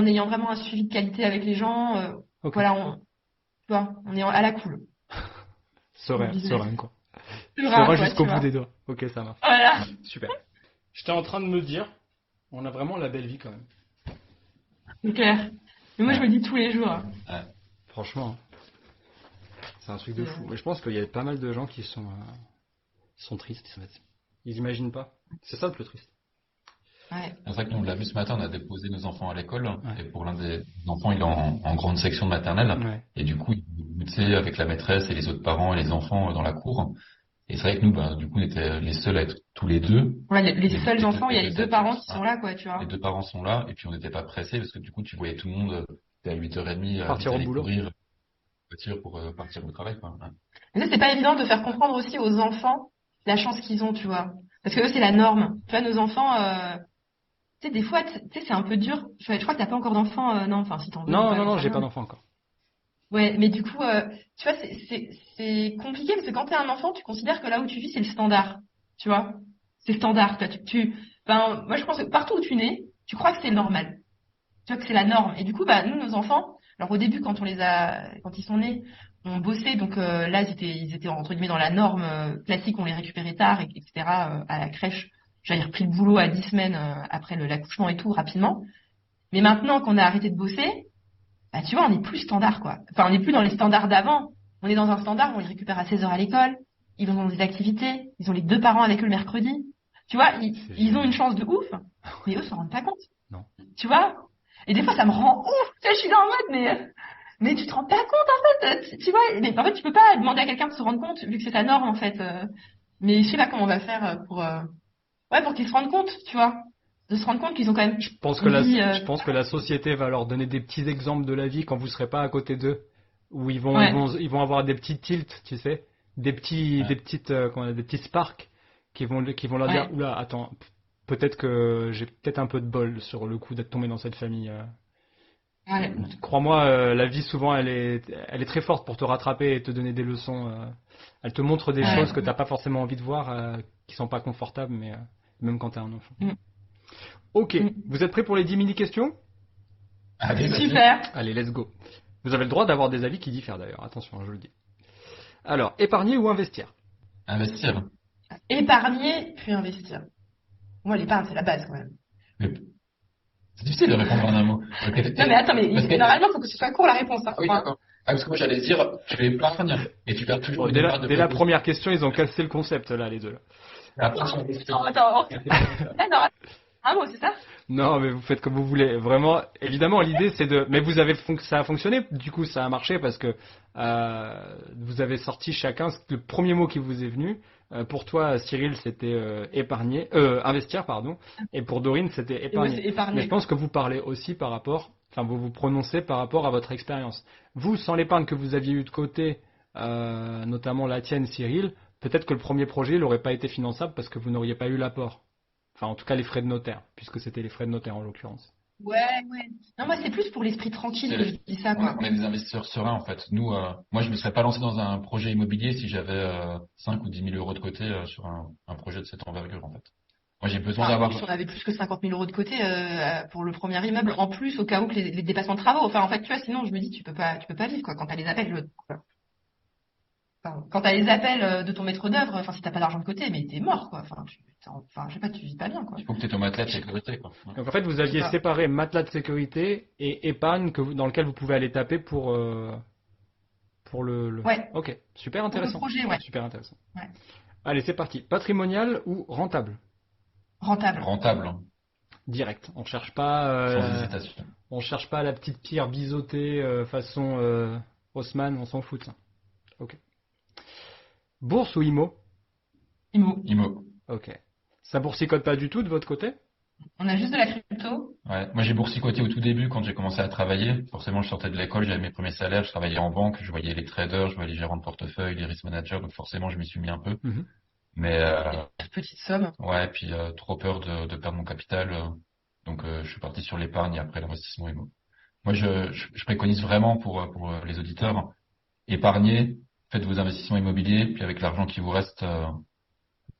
ayant vraiment un suivi de qualité avec les gens. Ok. Voilà, tu vois, on est à la cool. Serein, quoi. Serein, Serein quoi, jusqu'au tu bout vois. des doigts. Ok, ça marche. Voilà. Super. J'étais en train de me dire, on a vraiment la belle vie quand même. C'est clair. Mais moi, je me dis tous les jours. Franchement, c'est un truc de fou. Mais je pense qu'il y a pas mal de gens qui sont tristes. Ils imaginent pas. C'est ça le plus triste. Ouais. C'est vrai que nous, on l'a vu ce matin, on a déposé nos enfants à l'école. Ouais. Et pour l'un des enfants, il est en grande section de maternelle. Ouais. Et du coup, il goûtait avec la maîtresse et les autres parents et les enfants dans la cour. Et c'est vrai que nous, du coup, on était les seuls à être tous les deux. Ouais, les seuls les enfants, il y a deux les deux adultes. parents qui sont là, quoi, tu vois. Les deux parents sont là, et puis on n'était pas pressés, parce que du coup, tu voyais tout le monde à 8h30 Partir au aller boulot. courir en voiture pour partir au travail, quoi. Ouais. Mais ça, c'est pas évident de faire comprendre aussi aux enfants la chance qu'ils ont, tu vois. Parce que eux, c'est la norme. Tu vois, nos enfants, tu sais, des fois, tu sais, c'est un peu dur. Je crois que t'as pas encore d'enfants, non, enfin, si t'en veux. Non, j'ai pas d'enfant encore. Ouais, mais du coup, tu vois, c'est compliqué parce que quand t'es un enfant, tu considères que là où tu vis, c'est le standard. Tu vois? C'est standard. Toi, moi, je pense que partout où tu nais, tu crois que c'est normal. Tu vois que c'est la norme. Et du coup, nous, nos enfants, alors au début, quand ils sont nés, on bossait, donc là, ils étaient entre guillemets dans la norme classique, on les récupérait tard, etc. À la crèche. J'avais repris le boulot à 10 semaines après l'accouchement et tout, rapidement. Mais maintenant qu'on a arrêté de bosser, tu vois, on n'est plus standard, quoi. Enfin, on n'est plus dans les standards d'avant. On est dans un standard où on les récupère à 16h à l'école, ils vont dans des activités, ils ont les deux parents avec eux le mercredi. Tu vois, ils ont une chance de ouf, mais eux s'en rendent pas compte. Non. Tu vois? Et des fois, ça me rend ouf. Tu vois, je suis dans le mode, mais tu te rends pas compte, en fait. Tu vois, mais en fait, tu peux pas demander à quelqu'un de se rendre compte, vu que c'est ta norme, en fait. Mais je sais pas comment on va faire pour qu'ils se rendent compte, tu vois. De se rendre compte qu'ils ont quand même. Je pense que la société va leur donner des petits exemples de la vie quand vous serez pas à côté d'eux, où ils vont avoir des petits tilts, tu sais, des petits sparks qui vont leur dire, oula, attends, peut-être que j'ai peut-être un peu de bol sur le coup d'être tombé dans cette famille. Ouais. Crois-moi, la vie souvent elle est très forte pour te rattraper et te donner des leçons. Elle te montre des choses que t'as pas forcément envie de voir, qui sont pas confortables, mais même quand t'es un enfant. Ok, vous êtes prêts pour les 10 mini-questions? Allez, vas-y. Super. Allez, let's go. Vous avez le droit d'avoir des avis qui diffèrent d'ailleurs, attention, je le dis. Alors, épargner ou investir? Investir. Épargner, puis investir. Moi, l'épargne, c'est la base, quand même. C'est difficile de répondre en un mot. Non, mais attends, normalement, il faut que ce soit court la réponse. Hein, oui, d'accord. Parce que moi, j'allais dire, tu épargnes et tu perds toujours dès la première question, ils ont cassé le concept, là, les deux. Là. Attends. Non, Ah bon, c'est ça? Non, mais vous faites comme vous voulez. Vraiment, évidemment, l'idée c'est de. Mais ça a fonctionné. Du coup, ça a marché parce que vous avez sorti chacun le premier mot qui vous est venu. Pour toi, Cyril, c'était investir, pardon. Et pour Dorine, c'était Et moi, épargner. c'est Mais je épargner, pense quoi. que vous parlez aussi vous vous prononcez par rapport à votre expérience. Vous, sans l'épargne que vous aviez eu de côté, notamment la tienne, Cyril, peut-être que le premier projet n'aurait pas été finançable parce que vous n'auriez pas eu l'apport. Enfin, en tout cas, les frais de notaire, puisque c'était les frais de notaire en l'occurrence. Ouais, ouais. Non, moi, c'est plus pour l'esprit tranquille C'est que je dis ça, quoi. on est des investisseurs sereins en fait. Nous, moi, je me serais pas lancé dans un projet immobilier si j'avais 5 ou 10 000 euros de côté sur un projet de cette envergure en fait. Moi, j'ai besoin Enfin, en d'avoir. plus, on avait plus que 50 000 euros de côté pour le premier immeuble, en plus, au cas où que les dépassements de travaux. Enfin, en fait, tu vois, sinon, je me dis, tu peux pas vivre, quoi. Quand t'as les appels, quand t'as les appels de ton maître d'œuvre, enfin, si t'as pas d'argent de côté, mais t'es mort, quoi. Enfin, je sais pas, tu vis pas bien, quoi. Il faut que tu aies ton matelas de sécurité quoi. Ouais. Donc en fait, vous C'est aviez ça. séparé matelas de sécurité et épargne dans lequel vous pouvez aller taper pour le... Ouais, Ok, super pour le intéressant. projet, ouais. Super intéressant. Ouais. Allez, c'est parti. Patrimonial ou rentable? Rentable. Rentable, hein, Direct. sans hésitation. On cherche pas la petite pierre biseautée façon Haussmann, on s'en fout de ça. Ok. Bourse ou IMO? IMO. IMO. Ok. Ça boursicote pas du tout de votre côté? On a juste de la crypto. Ouais. Moi, j'ai boursicoté au tout début quand j'ai commencé à travailler. Forcément, je sortais de l'école, j'avais mes premiers salaires, je travaillais en banque, je voyais les traders, je voyais les gérants de portefeuille, les risk managers, donc forcément, je m'y suis mis un peu. Mhm. Mais Petite somme. ouais, puis trop peur de perdre mon capital, donc je suis parti sur l'épargne et après l'investissement immo. Moi, je préconise vraiment pour les auditeurs, épargnez, faites vos investissements immobiliers, puis avec l'argent qui vous reste,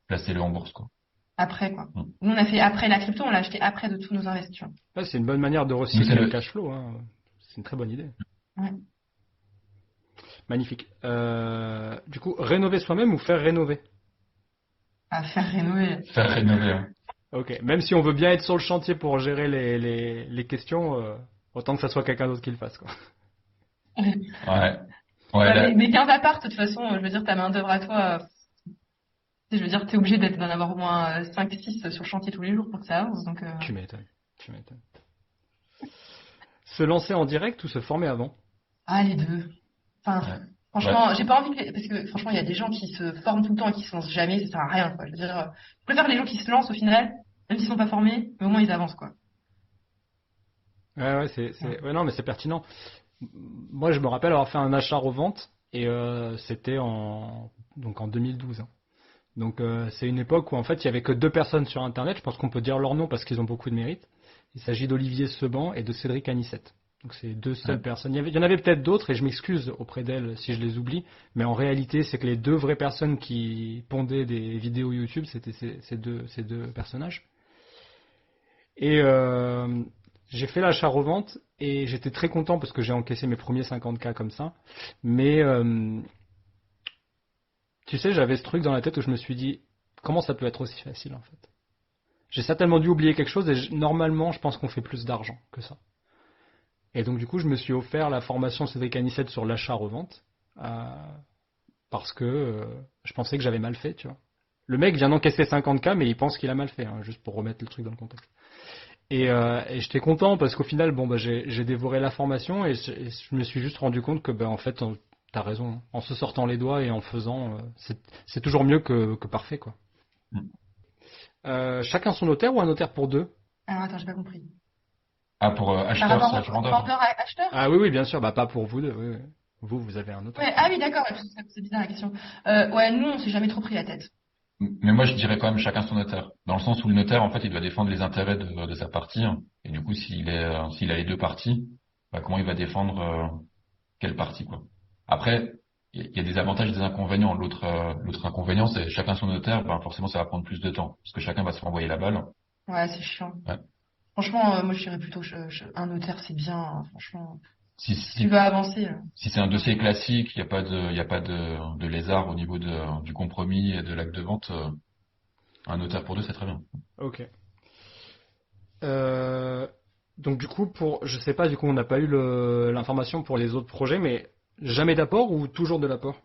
placez-le en bourse, quoi. Après, quoi. Mm. Nous, on a fait après la crypto, on l'a acheté après de tous nos investissements. Ouais, c'est une bonne manière de Nous, recycler c'est le le, cash flow, hein. C'est une très bonne idée. Ouais. Magnifique. Du coup, rénover soi-même ou faire rénover? À faire rénover. faire rénover, hein. Ok. Même si on veut bien être sur le chantier pour gérer les questions, autant que ça soit quelqu'un d'autre qui le fasse, quoi. Ouais. Ouais. Ouais, Bah, là, mais 15 apparts, de toute façon, je veux dire, ta main d'œuvre à toi, je veux dire, t'es obligé d'en avoir au moins 5-6 sur le chantier tous les jours pour que ça avance. Donc, Tu m'étonnes. Tu m'étonnes. Se lancer en direct ou se former avant? les deux. Enfin, ouais. franchement, j'ai pas envie parce que franchement, il y a des gens qui se forment tout le temps et qui se lancent jamais, ça sert à rien, quoi. Je veux dire, je préfère les gens qui se lancent au final, même s'ils sont pas formés, mais au moins ils avancent, quoi. Ouais, ouais, ouais, non, mais c'est pertinent. Moi, je me rappelle avoir fait un achat-revente et c'était donc en 2012, hein. Donc c'est une époque où en fait il y avait que deux personnes sur Internet. Je pense qu'on peut dire leur nom parce qu'ils ont beaucoup de mérite. Il s'agit d'Olivier Seban et de Cédric Anissette. Donc c'est deux seules personnes. Il y en avait peut-être d'autres et je m'excuse auprès d'elles si je les oublie. Mais en réalité, c'est que les deux vraies personnes qui pondaient des vidéos YouTube, c'était ces deux personnages. Et j'ai fait l'achat-revente et j'étais très content parce que j'ai encaissé mes premiers 50K comme ça. Mais tu sais, j'avais ce truc dans la tête où je me suis dit, comment ça peut être aussi facile en fait? J'ai certainement dû oublier quelque chose et normalement, je pense qu'on fait plus d'argent que ça. Et donc du coup, je me suis offert la formation Cédric Anissette sur l'achat-revente parce que je pensais que j'avais mal fait, tu vois. Le mec vient d'encaisser 50K, mais il pense qu'il a mal fait, hein, juste pour remettre le truc dans le contexte. Et j'étais content parce qu'au final, bon, bah, j'ai dévoré la formation et je me suis juste rendu compte que, bah, en fait, t'as raison, hein. En se sortant les doigts et en faisant, c'est toujours mieux que parfait, quoi. Chacun son notaire ou un notaire pour deux? Alors attends, j'ai pas compris. Ah, pour Par acheteur rapport slash au vendeur. vendeur à acheteur? Ah oui, oui, bien sûr, bah pas pour vous deux. Oui, oui. Vous avez un notaire. Ouais, ah oui, d'accord, ouais, c'est bizarre la question. Ouais, nous, on s'est jamais trop pris la tête. Mais moi, je dirais quand même chacun son notaire. Dans le sens où le notaire, en fait, il doit défendre les intérêts de sa partie. Et du coup, s'il a les deux parties, bah, comment il va défendre quelle partie, quoi. Après, il y a des avantages et des inconvénients. L'autre inconvénient, c'est chacun son notaire, bah, forcément, ça va prendre plus de temps. Parce que chacun va se renvoyer la balle. Ouais, c'est chiant. Ouais. Franchement, moi, je dirais plutôt un notaire, c'est bien, hein, franchement. Si, Si tu si, veux avancer. si c'est un dossier classique, il y a pas de lézard au niveau du compromis et de l'acte de vente, un notaire pour deux, c'est très bien. Ok. Donc du coup, je sais pas, du coup, on n'a pas eu l'information pour les autres projets, mais jamais d'apport ou toujours de l'apport?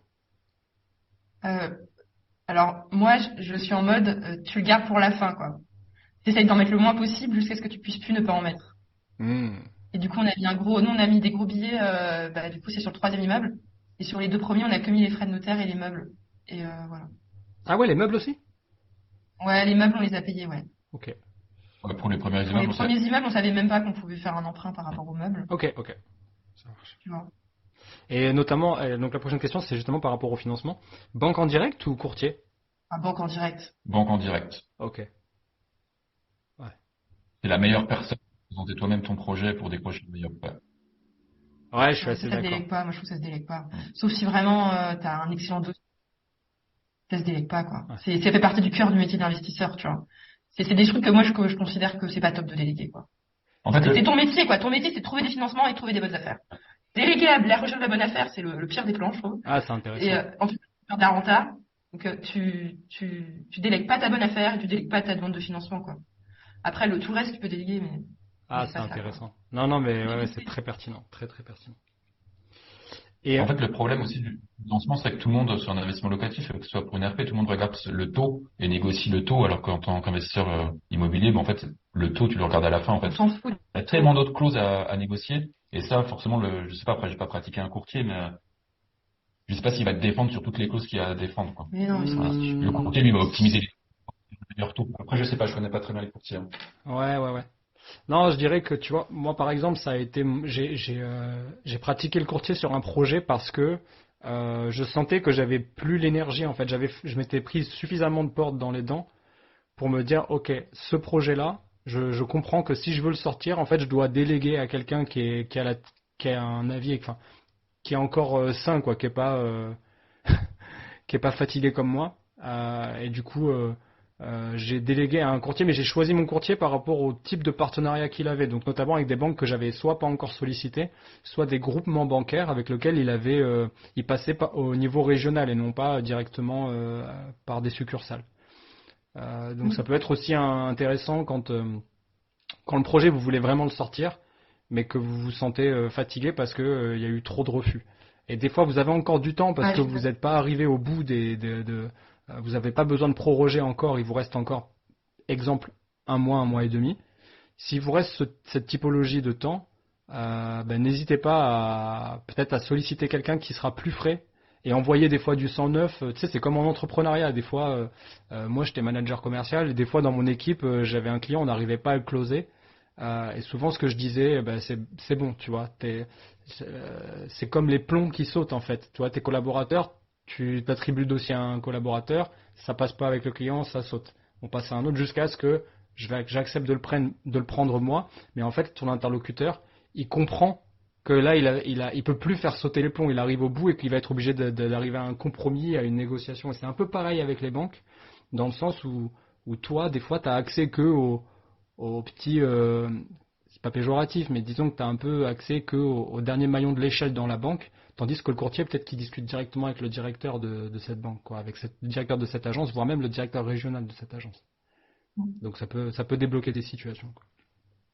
Alors, moi, je suis en mode, tu le gardes pour la fin, quoi. t'essayes d'en mettre le moins possible jusqu'à ce que tu puisses plus ne pas en mettre. Et du coup, nous, on a mis des gros billets, du coup, c'est sur le 3e immeuble. Et sur les 2 premiers, on a que mis les frais de notaire et les meubles. Et voilà. Ah ouais, les meubles aussi? Ouais, les meubles, on les a payés, ouais. Ok. Ouais, pour les premiers Pour les immeubles, premiers immeubles, on savait même pas qu'on pouvait faire un emprunt par rapport aux meubles, Ok. Ça marche. tu vois. Et notamment, donc la prochaine question, c'est justement par rapport au financement. Banque en direct ou courtier? Un banque en direct. banque en direct. Ok. C'est la meilleure personne pour présenter toi-même ton projet pour décrocher le meilleur prêt. Ouais, je suis Ouais, assez ça se d'accord. délègue pas. Moi, je trouve que ça se délègue pas. Sauf si vraiment, t'as un excellent dossier. Ça se délègue pas, quoi. Ouais. Ça fait partie du cœur du métier d'investisseur, tu vois. C'est des trucs que moi, je considère que c'est pas top de déléguer, quoi. En fait, C'est ton métier, quoi. Ton métier, c'est de trouver des financements et de trouver des bonnes affaires. Déléguer la recherche de la bonne affaire, c'est le pire des plans, je trouve. Ah, c'est intéressant. Et en fait, tu faire de la renta. Donc, tu délègues pas ta bonne affaire et tu délègues pas ta demande de financement, quoi. Après, tout le reste, tu peux déléguer, mais Ah, c'est c'est pas ça, intéressant. Non, mais ouais, c'est très pertinent. Très, très pertinent. Et En fait, le problème aussi du lancement, c'est que tout le monde, sur un investissement locatif, que ce soit pour une RP, tout le monde regarde le taux et négocie le taux, alors qu'en tant qu'investisseur immobilier, en fait, le taux, tu le regardes à la fin, en fait. on s'en fout. Il y a tellement d'autres clauses à négocier, et ça, forcément, je sais pas, après, j'ai pas pratiqué un courtier, mais je sais pas s'il va te défendre sur toutes les clauses qu'il y a à défendre, quoi. Mais non, Voilà. Le courtier, lui, va optimiser les meilleurs taux. Après, je sais pas, je connais pas très bien les courtiers. Ouais. Non, je dirais que tu vois, moi par exemple, ça a été, j'ai pratiqué le courtier sur un projet parce que je sentais que j'avais plus l'énergie en fait. Je m'étais pris suffisamment de portes dans les dents pour me dire, ok, ce projet-là, je comprends que si je veux le sortir, en fait, je dois déléguer à quelqu'un qui a un avis, enfin, qui est encore sain, quoi, qui est pas fatigué comme moi. Et du coup, j'ai délégué à un courtier, mais j'ai choisi mon courtier par rapport au type de partenariat qu'il avait. Donc notamment avec des banques que j'avais soit pas encore sollicitées, soit des groupements bancaires avec lesquels il passait au niveau régional et non pas directement par des succursales. Donc ça peut être aussi intéressant quand le projet vous voulez vraiment le sortir, mais que vous vous sentez fatigué parce que il y a eu trop de refus. Et des fois, vous avez encore du temps parce que vous n'êtes pas arrivé au bout vous n'avez pas besoin de proroger encore. Il vous reste encore, exemple, un mois et demi. S'il vous reste cette typologie de temps, n'hésitez pas peut-être à solliciter quelqu'un qui sera plus frais et envoyer des fois du sang neuf. Tu sais, c'est comme en entrepreneuriat. Des fois, moi, j'étais manager commercial et des fois, dans mon équipe, j'avais un client, on n'arrivait pas à le closer. Et souvent, ce que je disais, c'est bon, tu vois. C'est comme les plombs qui sautent, en fait. Tu vois, tes collaborateurs, tu t'attribues le dossier à un collaborateur, ça passe pas avec le client, ça saute. On passe à un autre jusqu'à ce que j'accepte de le prendre moi. Mais en fait, ton interlocuteur, il comprend que là, il peut plus faire sauter les plombs. Il arrive au bout et qu'il va être obligé d'arriver à un compromis, à une négociation. Et c'est un peu pareil avec les banques, dans le sens où toi, des fois, tu as accès que au petit, c'est pas péjoratif, mais disons que tu as un peu accès au dernier maillon de l'échelle dans la banque, tandis que le courtier, peut-être qu'il discute directement avec le directeur de cette banque, quoi, avec le directeur de cette agence, voire même le directeur régional de cette agence. Donc ça peut débloquer des situations, quoi.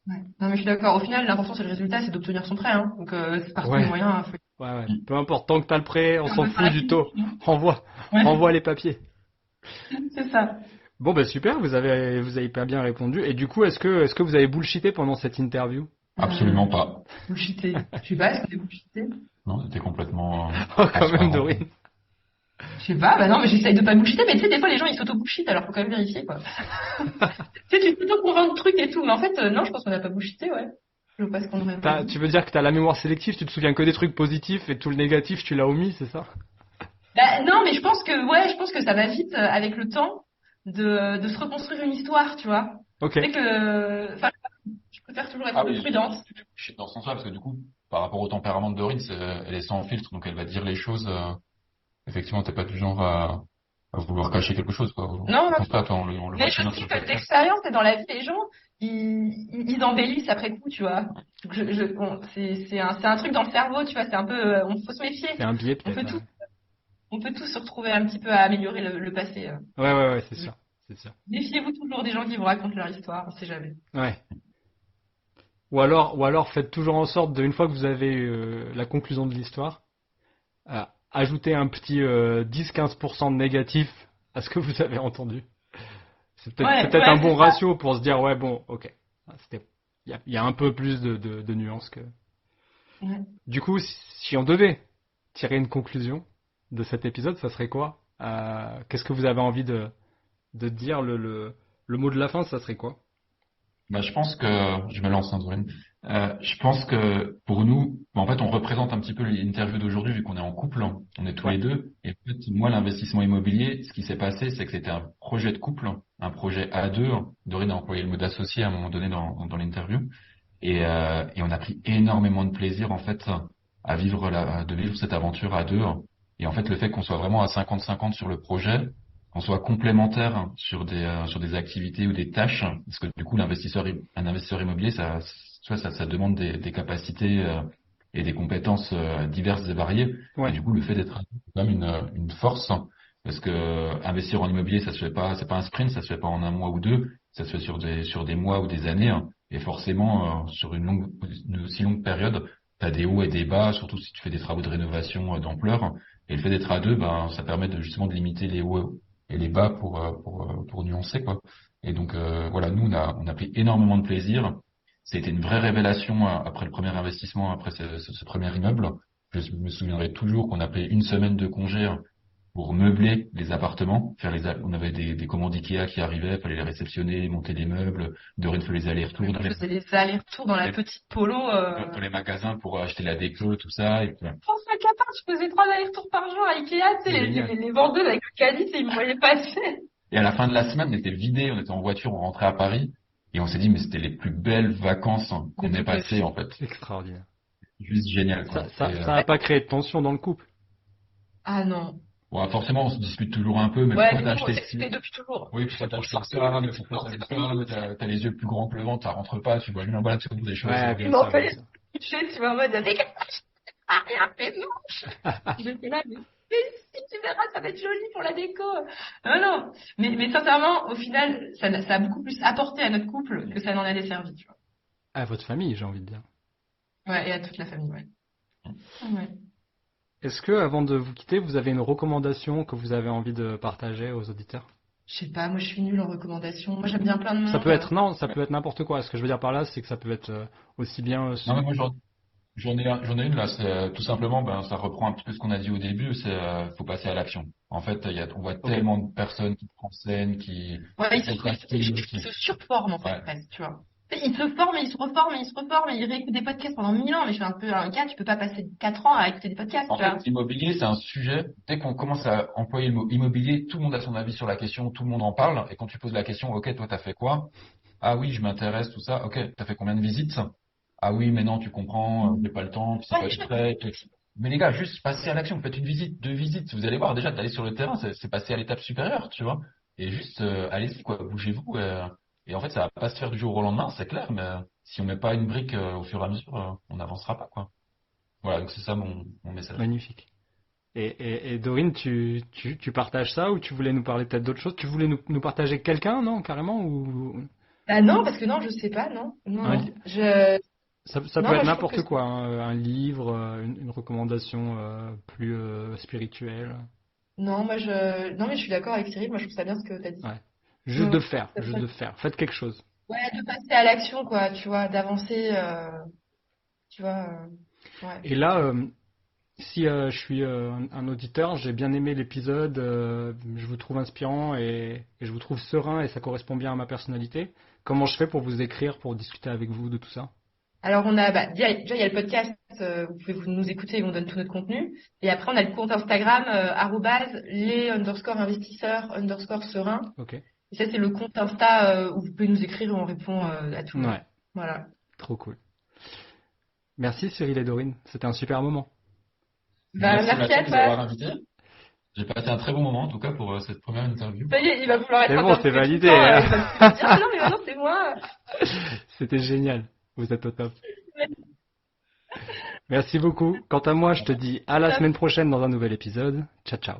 Ouais. Non, mais je suis d'accord. Au final, l'important, c'est le résultat, c'est d'obtenir son prêt, hein. Donc, c'est par tous les moyens. Ouais. Peu importe, tant que tu as le prêt, on s'en fout du taux. Envoie les papiers. C'est ça. Bon, super, vous avez pas bien répondu. Et du coup, est-ce que vous avez bullshité pendant cette interview? Absolument pas. Bullshité. Je sais pas, est-ce que c'était bullshité? Non, c'était complètement. Quand même, Dorine. Je sais pas, non, mais j'essaye de pas bullshiter, mais tu sais, des fois, les gens, ils s'auto-bullshit, alors faut quand même vérifier, quoi. Tu sais, tu t'auto-convaincs de trucs et tout, mais en fait, non, je pense qu'on a pas bullshité, ouais. Je vois pas ce qu'on devrait pas. Tu veux dire que t'as la mémoire sélective, tu te souviens que des trucs positifs et tout le négatif, tu l'as omis, c'est ça? Non, mais je pense que ça va vite avec le temps de se reconstruire une histoire, tu vois. Ok. C'est que, je préfère toujours être prudente. Dans ce sens-là, parce que du coup, par rapport au tempérament de Dorine, elle est sans filtre, donc elle va dire les choses. Effectivement, t'es pas du genre à vouloir cacher quelque chose, quoi. Non, on le mais je sais que d'expérience et dans la vie, les gens, ils embellissent après coup, tu vois. C'est un truc dans le cerveau, tu vois. C'est un peu, on faut se méfier. C'est un biais, peut-être. On peut tous se retrouver un petit peu à améliorer le passé. Ouais, c'est sûr. Méfiez-vous toujours des gens qui vous racontent leur histoire, on sait jamais. Ouais. Ou alors faites toujours en sorte, une fois que vous avez la conclusion de l'histoire, ajouter un petit 10-15% de négatif à ce que vous avez entendu. C'est peut-être Ouais, peut-être un ouais, bon c'est ça. ratio pour se dire, ouais, bon, ok. Il y a un peu plus de nuances que. Ouais. Du coup, si on devait tirer une conclusion de cet épisode, ça serait quoi? Qu'est-ce que vous avez envie de dire le mot de la fin, ça serait quoi? Bah, je pense que, je me lance, hein, Dorine. Je pense que pour nous, en fait, on représente un petit peu l'interview d'aujourd'hui vu qu'on est en couple, hein. On est tous Ouais, les deux. Et en fait, moi, l'investissement immobilier, ce qui s'est passé, c'est que c'était un projet de couple, un projet à deux. Dorine a employé le mot d'associé à un moment donné dans l'interview. Et on a pris énormément de plaisir, en fait, de vivre cette aventure à deux. Et en fait, le fait qu'on soit vraiment à 50-50 sur le projet, qu'on soit complémentaires sur des activités ou des tâches, parce que du coup, un investisseur immobilier, tu vois, ça demande des capacités et des compétences diverses et variées. Et ouais, du coup, le fait d'être quand même une force, parce que investir en immobilier, ça se fait pas, c'est pas un sprint, ça se fait pas en un mois ou deux, ça se fait sur des mois ou des années. Et forcément, sur une aussi longue période, tu as des hauts et des bas, surtout si tu fais des travaux de rénovation d'ampleur. Et le fait d'être à deux, ben, ça permet justement de limiter les hauts et les bas pour nuancer, quoi. Et donc, voilà, nous, on a pris énormément de plaisir. C'était une vraie révélation après le premier investissement, après ce premier immeuble. Je me souviendrai toujours qu'on a pris une semaine de congé pour meubler les appartements, on avait des commandes Ikea qui arrivaient, fallait les réceptionner, monter les meubles, Dorine fait les allers-retours Je faisais des allers-retours dans la petite polo. dans les magasins pour acheter la déco, tout ça. Et puis, Pour 5 appart, je faisais 3 allers-retours par jour à Ikea, tu sais, génial. les vendeuses avec le caddie, tu sais, ils me voyaient passer. et à la fin de la semaine, on était vidés, on était en voiture, on rentrait à Paris, et on s'est dit, mais c'était les plus belles vacances De qu'on ait toute ma passées, vie. en fait. Extraordinaire. Juste génial, Ça, quoi. ça, ça a pas créé de tension dans le couple. Ah non. Bon, forcément, on se dispute toujours un peu, mais Ouais, pourquoi mais t'as bon, acheté c'était depuis toujours. Oui, pourquoi t'as acheté ça, mais pourquoi t'as ça, mais t'as les yeux plus grands que le ventre, ça rentre pas, tu vois, voilà, c'est des choses. Ouais, Ils bien m'ont sûr, bien fait sûr. toucher, tu vois, en mode, avec ah, rien fait, non. J'étais là, mais si tu verras, ça va être joli pour la déco. Non, non. Mais sincèrement, au final, ça a beaucoup plus apporté à notre couple que ça n'en a desservi, tu vois. À votre famille, j'ai envie de dire. Ouais, et à toute la famille, ouais. Ouais. Est-ce que, avant de vous quitter, vous avez une recommandation que vous avez envie de partager aux auditeurs? Je sais pas, moi je suis nulle en recommandations. Moi j'aime bien plein de Ça peut monde. être, non, ça peut être n'importe quoi. Ce que je veux dire par là, c'est que ça peut être aussi bien. Non, mais moi, j'en ai une là, c'est tout simplement, ben, ça reprend un petit peu ce qu'on a dit au début, faut passer à l'action. En fait, on voit Ok. tellement de personnes qui prennent scène, Ouais, qui sont cassées, il se surforme en fait, ouais. presque, tu vois. Il se forme, il se reforme, il se reforme, il réécoute des podcasts pendant 1000 ans. Mais je suis un peu un gars, tu peux pas passer 4 ans à écouter des podcasts, En tu vois. fait, l'immobilier, c'est un sujet, dès qu'on commence à employer le mot immobilier, tout le monde a son avis sur la question, tout le monde en parle, et quand tu poses la question, ok, toi, t'as fait quoi? Ah oui, je m'intéresse, tout ça, ok, t'as fait combien de visites? Ah oui, mais non, tu comprends, j'ai pas le temps, puis c'est Ouais, pas exprès. Mais les gars, juste passer à l'action, faites une visite, deux visites, vous allez voir, déjà, d'aller sur le terrain, c'est passer à l'étape supérieure, tu vois. Et juste, allez-y, quoi, bougez-vous, et en fait, ça va pas se faire du jour au lendemain, c'est clair, mais si on met pas une brique au fur et à mesure, on n'avancera pas, quoi. Voilà, donc c'est ça mon message. Magnifique. Et Dorine, tu partages ça ou tu voulais nous parler peut-être d'autre chose? Tu voulais nous partager quelqu'un, non, carrément ou bah non, parce que non, je sais pas, non. Non, un non. li- ça Non, peut moi être je trouve que n'importe quoi, hein, un livre, une recommandation plus spirituelle. non, non, mais je suis d'accord avec Cyril, moi je trouve ça bien ce que t'as dit. Ouais. Ouais, Juste de ouais. faire, juste de faire. Faites quelque chose. Ouais, de passer à l'action, quoi, tu vois, d'avancer, tu vois, ouais. Et là, si je suis un auditeur, j'ai bien aimé l'épisode, je vous trouve inspirant et je vous trouve serein et ça correspond bien à ma personnalité. Comment je fais pour vous écrire, pour discuter avec vous de tout ça? Alors on a, bah, déjà il y a le podcast, vous pouvez nous écouter et on donne tout notre contenu. Et après on a le compte Instagram, @les_investisseurs_serein. Ok. Et ça c'est le compte Insta où vous pouvez nous écrire et on répond à tout le monde. Ouais, Voilà. trop cool. Merci Cyril et Dorine, c'était un super moment. Bah, Merci merci Mathieu à de nous avoir toi. invités. J'ai passé un très bon moment, en tout cas, pour cette première interview. Ça y est, il va vouloir être C'est bon, c'est interviewé tout le validé, temps. hein. Il va me dire, ah non mais maintenant c'est moi. C'était génial. Vous êtes au top. Merci beaucoup. Quant à moi, je te dis à la semaine prochaine dans un nouvel épisode. Ciao, ciao.